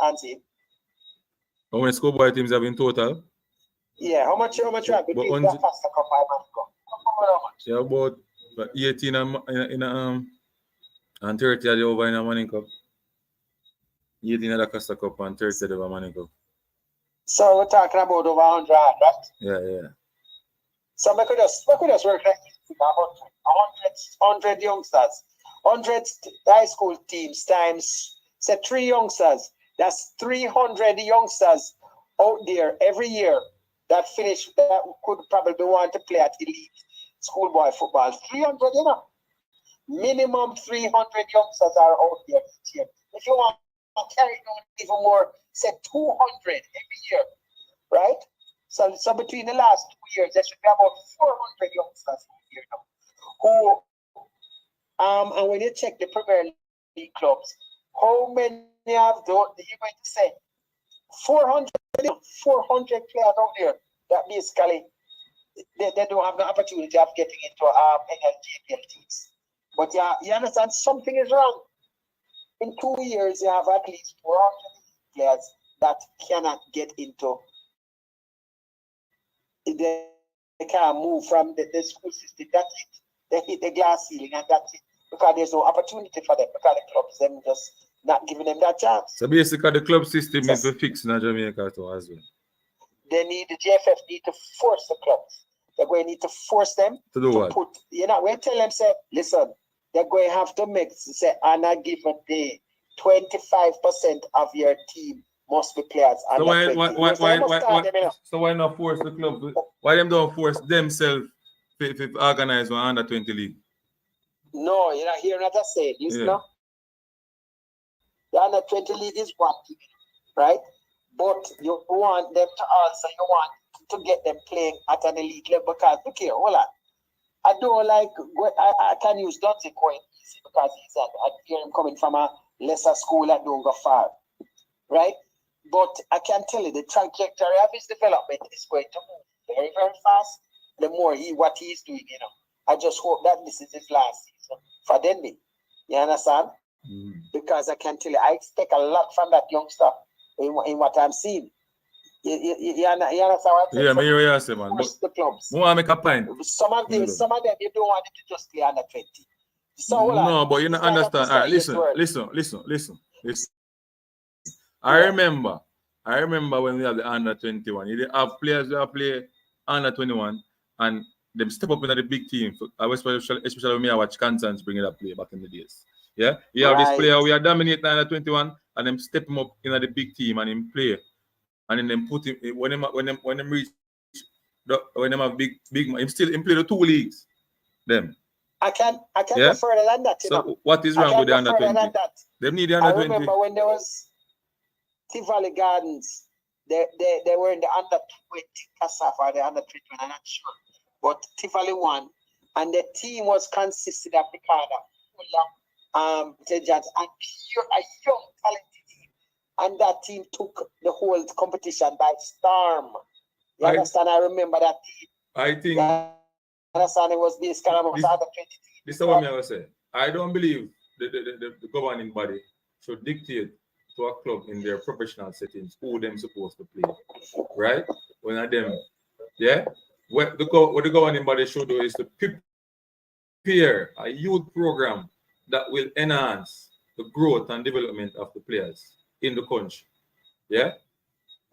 how many schoolboy teams have in total? Yeah, how much have between that Faster Cup and Manco? Yeah, about But 18 and 30 are over in a Manning Cup. 18 at the Costa Cup and 30 at the Manning Cup. So we're talking about over 100, right? Yeah. So we could just work like 100 youngsters, 100 high school teams times, say 3 youngsters. That's 300 youngsters out there every year that finish, that could probably want to play at elite schoolboy football. 300, you know. Minimum 300 youngsters are out there each year. If you want to carry it on even more, say 200 every year, right? So between the last 2 years, there should be about 400 youngsters here now. Who and when you check the Premier League clubs, how many of those you're going to say 400 players out there that basically they don't have the opportunity of getting into NLGPL teams. But you understand something is wrong. In 2 years, you have at least 400 players that cannot get into. They can't move from the school system. That's it. They hit the glass ceiling and that's it. Because there's no opportunity for them. Because the clubs them just not giving them that chance. So basically the club system is fixed in Jamaica too as well. They need, the JFF need to force the clubs. They're going to need to force them to do what? Put, you know, we tell them, say, listen, they're going to have to make, say, on a given day, 25% of your team must be players. So why not force the club? Why them don't force themselves to organize one under 20 league? No, you're not hearing what I said. Listen, no? The under 20 league is one team, right? But you want them to also, you want to get them playing at an elite level because, look here, hold on. I don't like, I can use Dante quite easy because I hear him coming from a lesser school and don't go far, right? But I can tell you the trajectory of his development is going to move very, very fast. The more what he's doing, you know. I just hope that this is his last season for Denby. You understand? Because I can tell you, I expect a lot from that youngster in what I'm seeing. You understand what I'm saying? Yeah, I say, man. But the clubs. I make a point. Some of them, you don't want it to just play under 20. So, no, but you don't understand. All right, listen. I remember when we have the under 21. You have players who play under 21 and them step up into the big team. Especially when I watch Kansas bring it up play back in the days. Yeah, you have this player we are dominating under 21 and them step him up into the big team and him play. And then them put him when them reach when them have big him still play the 2 leagues. Them. I can go further than that. So what is wrong with the under 20? They need the under 20. I remember when there was Tivoli Gardens, they were in the under 20 CASAF or the under 21, I'm not sure. But Tivoli won, and the team was consisted of Ricardo, Tejans, and pure a young talented team. And that team took the whole competition by storm. You understand? I remember that team. I think. Understand it was this kind of under 20 team. This is what I was saying. I don't believe the governing body should dictate to a club in their professional settings who them supposed to play, right? When are them, what the governing body should do is to prepare a youth program that will enhance the growth and development of the players in the country,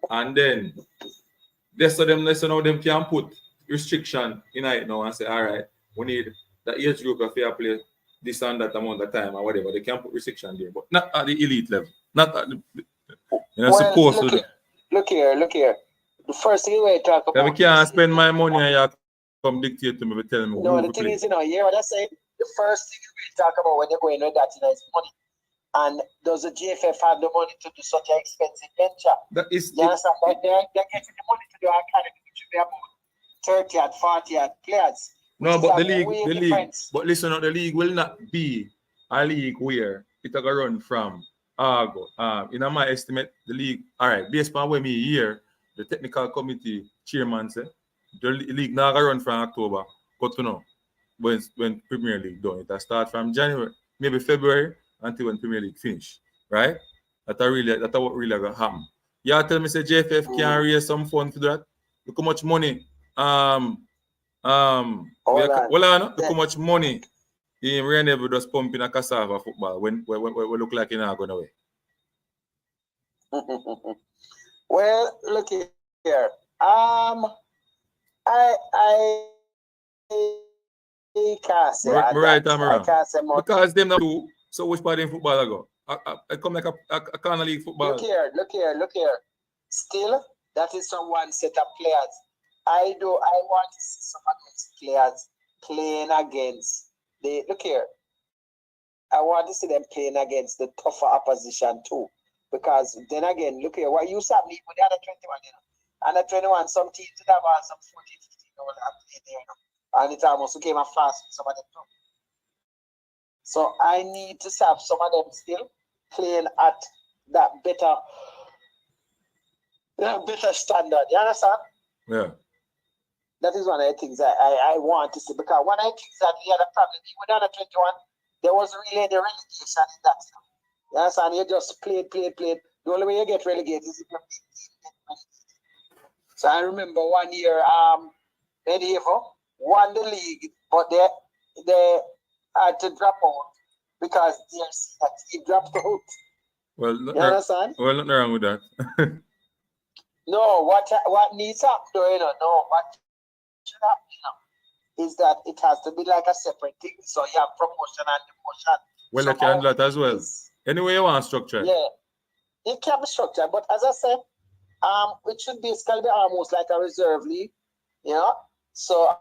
and then listen how them can put restriction in it now and say, all right, we need the age group of fair play this and that amount of time or whatever. They can put restriction there, but not at the elite level. Not at the supposed to. Look here. The first thing we talk about. We can't spend my money and you come dictate to me and tell me. No, the thing is, you hear what I say? The first thing we talk about when you're going with that is money. And does the GFF have the money to do such an expensive venture? That is. You understand? They're getting the money to do our academy, which should be about 30 and 40 players. No, but the league. But listen, the league will not be a league where it will run from in my estimate, the league, all right, based on when me here, the technical committee chairman said, the league now run from October, but to know when Premier League done. It will start from January, maybe February, until when Premier League finish, right? That's what really gonna happen. You tell me say JFF can raise some funds for that. Look how much money Look how much money in Reneville just pumping a cassava football when we look like you're not going away. Well, look here. I can't say right, I can't say much. Because them not do, so which part in football I go? I come like a corner league football. Look here. Still, that is from one set of players. I want to see some of those players playing against the look here. I want to see them playing against the tougher opposition too. Because then again, look here, what you saw me with the under 21, you know. Under 21, some teams that have some 14, 15 year old have played there, you know. And it almost became a fast with some of them too. So I need to have some of them still playing at that better standard. You understand? Yeah. That is one of the things I want to see. Because one of the things that we had a problem with under 21, there was really the relegation in that stuff. You understand? You just played. The only way you get relegated is if you play. So I remember one year, Medieval won the league, but they had to drop out because their team dropped out. Well, you understand? Well, nothing wrong with that. No, what needs to happen, you know? No, what should happen, you know, is that it has to be like a separate thing. So you have promotion and demotion. Well, you can do that as well. Anyway, you want structure. Yeah, it can be structured, but as I said, it should basically be almost like a reserve league, you know. So,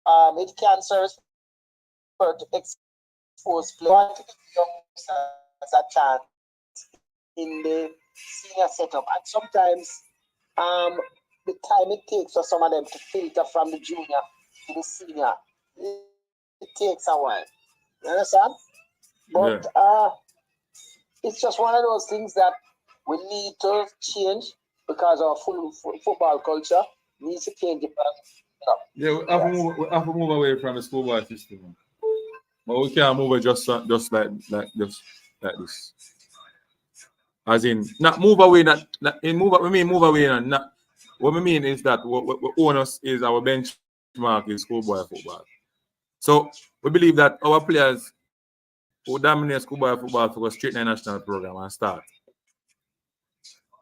it can serve to expose players to youngsters a chance in the senior setup, and sometimes, the time it takes for some of them to filter from the junior to the senior, it takes a while. You understand? But it's just one of those things that we need to change because our football culture needs to change. Yeah, we have to move away from the schoolboy system. But we can't move it just like this. As in, not move away, move away, and not. What we mean is that what own us is our benchmark is schoolboy football. So we believe that our players who dominate schoolboy football for a straight national program and start.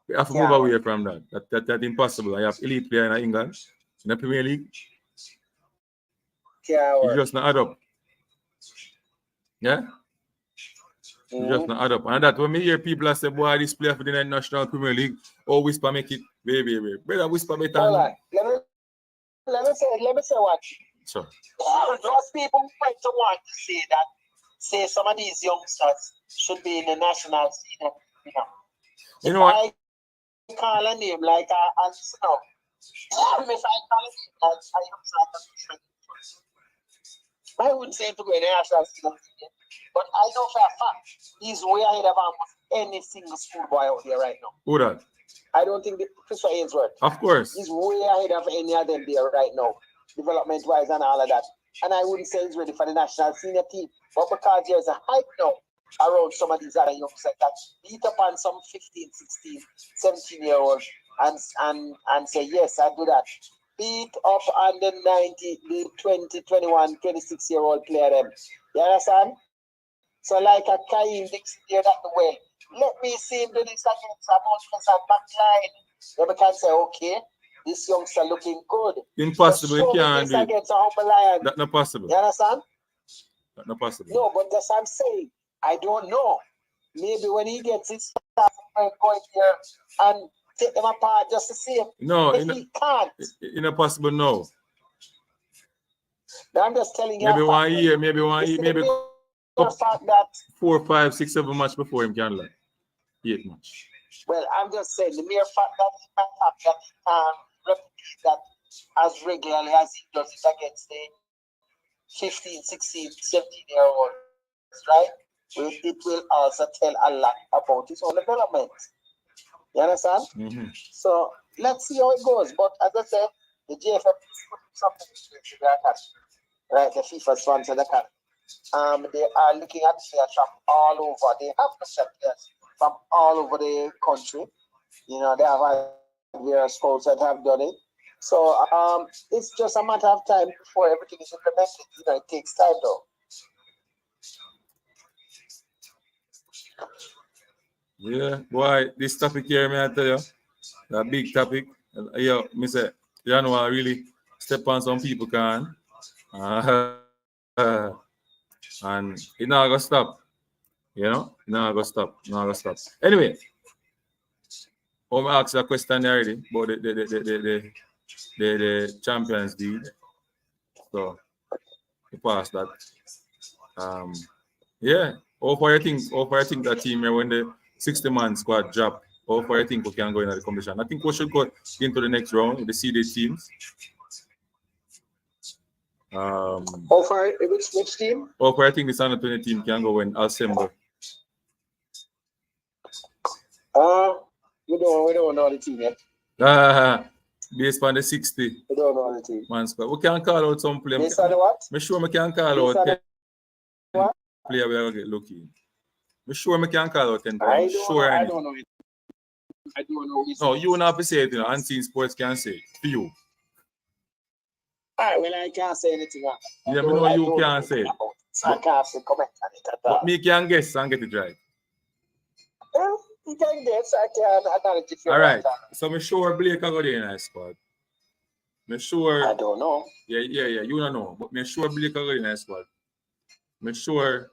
We have to move away from that. That's impossible. I have elite player in England, in the Premier League. You just not add up. Yeah? You just not add up. And that when me hear people say, boy, this player for the National Premier League, Whisper make it baby. Better Whisper better. Hold on. Let me say what. Sure. Those people might want to say some of these youngsters should be in the national scene. You know what? I call a name like if I call a name like a youngster, I wouldn't say to go in the national scene, but I know for a fact he's way ahead of almost any single schoolboy out there right now. Who that? I don't think Christopher Ainsworth. Of course. He's way ahead of any of them there right now, development-wise and all of that. And I wouldn't say he's ready for the national senior team, but because there's a hype now around some of these other youngsters that beat up on some 15, 16, 17-year-olds and say, yes, I do that. Beat up on the 90, the 20, 21, 26-year-old player them. You understand? So like a Kaim Dixon there that the way. Let me see him do this against a Moses and McLean. Then we can say, okay, this youngster looking good. Impossible, you can't do it. That's not possible. You understand? That's not possible. No, but that's what I'm saying. I don't know. Maybe when he gets his stuff, going here and take them apart just to see him. No, if he can't. It's not possible, no. I'm just telling you. Maybe 1 year, maybe the fact that 4, 5, 6, 7 matches before him can learn. 8 match. Well, I'm just saying the mere fact that he might have that he can replicate that as regularly as he does it against the 15, 16, 17-year-olds, right? It will also tell a lot about his own development. You understand? Mm-hmm. So let's see how it goes. But as I said, the JFF is putting something to their account, right? The FIFA sponsor the account. They are looking at players from all over. They have players from all over the country. You know, they have various scouts that have done it. So it's just a matter of time before everything is implemented. You know, it takes time though. Yeah, boy, this topic here, may I tell you, a big topic. Yeah, me say, you know, I really step on some people can. And it not gonna stop. You know, not gonna stop. Not gonna stop. Anyway, I'm gonna ask a question already about the Champions League. So we pass that. Yeah. How far you think that team here when the 60-man squad drop? How far you think we can go into the competition? I think we should go into the next round with the seeded teams. How far? Which team? How far I think this under 20 team can go when assemble? We don't know the team yet. Based on the 60. We don't know the team. Man squad. We can call out some players. Based on the what? I'm sure we can call out 10 players we are going to get lucky. I'm sure we can call out 10 players. I don't know it. I don't know. No, you don't have to say it, you know. Unseen Sports can say it for you. Alright, well, I can't say anything. Yeah, I know you can't say it. So I can't say comment on it at all. But me can guess and get it right. Well, you can guess. I can acknowledge if you're right. So I'm sure Blake will go there in that squad. I'm sure. I don't know. Yeah. You don't know. But I'm sure Blake will go in that squad. I'm sure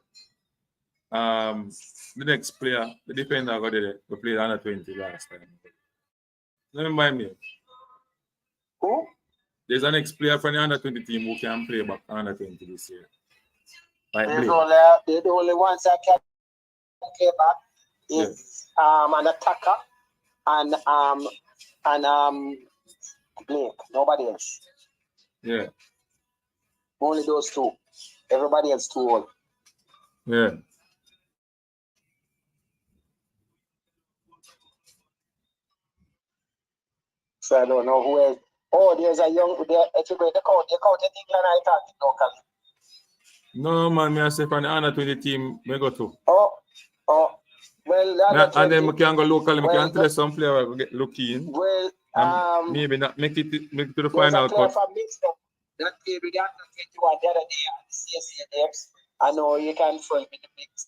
the next player, the defender got there, we played under 20 last time. Don't remind me. Who? There's an next player from the under 20 team who can play back under 20 this year. Like the only ones that can play back is an attacker and Blake. Nobody else. Yeah. Only those two. Everybody else too old. Yeah. So I don't know who else. Oh, there's a young. They count in England. I can't locally. No man, me I say from the under 20 team, me go to. Oh. Well, and then we can go locally. We can tell some player will get lucky in. Well, maybe not make it to the final cut. That played with the under 21 the other day at the CSA games. I know you can throw him in the mix.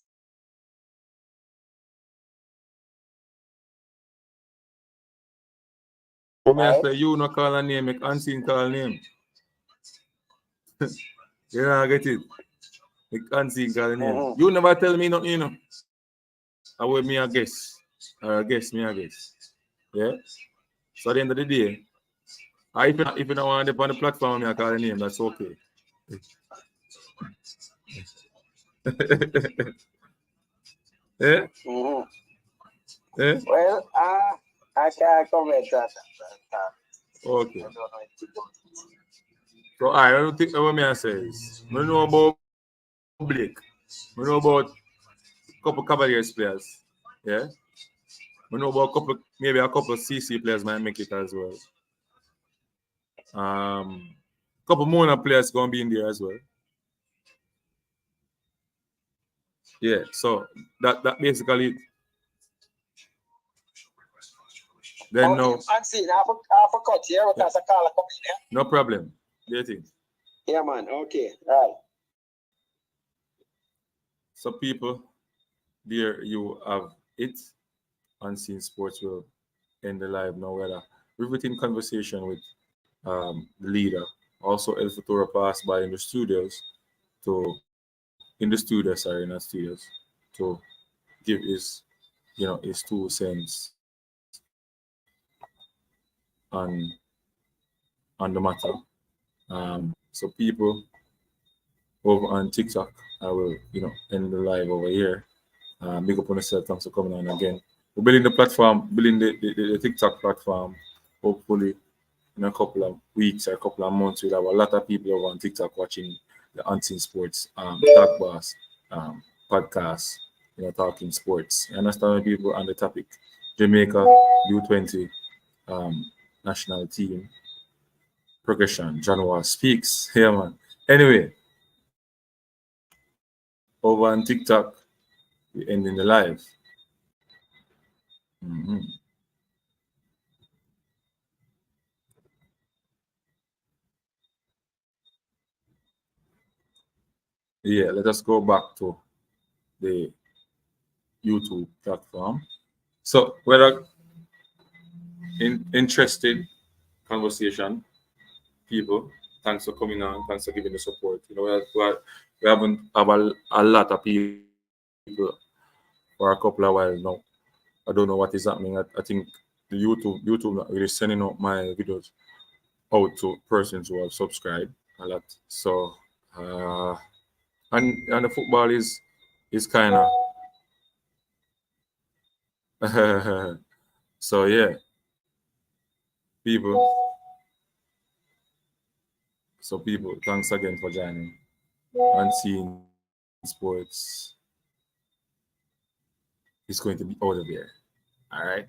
Right. You no call a name, make Unseen call name. You know, I get it. Make Unseen call a name. Mm-hmm. You never tell me nothing, you know. I will me a guess. Or guess me a guess. Yeah? So at the end of the day, if you don't want to be on the platform, I call a name, that's okay. Yeah? Mm-hmm. Yeah? Well, I can't comment on that. Okay. So I don't think what me I say is, I know about Blake. I know about a couple Cavaliers players. Yeah. I know about maybe a couple CC players might make it as well. Couple Mona players gonna be in there as well. Yeah, so that basically it. Then no. Unseen, half a cut here because I call a company. No problem. Do you think? Yeah, man. Okay. All right. So people, there you have it. Unseen Sports will end the live now. Whether riveting conversation with the leader, also El Futuro passed by in the studios to give his his 2 cents on the matter. So people over on TikTok, I will end the live over here. Big up on yourself. Thanks for coming on again. We're building the platform, building the TikTok platform. Hopefully, in a couple of weeks or a couple of months, we'll have a lot of people over on TikTok watching the Unseen Sports Talk Boss podcast, talking sports. You understand people on the topic? Jamaica U20 national team progression. John Wall speaks. Here, man. Anyway, over on TikTok, we're ending the live. yeah, let us go back to the YouTube platform. So whether interested conversation, people, thanks for coming on, thanks for giving the support. You know, we haven't have a lot of people for a couple of while now. I don't know what is happening. I think the YouTube not really sending out my videos out to persons who have subscribed a lot. So and the football is kind of so yeah, people. So people, thanks again for joining and seeing sports is going to be out of here. All right.